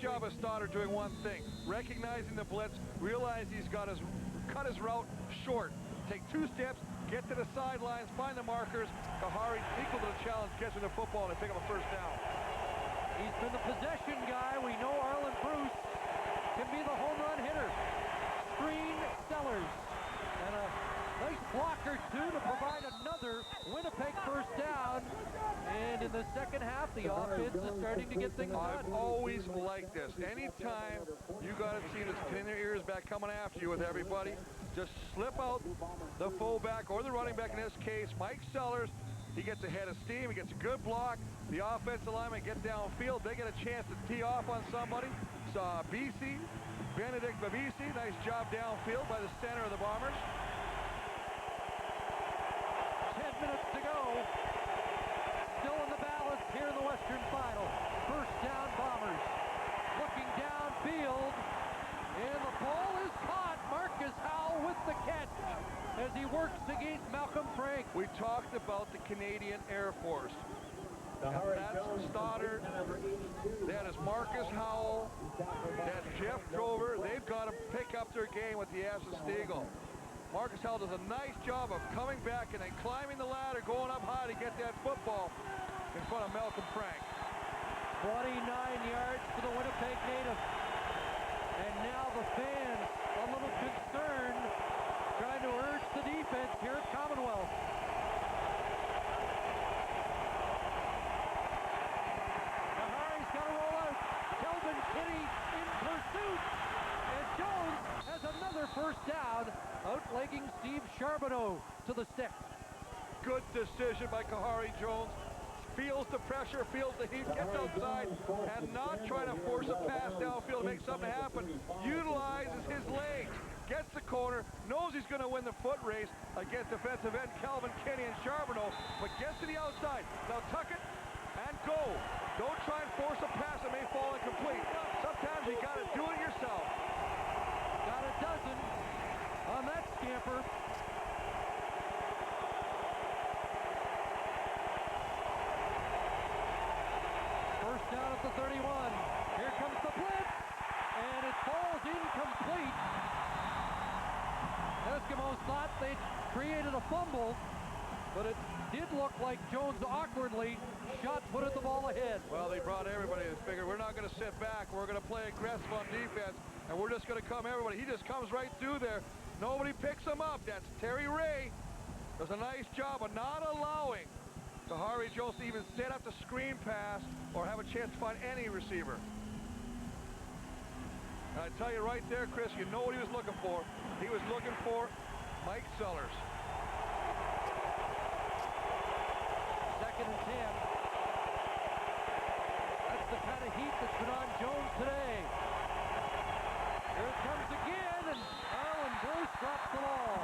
job of Stoddard doing one thing. Recognizing the blitz, realize he's got cut his route short. Take 2 steps, get to the sidelines, find the markers. Kahari equal to the challenge, gets in the football, and they pick up a first down. He's been the possession guy. We know Arlen Bruce can be the home run hitter. Screen Sellers. And a nice block or 2 to provide another Winnipeg first down. And in the second half, the offense is starting to get things done. I've always liked this. Anytime you got a team that's pinning their ears back, coming after you with everybody, just slip out the fullback or the running back, in this case, Mike Sellers. He gets a head of steam. He gets a good block. The offensive lineman get downfield. They get a chance to tee off on somebody. Saw BC, Benedict Babisi. Nice job downfield by the center of the Bombers. 10 minutes to go. Still in the balance here in the Western Final. First down, Bombers. Looking downfield. And the ball is caught. Marcus Howell with the catch as he works against Malcolm Frank. We talked about the Canadian Air Force. That's Stoddard. That is Marcus Howell. That's Jeff Drover. They've got to pick up their game with the Assastigo. Marcus Howell does a nice job of coming back and then climbing the ladder, going up high to get that football in front of Malcolm Frank. 29 yards for the Winnipeg native. And now the fans a little concerned, trying to urge the defense here at Commonwealth. Kahari's got to roll out. Kelvin Kinney in pursuit. And Jones has another first down, outlegging Steve Charbonneau to the stick. Good decision by Kahari Jones. Feels the pressure, feels the heat, gets outside, and not trying to force a pass downfield to make something happen. Utilizes his legs, gets the corner, knows he's going to win the foot race against defensive end Calvin Kenny and Charbonneau, but gets to the outside. Now tuck it and go. Don't try and force a pass that may fall incomplete. Sometimes you got to do it yourself. Got a dozen on that scamper. First down at the 31. Here comes the blitz, and it falls incomplete. Eskimos thought they created a fumble, but it did look like Jones awkwardly shot-putted the ball ahead. Well, they brought everybody. They figured we're not going to sit back. We're going to play aggressive on defense, and we're just going to come everybody. He just comes right through there. Nobody picks him up. That's Terry Ray. Does a nice job of not allowing Harry Jones to even set up the screen pass or have a chance to find any receiver. And I tell you right there, Chris, you know what he was looking for. He was looking for Mike Sellers. Second and 10. That's the kind of heat that's been on Jones today. Here it comes again, and Arlen Bruce drops the ball.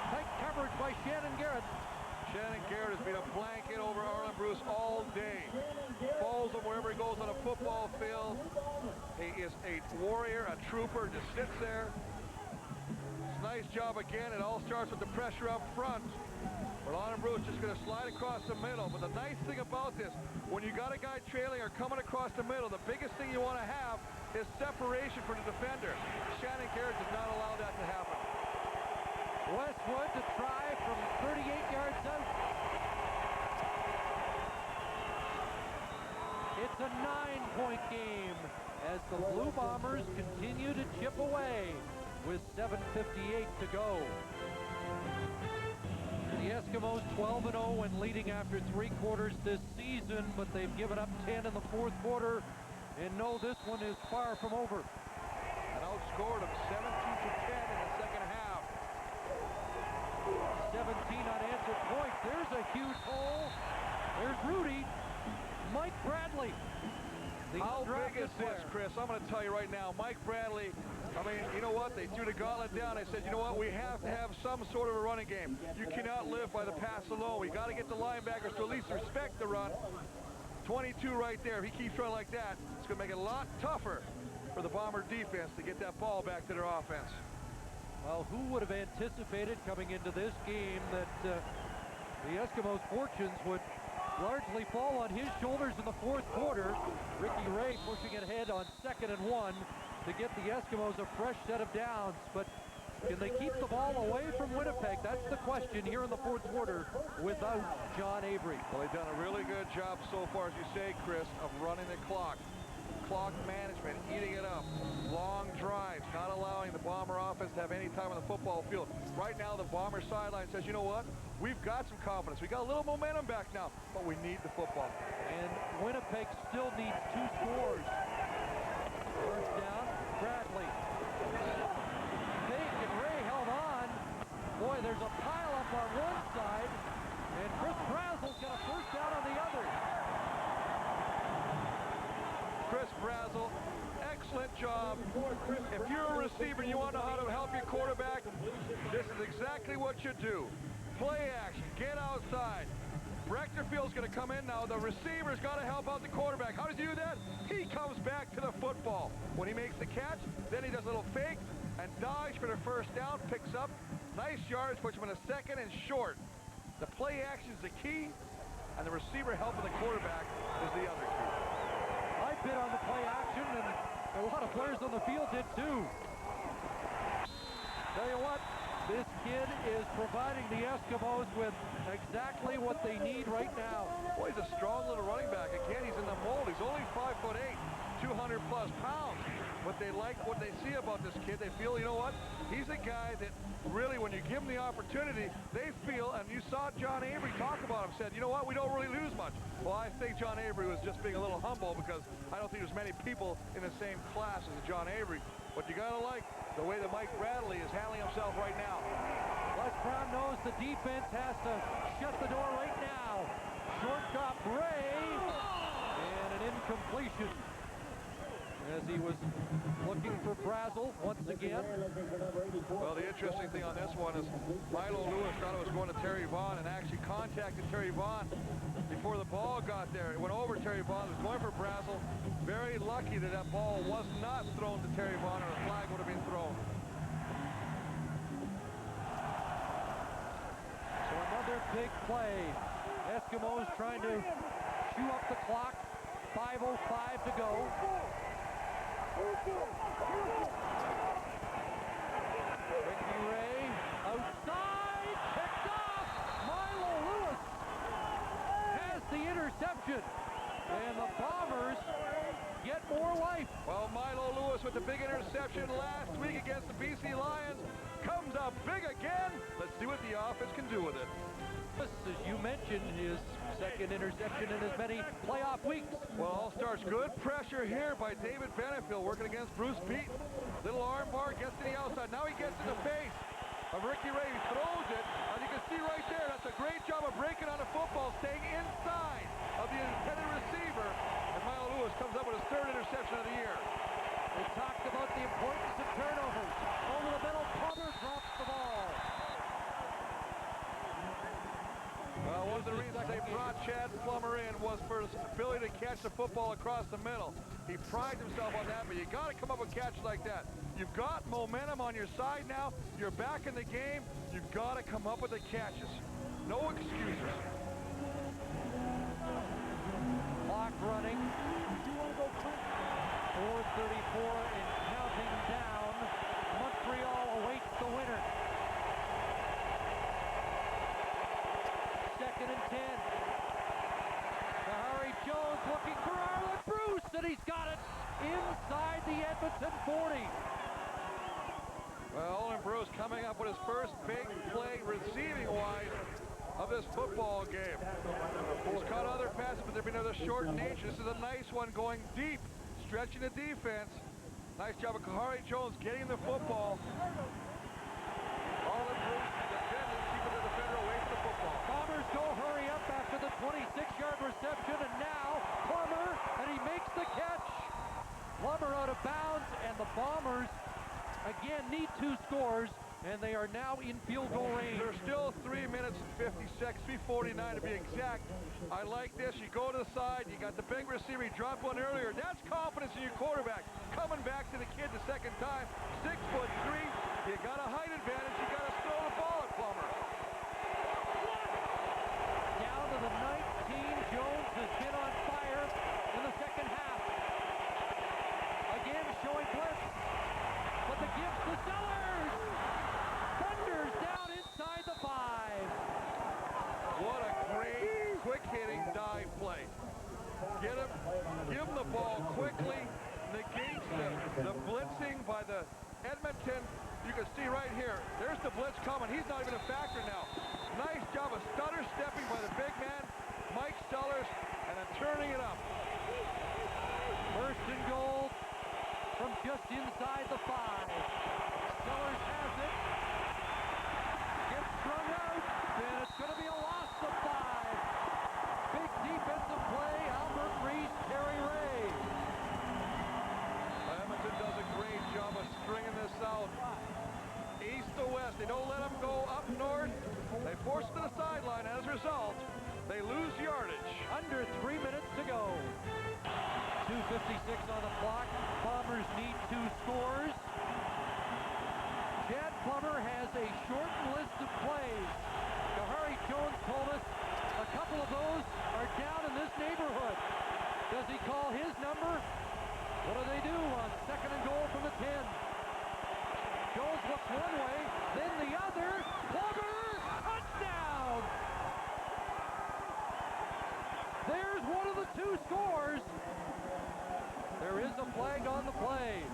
Tight coverage by Shannon Garrett. Shannon Garrett has been a blanket over Arlen Bruce all day. Follows him wherever he goes on a football field. He is a warrior, a trooper, just sits there. It's a nice job again. It all starts with the pressure up front. But Arlen Bruce just going to slide across the middle. But the nice thing about this, when you got a guy trailing or coming across the middle, the biggest thing you want to have is separation for the defender. Shannon Garrett does not allow that to happen. Westwood to try from 38 yards out. It's a 9-point game as the Blue Bombers continue to chip away with 7:58 to go. The Eskimos 12-0 and leading after 3 quarters this season, but they've given up 10 in the 4th quarter and know this one is far from over. And outscored them 17-10 in the second half. 17 unanswered points. There's a huge hole. There's Rudy. Mike Bradley. How big is this, Chris? I'm going to tell you right now, Mike Bradley, I mean, you know what? They threw the gauntlet down. They said, you know what? We have to have some sort of a running game. You cannot live by the pass alone. We got to get the linebackers to at least respect the run. 22 right there. If he keeps running like that, it's going to make it a lot tougher for the Bomber defense to get that ball back to their offense. Well, who would have anticipated coming into this game that the Eskimos' fortunes would largely fall on his shoulders in the 4th quarter. Ricky Ray pushing it ahead on 2nd and 1 to get the Eskimos a fresh set of downs. But can they keep the ball away from Winnipeg? That's the question here in the 4th quarter without John Avery. Well, they've done a really good job so far, as you say, Chris, of running the clock. Clock management, eating it up. Long drives, not allowing the Bomber offense to have any time on the football field. Right now, the Bomber sideline says, you know what? We've got some confidence. We got a little momentum back now, but we need the football. And Winnipeg still needs 2 scores. First down, Bradley. Fake and Ray held on. Boy, there's a pile-up on one side, and Chris Brazel's got a first down on the other. Chris Brazel, excellent job. If you're a receiver and you want to know how to help your quarterback, this is exactly what you do. Play action, get outside. Brechterfield's going to come in now. The receiver's got to help out the quarterback. How does he do that? He comes back to the football. When he makes the catch, then he does a little fake and dives for the first down, picks up nice yards, puts him in a 2nd and short. The play action is the key, and the receiver helping the quarterback is the other key. I bid on the play action, and a lot of players on the field did too. Tell you what, this kid is providing the Eskimos with exactly what they need right now. Boy, he's a strong little running back. Again, he's in the mold. He's only 5'8", 200+ pounds. But they like what they see about this kid. They feel, you know what? He's a guy that really, when you give him the opportunity, they feel, and you saw John Avery talk about him, said, you know what, we don't really lose much. Well, I think John Avery was just being a little humble because I don't think there's many people in the same class as John Avery. But you gotta like the way that Mike Bradley is handling himself right now. Les Brown knows the defense has to shut the door right now. Short drop, Ray, and an incompletion. as he was looking for Brazel once again. Well, the interesting thing on this one is Milo Lewis thought it was going to Terry Vaughn and actually contacted Terry Vaughn before the ball got there. It went over Terry Vaughn, was going for Brazel. Very lucky that that ball was not thrown to Terry Vaughn, or a flag would have been thrown. So another big play. Eskimos trying to chew up the clock. 5:05 to go. Ricky Ray outside, picked off. Milo Lewis has the interception, and the Bombers get more life. Well, Milo Lewis with the big interception last week against the BC Lions comes up big again. Let's see what the offense can do with it. As you mentioned, his second interception in as many playoff weeks. Well, all starts good pressure here by David Benefield working against Bruce Beaton. Little arm bar, gets to the outside. Now he gets in the face of Ricky Ray. He throws it, and you can see right there, that's a great job of breaking on the football, staying inside of the intended receiver. And Milo Lewis comes up with his third interception of the year. They talked about the importance of turnovers. Over the middle, Plummer drops the ball. Well, one of the reasons they brought Chad Plummer in was for his ability to catch the football across the middle. He prides himself on that, but you got to come up with catches like that. You've got momentum on your side now. You're back in the game. You've got to come up with the catches. No excuses. Clock running. 4:34 and counting down. Montreal awaits the winner. 2nd and 10. Harry Jones looking for Arlen Bruce, and he's got it inside the Edmonton 40. Well, Arlen Bruce coming up with his first big play receiving-wise of this football game. He's caught other passes, but they've been of a short nature. This is a nice one going deep, stretching the defense. Nice job of Kahari Jones getting the football. Arlen Bruce defending, keeping the defender away from the football. Bombers go hurry up after the 26-yard reception, and now Plummer, and he makes the catch. Plummer out of bounds, and the Bombers again need 2 scores, and they are now in field goal range. There's still 3 minutes and 50 seconds, 3:49 to be exact. I like this. You go to the side, you got the big receiver, you dropped one earlier. That's confidence in your quarterback. Coming back to the kid the second time, 6'3". You got a height advantage. You got to throw the ball at Plummer. Down to the 19. Jones has been on fire in the second half. Again showing blitz, but the gift to Sellers. Thunders down inside the 5. What a great, quick-hitting dive play. Get him, give him the ball quickly, negates the blitzing by the Edmonton. You can see right here, there's the blitz coming. He's not even a factor now. Nice job of stutter stepping by the big man, Mike Sellers, and then turning it up. First and goal from just inside the 5. Sellers has it. Gets strung out, and it's going to be a loss of 5. Big defensive play, Albert Reese, Terry Ray. Edmonton does a great job of stringing this out. East to west, they don't let them go up north. They force them to the sideline. As a result, they lose yardage. Under 3 minutes to go. 2:56 on the clock. Bombers need 2 scores. Chad Plummer has a shortened list of plays. Kahari Jones told us a couple of those are down in this neighborhood. Does he call his number? What do they do on 2nd and goal from the 10? Jones looks one way, then the other. Plummer, touchdown! There's one of the 2 scores. There is a flag on the play.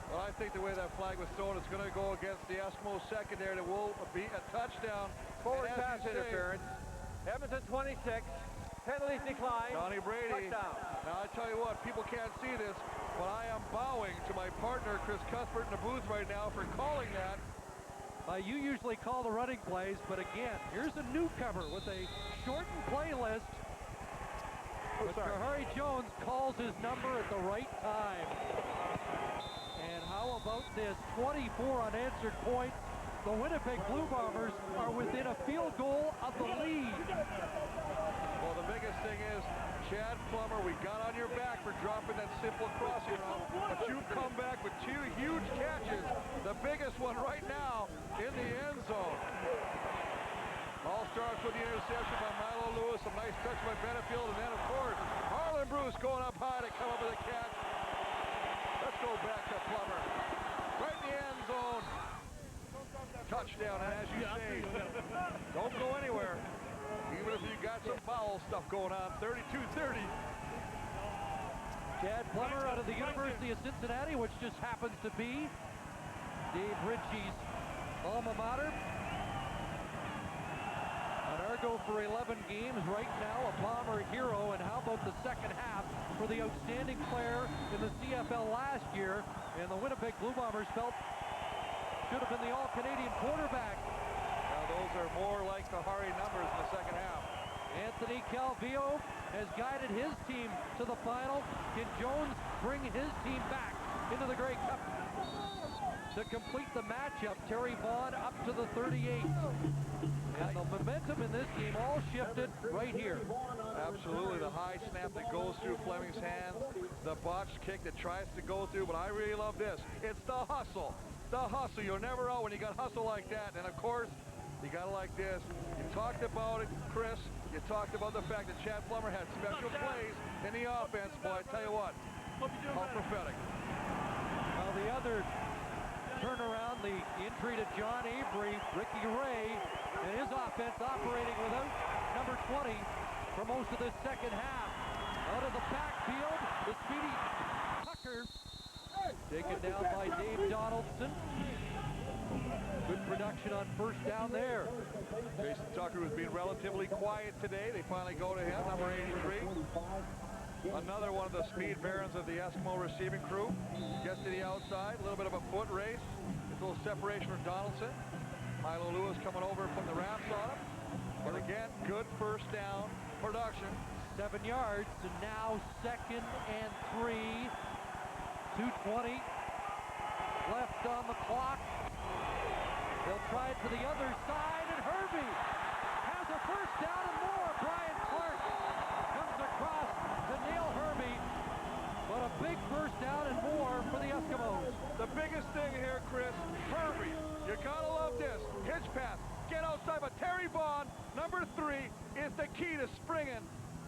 Well, I think the way that flag was thrown, it's going to go against the Eskimos secondary. That will be a touchdown. Forward pass interference. Edmonton 26. Penalties decline. Donnie Brady. Touchdown. Now, I tell you what, people can't see this, but I am bowing to my partner, Chris Cuthbert, in the booth right now for calling that. You usually call the running plays, but again, here's a newcomer with a shortened play list. But Kahari Jones calls his number at the right time. And how about this? 24 unanswered points. The Winnipeg Blue Bombers are within a field goal of the lead. Well, the biggest thing is, Chad Plummer, we got on your back for dropping that simple crossing route, but you've come back with 2 huge catches. The biggest one right now in the end zone. All starts with the interception by Milo Lewis, a nice touch by Benefield, and then, of course, Harlan Bruce going up high to come up with a catch. Let's go back to Plummer. Right in the end zone. Touchdown, and as you say, don't go anywhere. Even if you got some foul stuff going on, 32-30. Chad Plummer out of the University of Cincinnati, which just happens to be Dave Ritchie's alma mater. An Argo for 11 games, right now a Bomber hero, and how about the second half for the outstanding player in the CFL last year, and the Winnipeg Blue Bombers felt should have been the All-Canadian quarterback. Now those are more like the Hari numbers in the second half. Anthony Calvillo has guided his team to the final. Can Jones bring his team back into the Grey Cup? To complete the matchup, Terry Vaughn up to the 38. And the momentum in this game all shifted right here. Absolutely, the high snap that goes through Fleming's hands, the botched kick that tries to go through, but I really love this. It's the hustle. The hustle. You're never out when you got hustle like that. And of course, you got it like this. You talked about it, Chris. You talked about the fact that Chad Plummer had special plays in the offense. Boy, I tell you what, how prophetic. Well, the other turnaround, the injury to John Avery, Ricky Ray, and his offense operating without number 20 for most of the second half. Out of the backfield, the speedy Tucker, taken down by Dave Donaldson. Good production on first down there. Jason Tucker has been relatively quiet today. They finally go to him, number 83. Another one of the speed barons of the Eskimo receiving crew. Gets to the outside, a little bit of a foot race. There's a little separation from Donaldson. Milo Lewis coming over, putting the wraps on him. But again, good first down production. 7 yards, and now 2nd and 3. 2:20 left on the clock. They'll try it to the other side, and Herbie has a first down and more. Brian Clark comes across to nail Herbie, but a big first down and more for the Eskimos. The biggest thing here, Chris, Herbie, you gotta love this. Hitch pass, get outside, but Terry Vaughn, number 3, is the key to springing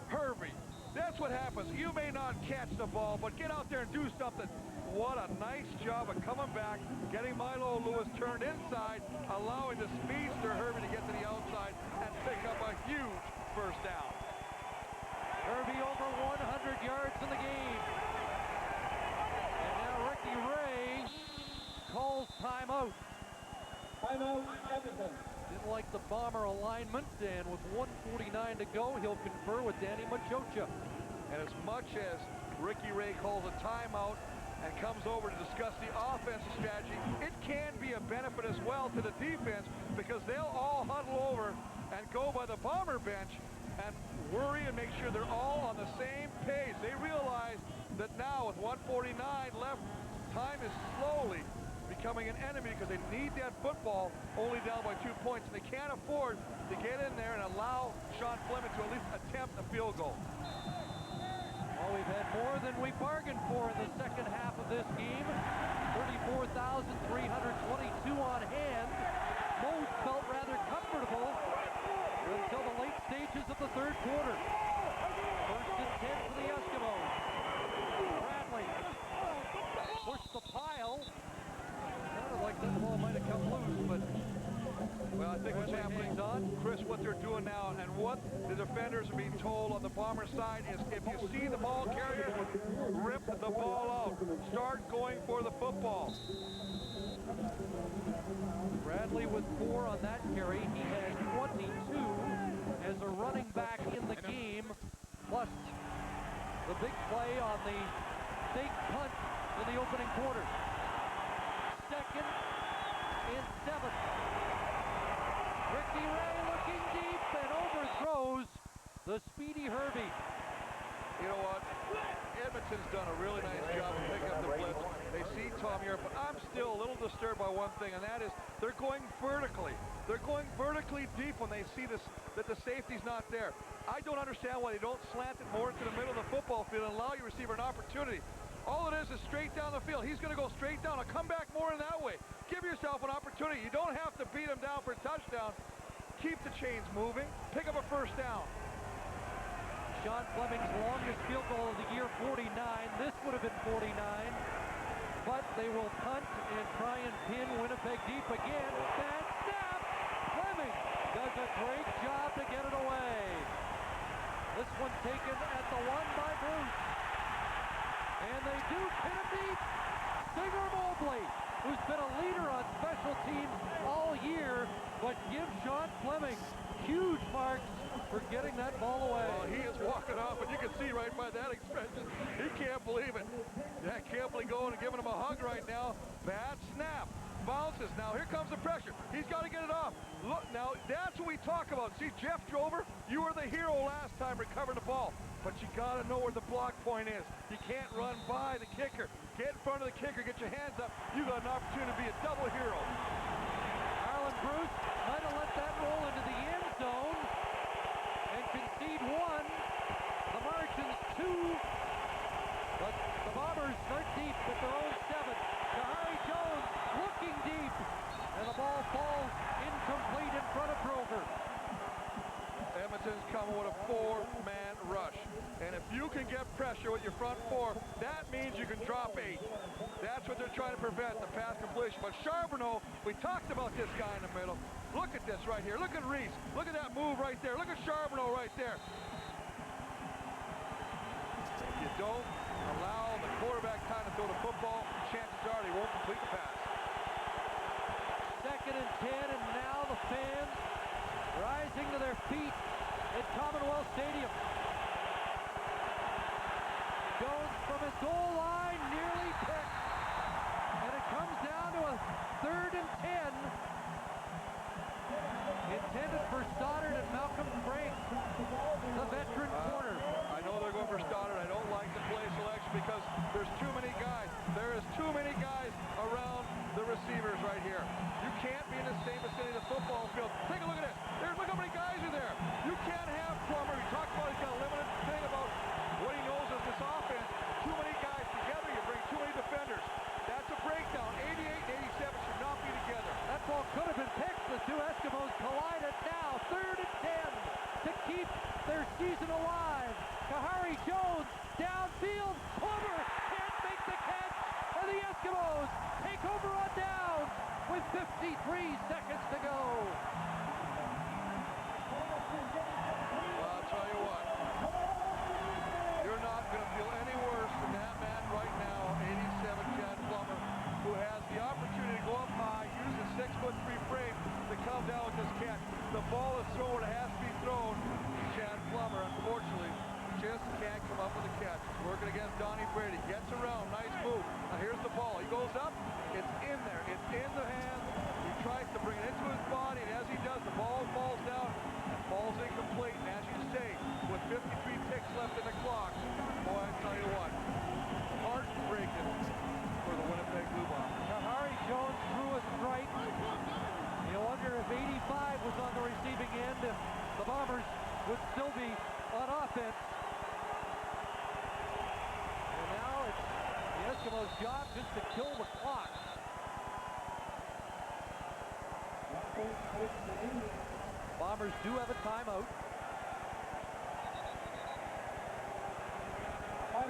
Herbie. That's what happens. You may not catch the ball, but get out there and do something. What a nice job of coming back, getting Milo Lewis turned inside, allowing the speedster Herbie to get to the outside and pick up a huge first down. Herbie over 100 yards in the game. And now Ricky Ray calls timeout. Timeout, Edmonton. Didn't like the Bomber alignment, and with 1:49 to go, he'll confer with Danny Machocha. And as much as Ricky Ray calls a timeout and comes over to discuss the offensive strategy, it can be a benefit as well to the defense, because they'll all huddle over and go by the Bomber bench and worry and make sure they're all on the same page. They realize that now with 1:49 left, time is slowly becoming an enemy, because they need that football, only down by 2 points, and they can't afford to get in there and allow Sean Fleming to at least attempt a field goal. Well, we've had more than we bargained for in the second half of this game. 34,322 on hand. Most felt rather comfortable until the late stages of the third quarter. 1st and 10 for the Eskimos. Bradley pushed the pile. Sounded like that ball might have come loose, but well, I think what's happening, Chris, what they're doing now, and what the defenders are being told on the Bomber side is, if you see the ball carrier, rip the ball out. Start going for the football. Bradley with 4 on that carry. He has 22 as a running back in the game, plus the big play on the fake punt in the opening quarter. 2nd and 7. Ricky Ray looking deep and overthrows the speedy Herbie. You know what? Edmonton's done a really nice job of picking up the blitz. They see Tom here, but I'm still a little disturbed by one thing, and that is they're going vertically. They're going vertically deep when they see this, that the safety's not there. I don't understand why they don't slant it more into the middle of the football field and allow your receiver an opportunity. All it is straight down the field. He's going to go straight down. I'll come back more in that way. Give yourself an opportunity. You don't have to beat him down for a touchdown. Keep the chains moving. Pick up a first down. Sean Fleming's longest field goal of the year, 49. This would have been 49. But they will punt and try and pin Winnipeg deep again. Bad snap! Fleming does a great job to get it away. This one taken at the 1 by Bruce. And they do pin him deep. Singer Mobley, who's been a leader on special teams all year, but gives Sean Fleming huge marks for getting that ball away. Well, he is walking off, and you can see right by that expression, he can't believe it. Jack Campley going and giving him a hug right now. Bad snap. Bounces. Now here comes the pressure. He's got to get it off. Look, now that's what we talk about. See, Jeff Drover, you were the hero last time recovering the ball, but you got to know where the block point is. You can't run by the kicker. Get in front of the kicker. Get your hands up. You got an opportunity to be a double hero. Arlen Bruce might have let that roll into the end zone and concede 1. The margin's 2. But the Bombers start deep at their own 7. Kahari Jones looking deep. And the ball falls incomplete in front of Drover. Edmonton's coming with a 4-man rush. And if you can get pressure with your front 4, that means you can drop 8. That's what they're trying to prevent, the pass completion. But Charbonneau, we talked about this guy in the middle. Look at this right here. Look at Reese. Look at that move right there. Look at Charbonneau right there. If you don't allow the quarterback time to throw the football, chances are he won't complete the pass. 2nd and 10, and now the fans rising to their feet at Commonwealth Stadium. Jones from his goal line, nearly picked. And it comes down to a 3rd and 10. Intended for Stoddard and Malcolm Frank, the veteran corner. I know they're going for Stoddard. I don't like the play selection because there's too many guys. There is too many guys around the receivers right here. You can't be in the same vicinity of the football field. Take a look at this. Look how many guys are there. You can't have Plummer. We talked about he's got a limited thing about what he knows of this offense. Too many guys together. You bring too many defenders. That's a breakdown. 88 and 87 should not be together. That ball could have been picked. The two Eskimos collided now. 3rd and 10 to keep their season alive. Kahari Jones downfield. Plummer can't make the catch. And the Eskimos take over on downs with 53 seconds to go. Well, I'll tell you what. You're not going to feel any worse than that man right now, 87 Chad Plummer, who has the opportunity to go up high, use his 6'3" frame to come down with this catch. The ball is thrown where it has to be thrown. Chad Plummer, unfortunately, just can't come up with a catch. Working against Donnie Brady. Gets around. Nice move. Now here's the ball. He goes up. It's in there. It's in the hands. He tries to bring it into his body, and as he does, the ball falls down and falls incomplete. And as you say, with 53 ticks left in the clock, boy, I tell you what, heartbreaking for the Winnipeg Blue Bombers. Kahari Jones threw a strike. You wonder if 85 was on the receiving end, if the Bombers would still be on offense. And now it's the Eskimos' job just to kill the clock. Bombers do have a timeout.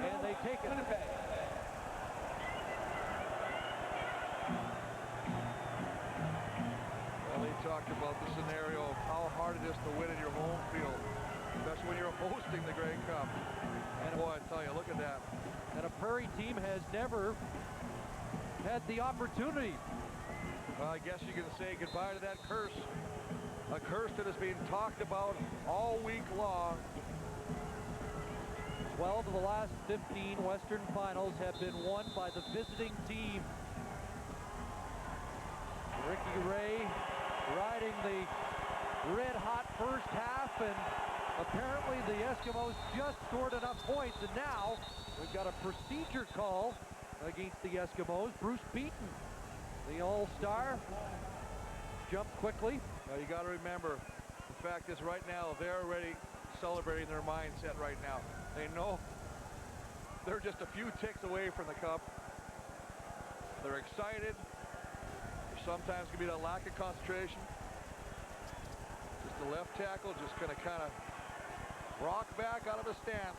And they take it. Well, they talked about the scenario of how hard it is to win in your home field, especially when you're hosting the Grey Cup. And boy, I tell you, look at that. And a Prairie team has never had the opportunity. Well, I guess you can say goodbye to that curse. A curse that has been talked about all week long. 12 of the last 15 Western Finals have been won by the visiting team. Ricky Ray riding the red-hot first half and Apparently the Eskimos just scored enough points, and now we've got a procedure call against the Eskimos. Bruce Beaton, the all-star, jumped quickly. You got to remember, the fact is right now they're already celebrating their mindset right now. They know they're just a few ticks away from the cup. They're excited. There sometimes can be that lack of concentration. Just the left tackle just going to kind of rock back out of his stance.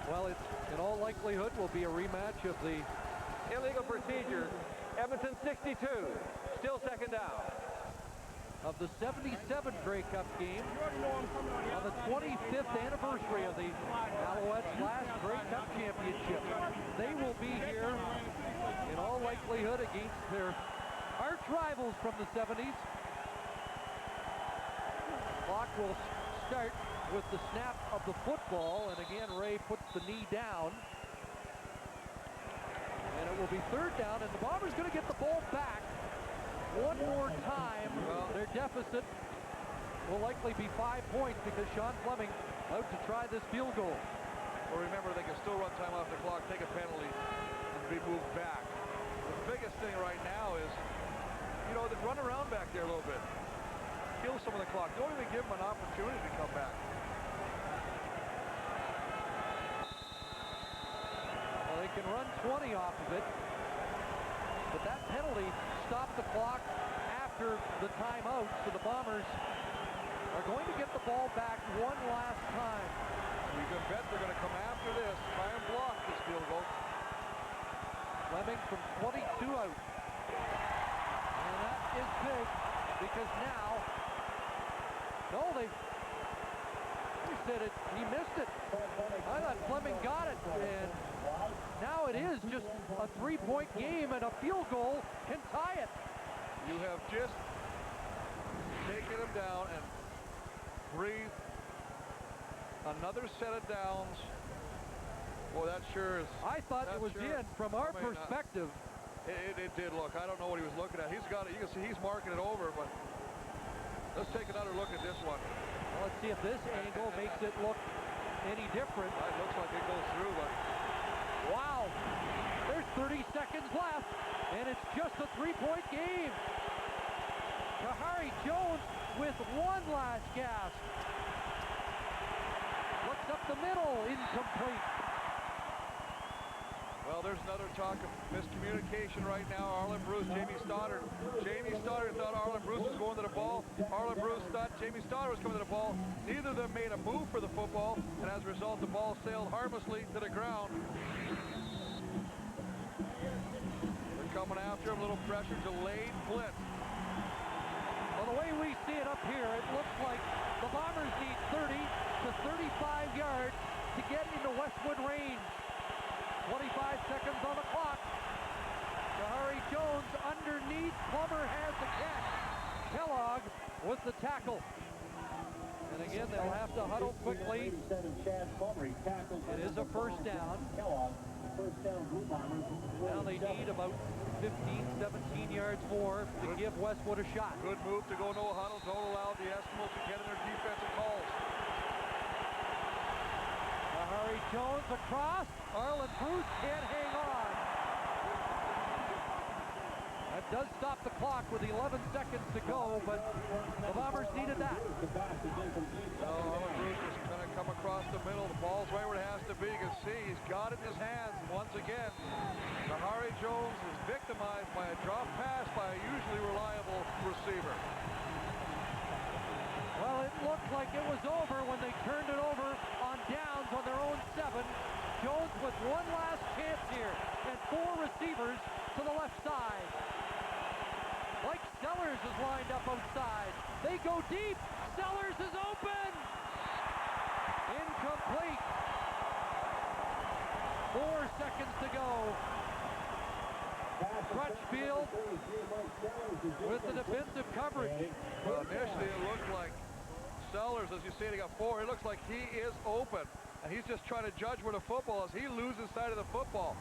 Well, it in all likelihood will be a rematch of the illegal procedure. Edmonton 62, still second down. Of the 77 Grey Cup game on the 25th anniversary of the Alouettes' last Grey Cup championship. They will be here in all likelihood against their arch rivals from the 70s. Clock will start with the snap of the football, and again Ray puts the knee down. And it will be third down, and the Bombers going to get the ball back one more time. Their deficit will likely be 5 points because Sean Fleming out to try this field goal. Well, remember, they can still run time off the clock, take a penalty, and be moved back. The biggest thing right now is, you know, they run around back there a little bit. Kill some of the clock. Don't even give them an opportunity to come back. Well, they can run 20 off of it, but that penalty stopped the clock after the timeout, so the Bombers are going to get the ball back one last time. You can bet they're going to come after this, try and block this field goal. Fleming from 22 out. And that is big, because now, no, they said it, he missed it. I thought Fleming got it, and now it is just a 3-point game, and a field goal can tie it. You have just taken him down and breathed another set of downs. Boy, that sure is. I thought it was in from our perspective. It did look. I don't know what he was looking at. He's got it. You can see he's marking it over, but let's take another look at this one. Well, let's see if this angle makes it look any different. It looks like it goes through, but wow, there's 30 seconds left, and it's just a 3-point game. Kahari Jones with one last gasp. Looks up the middle, incomplete. Well, there's another talk of miscommunication right now. Arlen Bruce, Jamie Stoddard. Jamie Stoddard thought Arlen Bruce was going to the ball. Arlen Bruce thought Jamie Stoddard was coming to the ball. Neither of them made a move for the football, and as a result, the ball sailed harmlessly to the ground. They're coming after him, a little pressure, delayed blitz. Well, the way we see it up here, it looks like the Bombers need 30 to 35 yards to get into Westwood range. 25 seconds on the clock. Kahari Jones underneath. Plummer has the catch. Kellogg with the tackle. And again, they'll have to huddle quickly. It is a first down. Now they need about 15, 17 yards more to give Westwood a shot. Good move to go no huddle. Don't allow the Eskimos to get in their defensive calls. Kahari Jones across. Arlen Bruce can't hang on. That does stop the clock with 11 seconds to go, but the Bombers needed that. Arlen Bruce is going to come across the middle. The ball's right where it has to be. You can see he's got it in his hands once again. Kahari Jones is victimized by a drop pass by a usually reliable receiver. Well, it looked like it was over when they turned it over on downs on their own 7. Jones with one last chance here, and 4 receivers to the left side. Mike Sellers is lined up outside. They go deep. Sellers is open. Incomplete. 4 seconds to go. Crutchfield with the defensive coverage. Well, initially it looked like Sellers, as you see, they got 4. It looks like he is open, and he's just trying to judge where the football is. He loses sight of the football.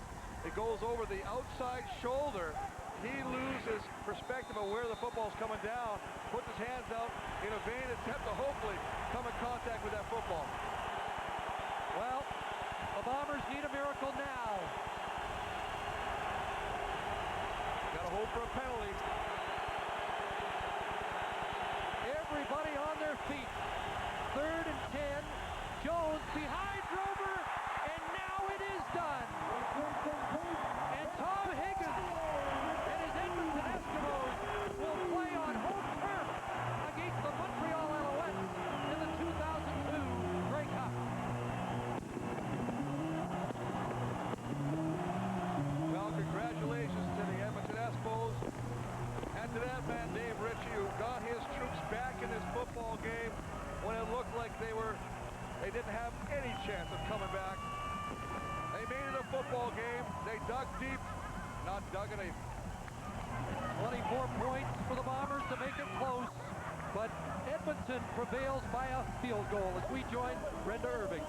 It goes over the outside shoulder he loses perspective of where the football's coming down, puts his hands out in a vain attempt to hopefully come in contact with that football. Well, the Bombers need a miracle now. Got to hope for a penalty. Everybody on their feet. 3rd and 10. Jones behind Drover, and now it is done. And Tom Higgins and his Edmonton Eskimos will play on home turf against the Montreal Alouettes in the 2002 Grey Cup. Well, congratulations to the Edmonton Eskimos and to that man, Dave Ritchie, who got his troops back in this football game when it looked like they didn't have any chance of coming back. They made it a football game. They dug deep, not dug it in. 24 points for the Bombers to make it close, but Edmonton prevails by a field goal as we join Brenda Irving.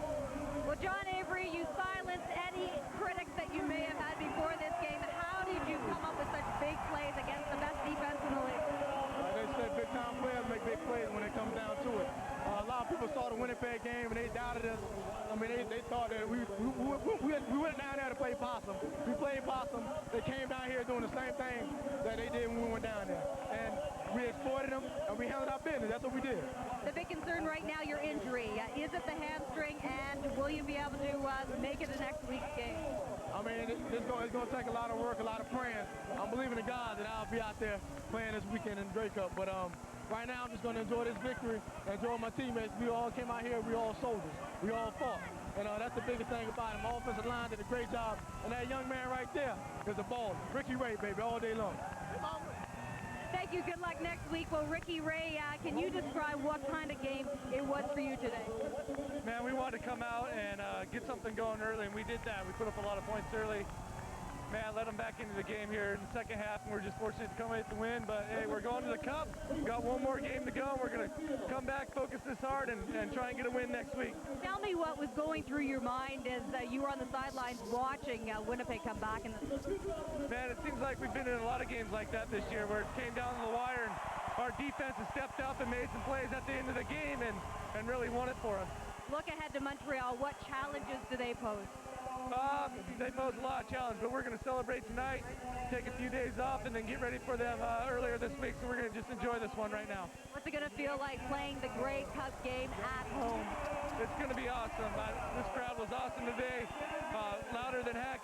Well, John Avery, you silenced any critics that you may have had before this game. How did you come up with such big plays against the best defense in the league? They said big-time players make big plays when it comes down to it. A lot of people saw the Winnipeg game and they doubted us. I mean, they thought that we went down there to play possum. We played possum. They came down here doing the same thing that they did when we went down there. And we exploited them and we handled our business. That's what we did. The big concern right now, your injury. Is it the hamstring, and will you be able to make it to next week's game? I mean, it's going to take a lot of work, a lot of praying. I'm believing to God that I'll be out there playing this weekend in the Grey Cup. But right now, I'm just going to enjoy this victory, enjoy my teammates. We all came out here, we all soldiers. We all fought. And that's the biggest thing about him. My offensive line did a great job. And that young man right there is a baller. Ricky Ray, baby, all day long. Thank you. Good luck next week. Well, Ricky Ray, can you describe what kind of game it was for you today? Man, we wanted to come out and get something going early, and we did that. We put up a lot of points early. Man, let them back into the game here in the second half, and we're just fortunate to come in to win. But, hey, we're going to the Cup. We've got one more game to go. We're going to come back, focus this hard, and try and get a win next week. Tell me what was going through your mind as you were on the sidelines watching Winnipeg come back. Man, it seems like we've been in a lot of games like that this year where it came down to the wire, and our defense has stepped up and made some plays at the end of the game and really won it for us. Look ahead to Montreal. What challenges do they pose? They pose a lot of challenge, but we're going to celebrate tonight, take a few days off, and then get ready for them earlier this week. So we're going to just enjoy this one right now. What's it going to feel like playing the Grey Cup game at home? It's going to be awesome. This crowd was awesome today, louder than heck.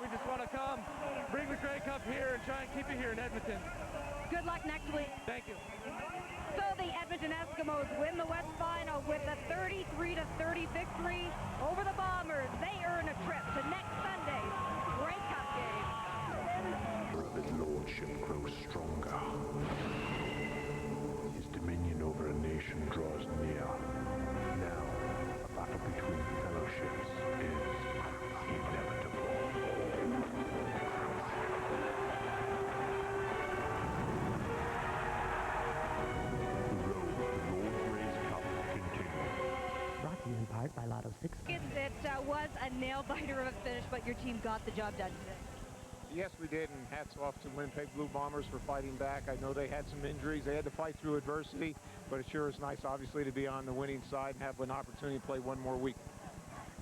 We just want to come, bring the Grey Cup here, and try and keep it here in Edmonton. Good luck next week. Thank you. So the Edmonton Eskimos win the West Final with a 33-30 victory over the Bombers. They earn a trip to next Sunday's Grey Cup game. His lordship grows stronger. His dominion over a nation draws near. Now, a battle between fellowships is inevitable. In part by Lotto 6. It was a nail-biter of a finish, but your team got the job done today. Yes, we did, and hats off to Winnipeg Blue Bombers for fighting back. I know they had some injuries. They had to fight through adversity, but it sure is nice, obviously, to be on the winning side and have an opportunity to play one more week.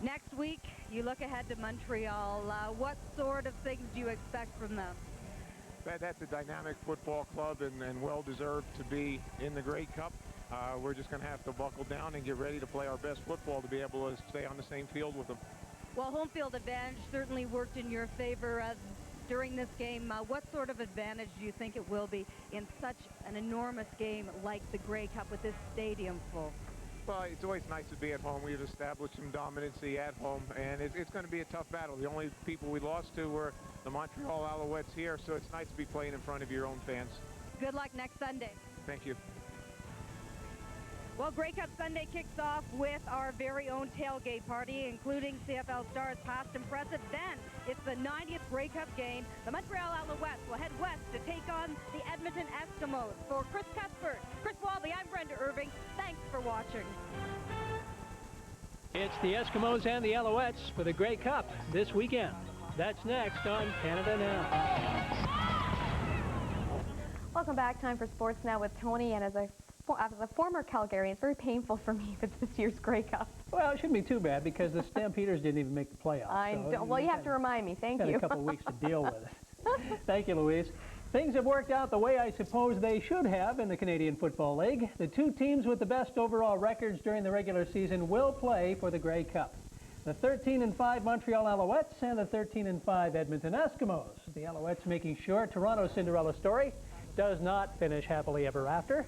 Next week, you look ahead to Montreal. What sort of things do you expect from them? That's a dynamic football club and well-deserved to be in the Grey Cup. We're just going to have to buckle down and get ready to play our best football to be able to stay on the same field with them. Well, home field advantage certainly worked in your favor during this game. What sort of advantage do you think it will be in such an enormous game like the Grey Cup with this stadium full? Well, it's always nice to be at home. We've established some dominancy at home, and it's going to be a tough battle. The only people we lost to were the Montreal Alouettes here, so it's nice to be playing in front of your own fans. Good luck next Sunday. Thank you. Well, Grey Cup Sunday kicks off with our very own tailgate party, including CFL stars past and present. Then it's the 90th Grey Cup game. The Montreal Alouettes will head west to take on the Edmonton Eskimos. For Chris Cuthbert, Chris Walby, I'm Brenda Irving. Thanks for watching. It's the Eskimos and the Alouettes for the Grey Cup this weekend. That's next on Canada Now. welcome back. Time for sports now with Tony. And as a former Calgarian, it's very painful for me with this year's Grey Cup. Well, it shouldn't be too bad because the Stampeders didn't even make the playoffs. Well, you have to remind me. Thank you. Got a couple weeks to deal with it. Thank you, Louise. Things have worked out the way I suppose they should have in the Canadian Football League. The two teams with the best overall records during the regular season will play for the Grey Cup. The 13-5 Montreal Alouettes and the 13-5 Edmonton Eskimos. The Alouettes making sure Toronto's Cinderella story does not finish happily ever after.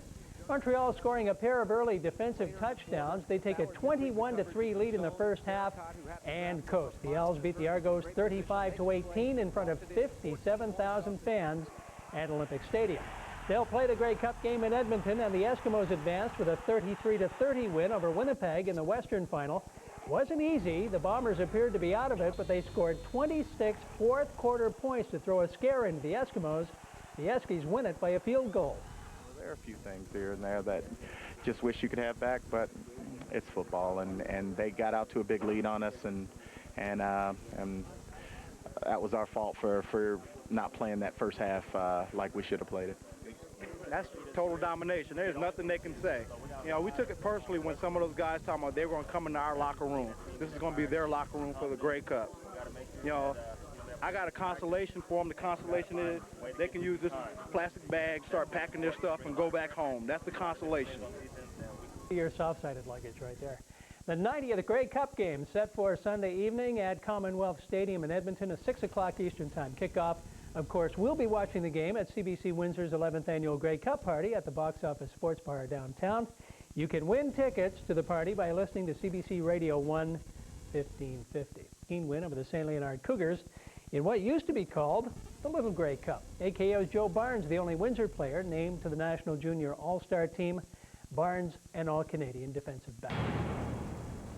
Montreal scoring a pair of early defensive touchdowns. They take a 21-3 lead in the first half and coast. The Owls beat the Argos 35-18 in front of 57,000 fans at Olympic Stadium. They'll play the Grey Cup game in Edmonton, and the Eskimos advanced with a 33-30 win over Winnipeg in the Western Final. Wasn't easy. The Bombers appeared to be out of it, but they scored 26 fourth-quarter points to throw a scare into the Eskimos. The Eskies win it by a field goal. There are a few things here and there that just wish you could have back, but it's football, and they got out to a big lead on us, and that was our fault for not playing that first half like we should have played it. That's total domination. There's nothing they can say. You know, we took it personally when some of those guys talking about they were going to come into our locker room. This is going to be their locker room for the Grey Cup. You know, I got a consolation for them. The consolation is they can use this plastic bag, start packing their stuff, and go back home. That's the consolation. Your soft-sided luggage right there. The 90th Grey Cup game set for Sunday evening at Commonwealth Stadium in Edmonton, a 6 o'clock Eastern Time kickoff. Of course, we'll be watching the game at CBC Windsor's 11th annual Grey Cup party at the Box Office Sports Bar downtown. You can win tickets to the party by listening to CBC Radio 1 1550. Keen win over the St. Leonard Cougars in what used to be called the Little Grey Cup. AKO's Joe Barnes, the only Windsor player named to the National Junior All-Star team. Barnes, an All-Canadian defensive back.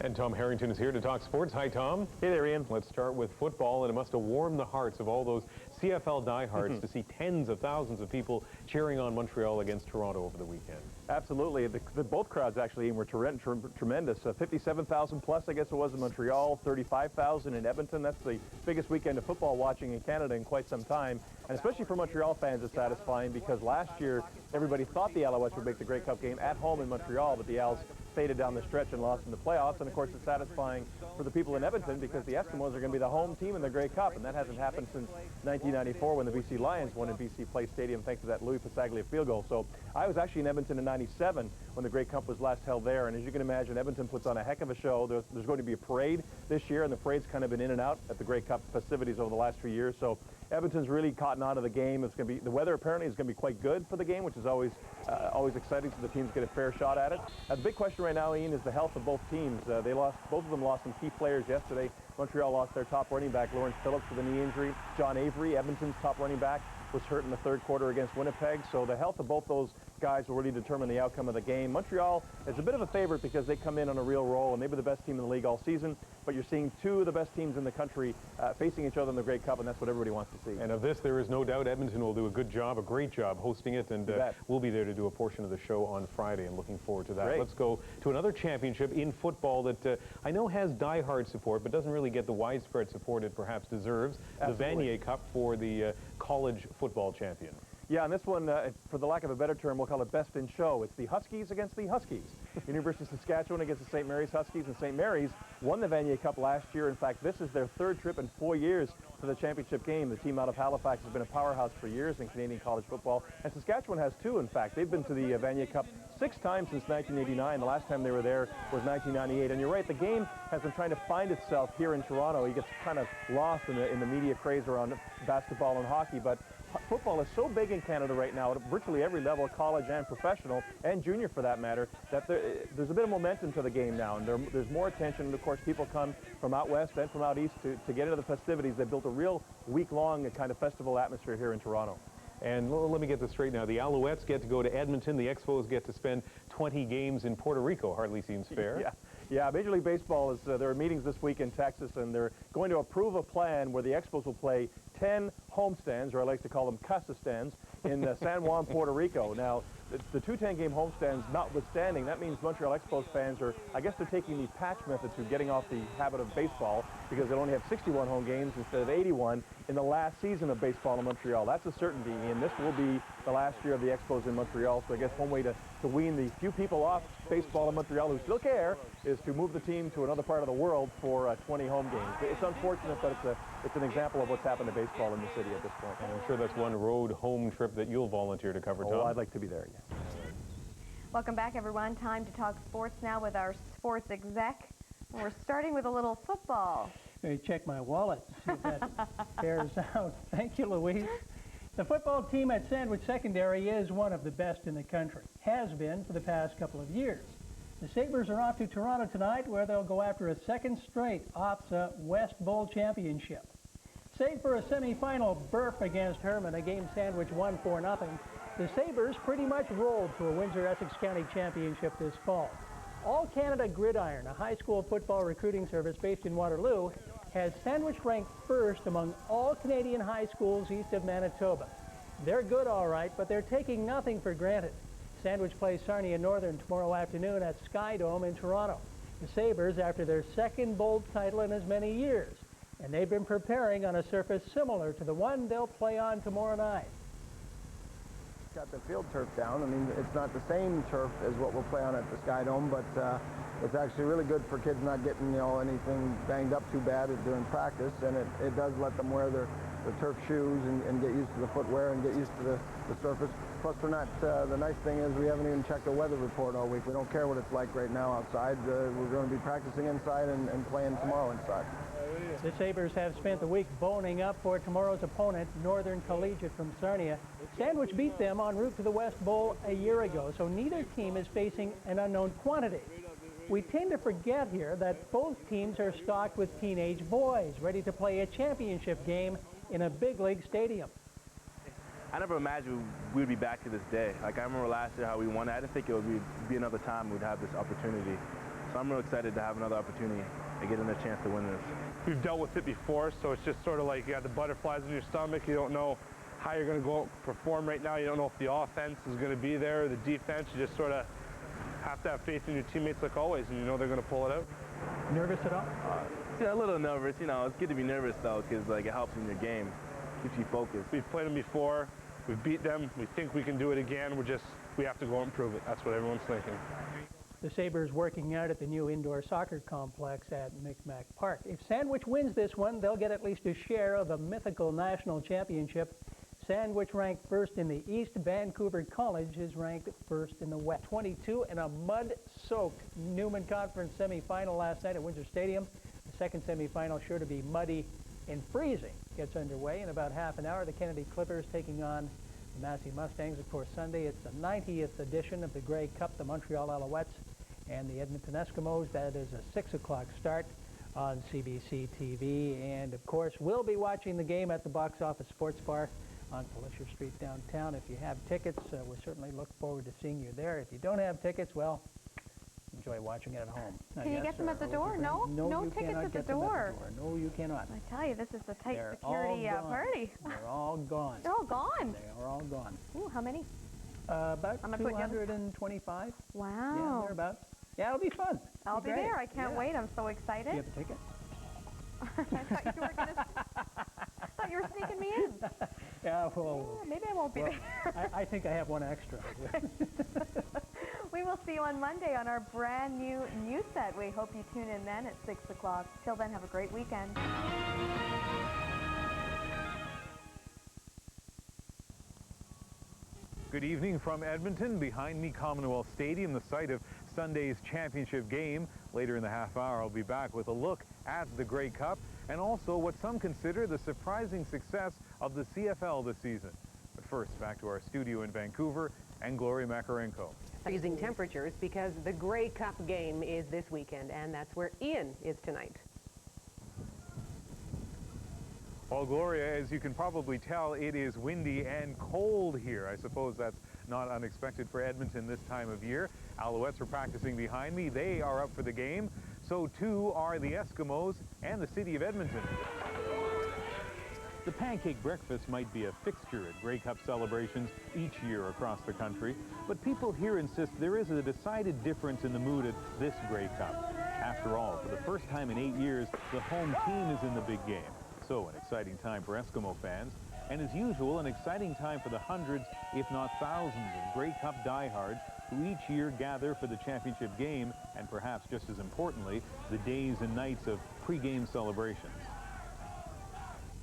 And Tom Harrington is here to talk sports. Hi, Tom. Hey there, Ian. Let's start with football, and it must have warmed the hearts of all those CFL diehards to see tens of thousands of people cheering on Montreal against Toronto over the weekend. Absolutely. Both crowds actually were tremendous. 57,000 plus, I guess it was, in Montreal, 35,000 in Edmonton. That's the biggest weekend of football watching in Canada in quite some time. And especially for Montreal fans, it's satisfying because last year everybody thought the Alouettes would make the Grey Cup game at home in Montreal, but the Owls faded down the stretch and lost in the playoffs. And of course, it's satisfying for the people in Edmonton because the Eskimos are going to be the home team in the Grey Cup, and that hasn't happened since 1994 when the BC Lions won in BC Place Stadium thanks to that Louis Pasaglia field goal. So I was actually in Edmonton in '97 when the Grey Cup was last held there, and as you can imagine, Edmonton puts on a heck of a show. There's going to be a parade this year, and the parade's kind of been in and out at the Grey Cup festivities over the last few years. So Edmonton's really caught on to the game. It's going to be, the weather apparently is going to be quite good for the game, which is always exciting, so the teams get a fair shot at it. The big question right now, Ian, is the health of both teams. Both of them lost some key players yesterday. Montreal lost their top running back, Lawrence Phillips, with a knee injury. John Avery, Edmonton's top running back, was hurt in the third quarter against Winnipeg. So the health of both those guys will really determine the outcome of the game. Montreal is a bit of a favorite because they come in on a real roll, and they were the best team in the league all season. But you're seeing two of the best teams in the country facing each other in the Grey Cup, and that's what everybody wants to see. And of this, there is no doubt Edmonton will do a good job, a great job hosting it, and we'll be there to do a portion of the show on Friday, and looking forward to that. Great. Let's go to another championship in football that I know has die-hard support, but doesn't really get the widespread support it perhaps deserves. Absolutely. The Vanier Cup for the college football champion. Yeah, and this one, for the lack of a better term, we'll call it best in show. It's the Huskies against the Huskies. University of Saskatchewan against the St. Mary's Huskies, and St. Mary's won the Vanier Cup last year. In fact, this is their third trip in 4 years to the championship game. The team out of Halifax has been a powerhouse for years in Canadian college football, and Saskatchewan has too, in fact. They've been to the Vanier Cup 6 times since 1989. The last time they were there was 1998. And you're right, the game has been trying to find itself here in Toronto. It gets kind of lost in the media craze around basketball and hockey, but football is so big in Canada right now at virtually every level, college and professional, and junior for that matter, that there's a bit of momentum to the game now, and there's more attention. And of course, people come from out west and from out east to get into the festivities. They built a real week-long kind of festival atmosphere here in Toronto. And let me get this straight now. The Alouettes get to go to Edmonton. The Expos get to spend 20 games in Puerto Rico. Hardly seems fair. Yeah, Major League Baseball is, there are meetings this week in Texas, and they're going to approve a plan where the Expos will play 10 homestands, or I like to call them casa stands, in San Juan, Puerto Rico. Now, the two 10-game homestands notwithstanding, that means Montreal Expos fans are, I guess they're taking the patch method to getting off the habit of baseball, because they'll only have 61 home games instead of 81. in the last season of baseball in Montreal. That's a certainty, and this will be the last year of the Expos in Montreal. So I guess one way to wean the few people off baseball in Montreal who still care is to move the team to another part of the world for 20 home games. It's unfortunate, but it's an example of what's happened to baseball in the city at this point. And I'm sure that's one road home trip that you'll volunteer to cover, Tom. Oh, I'd like to be there, yeah. Welcome back, everyone. Time to talk sports now with our sports exec. We're starting with a little football. Let me check my wallet, see if that bears out. Thank you, Louise. The football team at Sandwich Secondary is one of the best in the country. Has been for the past couple of years. The Sabres are off to Toronto tonight, where they'll go after a second straight OFSA West Bowl championship. Save for a semifinal berth against Herman, a game Sandwich won 4-0. The Sabres pretty much rolled to a Windsor-Essex County championship this fall. All-Canada Gridiron, a high school football recruiting service based in Waterloo, has Sandwich ranked first among all Canadian high schools east of Manitoba. They're good, all right, but they're taking nothing for granted. Sandwich plays Sarnia Northern tomorrow afternoon at Sky Dome in Toronto. The Sabres after their second bowl title in as many years, and they've been preparing on a surface similar to the one they'll play on tomorrow night. Got the field turf down. I mean, it's not the same turf as what we'll play on at the Sky Dome, but it's actually really good for kids not getting, anything banged up too bad during practice, and it does let them wear their turf shoes and get used to the footwear and get used to the surface. Plus, we're not, the nice thing is we haven't even checked the weather report all week. We don't care what it's like right now outside. We're going to be practicing inside and playing tomorrow inside. The Sabres have spent the week boning up for tomorrow's opponent, Northern Collegiate from Sarnia. Sandwich beat them en route to the West Bowl a year ago, so neither team is facing an unknown quantity. We tend to forget here that both teams are stocked with teenage boys ready to play a championship game in a big league stadium. I never imagined we'd be back to this day. Like, I remember last year how we won. I didn't think it would be another time we'd have this opportunity. So I'm real excited to have another opportunity to get in a chance to win this. We've dealt with it before, so it's just sort of like you got the butterflies in your stomach. You don't know how you're going to go perform right now. You don't know if the offense is going to be there, or the defense. You just sort of have to have faith in your teammates like always, and you know they're going to pull it out. Nervous at all? Yeah, a little nervous. It's good to be nervous, though, because it helps in your game. Keeps you focused. We've played them before. We've beat them. We think we can do it again. We have to go and prove it. That's what everyone's thinking. The Sabres working out at the new indoor soccer complex at Micmac Park. If Sandwich wins this one, they'll get at least a share of a mythical national championship. Sandwich ranked first in the East. Vancouver College is ranked first in the West. 22 in a mud-soaked Newman Conference semifinal last night at Windsor Stadium. The second semifinal sure to be muddy and freezing. Gets underway in about half an hour. The Kennedy Clippers taking on the Massey Mustangs. Of course, Sunday it's the 90th edition of the Grey Cup, the Montreal Alouettes and the Edmonton Eskimos. That is a 6 o'clock start on CBC TV. And, of course, we'll be watching the game at the Box Office Sports Bar on Felicia Street downtown. If you have tickets, we certainly look forward to seeing you there. If you don't have tickets, well, enjoy watching it at home. Can you get them at the door? No tickets at the door. No, you cannot. I tell you, this is the tight security party. They're all gone. They're all gone. They are all gone. Ooh, how many? About 225. Wow. Yeah, thereabouts. Yeah, it'll be fun. I'll be there. I can't wait. I'm so excited. Do you have a ticket? I thought you were sneaking me in. Yeah, well. Maybe I won't be there. I think I have one extra. We will see you on Monday on our brand new news set. We hope you tune in then at 6 o'clock. Till then, have a great weekend. Good evening from Edmonton. Behind me, Commonwealth Stadium, the site of Sunday's championship game. Later in the half hour, I'll be back with a look at the Grey Cup and also what some consider the surprising success of the CFL this season. But first, back to our studio in Vancouver and Gloria Makarenko. Freezing temperatures because the Grey Cup game is this weekend, and that's where Ian is tonight. Well, Gloria, as you can probably tell, it is windy and cold here. I suppose that's not unexpected for Edmonton this time of year. Alouettes are practicing behind me. They are up for the game. So too are the Eskimos and the city of Edmonton. The pancake breakfast might be a fixture at Grey Cup celebrations each year across the country, but people here insist there is a decided difference in the mood at this Grey Cup. After all, for the first time in 8 years, the home team is in the big game. So an exciting time for Eskimo fans, and as usual, an exciting time for the hundreds, if not thousands, of Grey Cup diehards who each year gather for the championship game, and perhaps just as importantly, the days and nights of pre-game celebrations.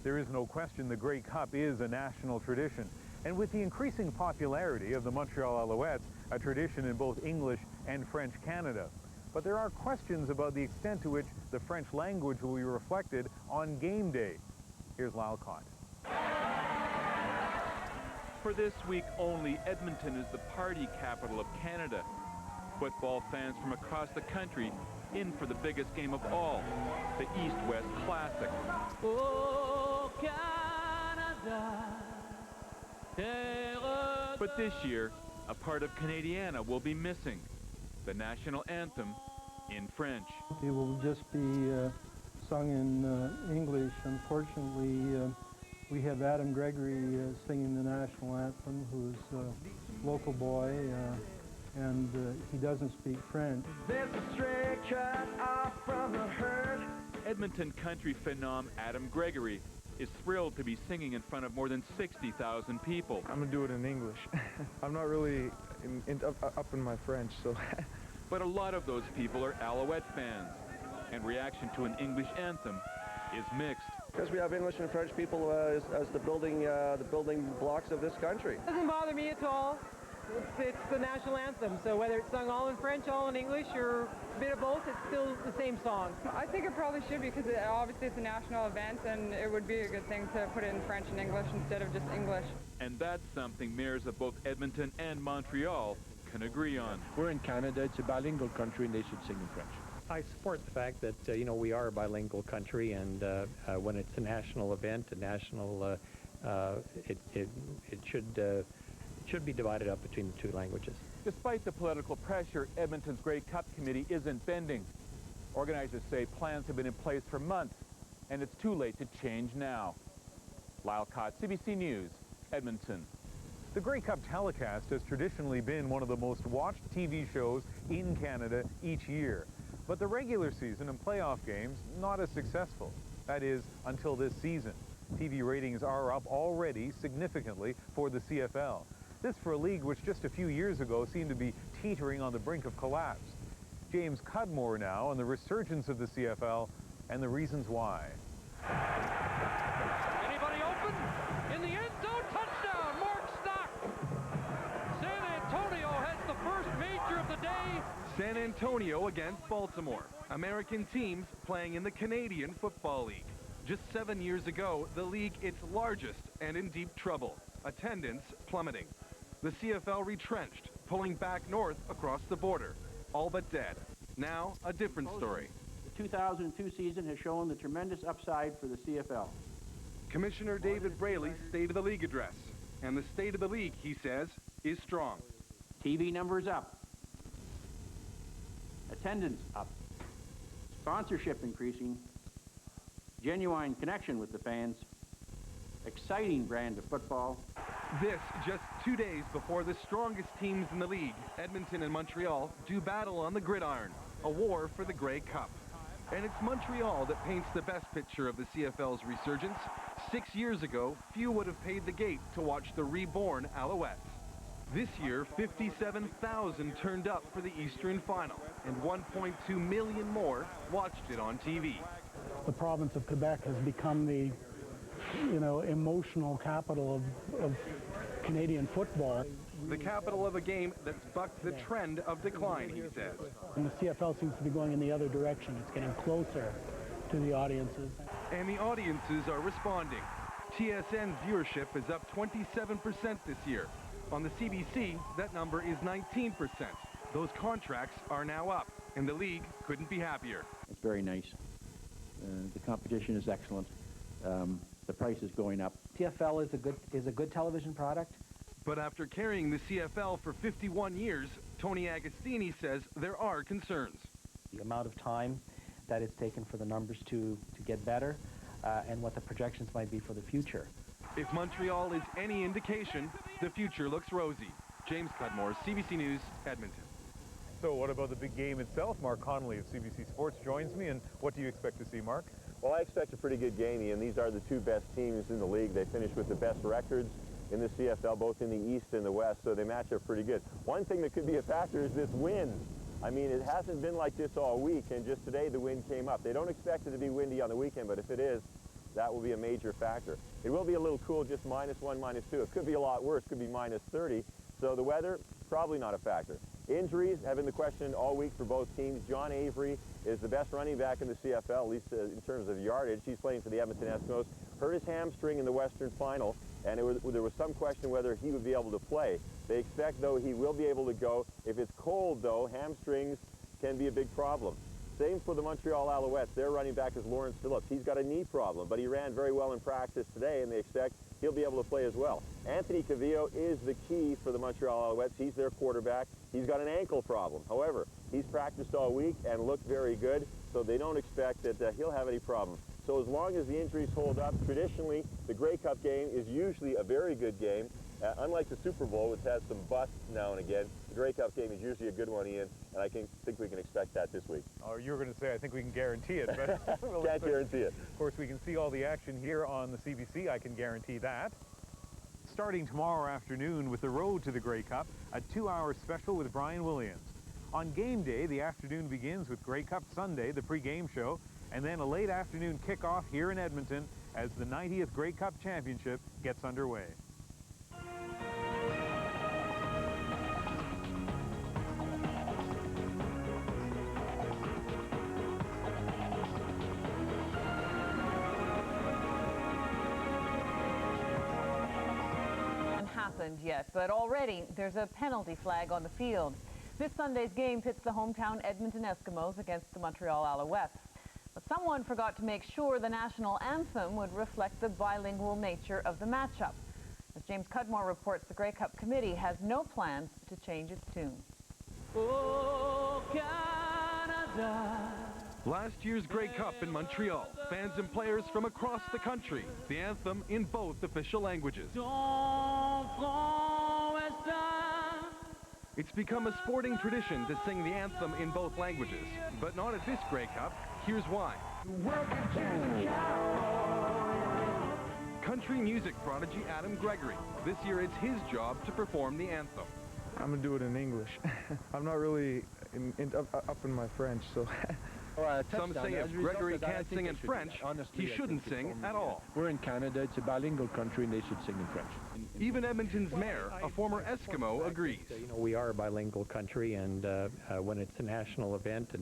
There is no question the Grey Cup is a national tradition, and with the increasing popularity of the Montreal Alouettes, a tradition in both English and French Canada. But there are questions about the extent to which the French language will be reflected on game day. Here's Lyle Cott. For this week only, Edmonton is the party capital of Canada. Football fans from across the country in for the biggest game of all, the East-West Classic. Oh, Canada. But this year, a part of Canadiana will be missing, the national anthem in French. It will just be sung in English. Unfortunately, we have Adam Gregory singing the national anthem, who's a local boy, and he doesn't speak French. There's a stray cut off from the herd. Edmonton country phenom Adam Gregory is thrilled to be singing in front of more than 60,000 people. I'm gonna do it in English. I'm not really up in my French, so. But a lot of those people are Alouette fans, and reaction to an English anthem is mixed. Because we have English and French people as the building blocks of this country. It doesn't bother me at all. It's the national anthem, so whether it's sung all in French, all in English, or a bit of both, it's still the same song. I think it probably should be, because obviously it's a national event, and it would be a good thing to put it in French and English instead of just English. And that's something mayors of both Edmonton and Montreal can agree on. We're in Canada, it's a bilingual country, and they should sing in French. I support the fact that, we are a bilingual country, and when it's a national event, it should be divided up between the two languages. Despite the political pressure, Edmonton's Grey Cup committee isn't bending. Organizers say plans have been in place for months, and it's too late to change now. Lyle Cott, CBC News, Edmonton. The Grey Cup telecast has traditionally been one of the most watched TV shows in Canada each year. But the regular season and playoff games, not as successful. That is, until this season. TV ratings are up already significantly for the CFL. This for a league which just a few years ago seemed to be teetering on the brink of collapse. James Cudmore now on the resurgence of the CFL and the reasons why. Anybody open? In the end zone, touchdown, Mark Stock! San Antonio has the first major of the day. San Antonio against Baltimore. American teams playing in the Canadian Football League. Just 7 years ago, the league its largest and in deep trouble. Attendance plummeting. The CFL retrenched, pulling back north across the border. All but dead. Now, a different story. The 2002 season has shown the tremendous upside for the CFL. Commissioner David Braley's State of the League address. And the state of the league, he says, is strong. TV numbers up. Attendance up. Sponsorship increasing. Genuine connection with the fans. Exciting brand of football. This just 2 days before the strongest teams in the league, Edmonton and Montreal, do battle on the gridiron, a war for the Grey Cup. And it's Montreal that paints the best picture of the CFL's resurgence. 6 years ago, few would have paid the gate to watch the reborn Alouettes. This year, 57,000 turned up for the Eastern Final, and 1.2 million more watched it on TV. The province of Quebec has become the emotional capital of Canadian football. The capital of a game that's bucked the trend of decline, he says. And the CFL seems to be going in the other direction. It's getting closer to the audiences. And the audiences are responding. TSN's viewership is up 27% this year. On the CBC, that number is 19%. Those contracts are now up, and the league couldn't be happier. It's very nice. The competition is excellent. The price is going up. CFL is a good television product. But after carrying the CFL for 51 years, Tony Agostini says there are concerns. The amount of time that it's taken for the numbers to get better and what the projections might be for the future. If Montreal is any indication, the future looks rosy. James Cudmore, CBC News, Edmonton. So what about the big game itself? Mark Connolly of CBC Sports joins me, and what do you expect to see, Mark? Well, I expect a pretty good game, Ian. These are the two best teams in the league. They finished with the best records in the CFL, both in the East and the West, so they match up pretty good. One thing that could be a factor is this wind. I mean, it hasn't been like this all week, and just today the wind came up. They don't expect it to be windy on the weekend, but if it is, that will be a major factor. It will be a little cool, just -1, -2. It could be a lot worse, could be -30. So the weather, probably not a factor. Injuries have been the question all week for both teams. John Avery is the best running back in the CFL, at least in terms of yardage. He's playing for the Edmonton Eskimos. Hurt his hamstring in the Western Final, and there was some question whether he would be able to play. They expect, though, he will be able to go. If it's cold, though, hamstrings can be a big problem. Same for the Montreal Alouettes. Their running back is Lawrence Phillips. He's got a knee problem, but he ran very well in practice today, and they expect he'll be able to play as well. Anthony Cavillo is the key for the Montreal Alouettes. He's their quarterback. He's got an ankle problem. However, he's practiced all week and looked very good, so they don't expect that he'll have any problem. So as long as the injuries hold up, traditionally, the Grey Cup game is usually a very good game. Unlike the Super Bowl, which has some busts now and again, the Grey Cup game is usually a good one, Ian, and I think we can expect that this week. Oh, you were going to say, I think we can guarantee it, but can't guarantee it. Of course, we can see all the action here on the CBC. I can guarantee that. Starting tomorrow afternoon with the road to the Grey Cup, a 2-hour special with Brian Williams. On game day, the afternoon begins with Grey Cup Sunday, the pre-game show, and then a late afternoon kickoff here in Edmonton as the 90th Grey Cup Championship gets underway. Happened yet, but already there's a penalty flag on the field. This Sunday's game pits the hometown Edmonton Eskimos against the Montreal Alouettes. But someone forgot to make sure the national anthem would reflect the bilingual nature of the matchup. As James Cudmore reports, the Grey Cup Committee has no plans to change its tune. Oh, Canada. Last year's Grey Cup in Montreal, fans and players from across the country, the anthem in both official languages. It's become a sporting tradition to sing the anthem in both languages, but not at this Grey Cup. Here's why. Country music prodigy Adam Gregory. This year it's his job to perform the anthem. I'm going to do it in English. I'm not really up in my French, so... Some say if Gregory can't sing in French, he shouldn't sing at all. We're in Canada, it's a bilingual country, and they should sing in French. Even Edmonton's mayor, a former Eskimo, agrees. You know, we are a bilingual country, and when it's a national event, it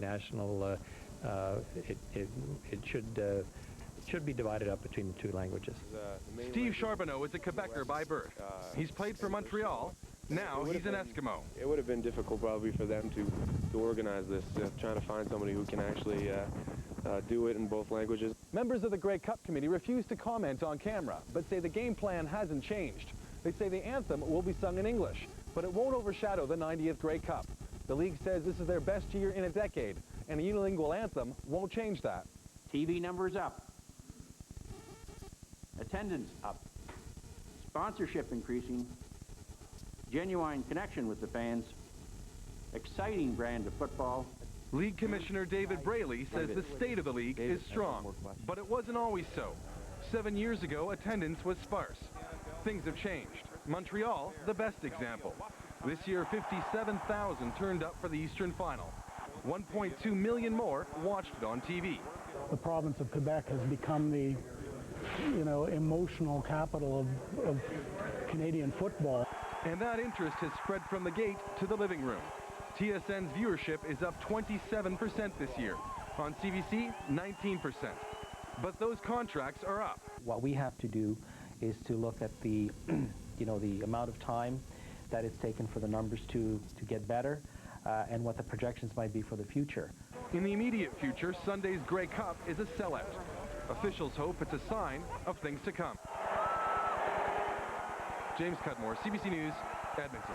should be divided up between the two languages. Steve Charbonneau is a Quebecer by birth. He's played for Montreal. Now he's an Eskimo. It would have been difficult probably for them to organize this, trying to find somebody who can actually do it in both languages. Members of the Grey Cup Committee refuse to comment on camera, but say the game plan hasn't changed. They say the anthem will be sung in English, but it won't overshadow the 90th Grey Cup. The league says this is their best year in a decade, and a unilingual anthem won't change that. TV numbers up. Attendance up. Sponsorship increasing. Genuine connection with the fans. Exciting brand of football. League Commissioner David Braley says the state of the league is strong, but it wasn't always so. 7 years ago, attendance was sparse. Things have changed. Montreal, the best example. This year, 57,000 turned up for the Eastern Final. 1.2 million more watched it on TV. The province of Quebec has become the, emotional capital of Canadian football. And that interest has spread from the gate to the living room. TSN's viewership is up 27% this year. On CBC, 19%. But those contracts are up. What we have to do is to look at the, the amount of time that it's taken for the numbers to get better and what the projections might be for the future. In the immediate future, Sunday's Grey Cup is a sellout. Officials hope it's a sign of things to come. James Cudmore, CBC News, Edmonton.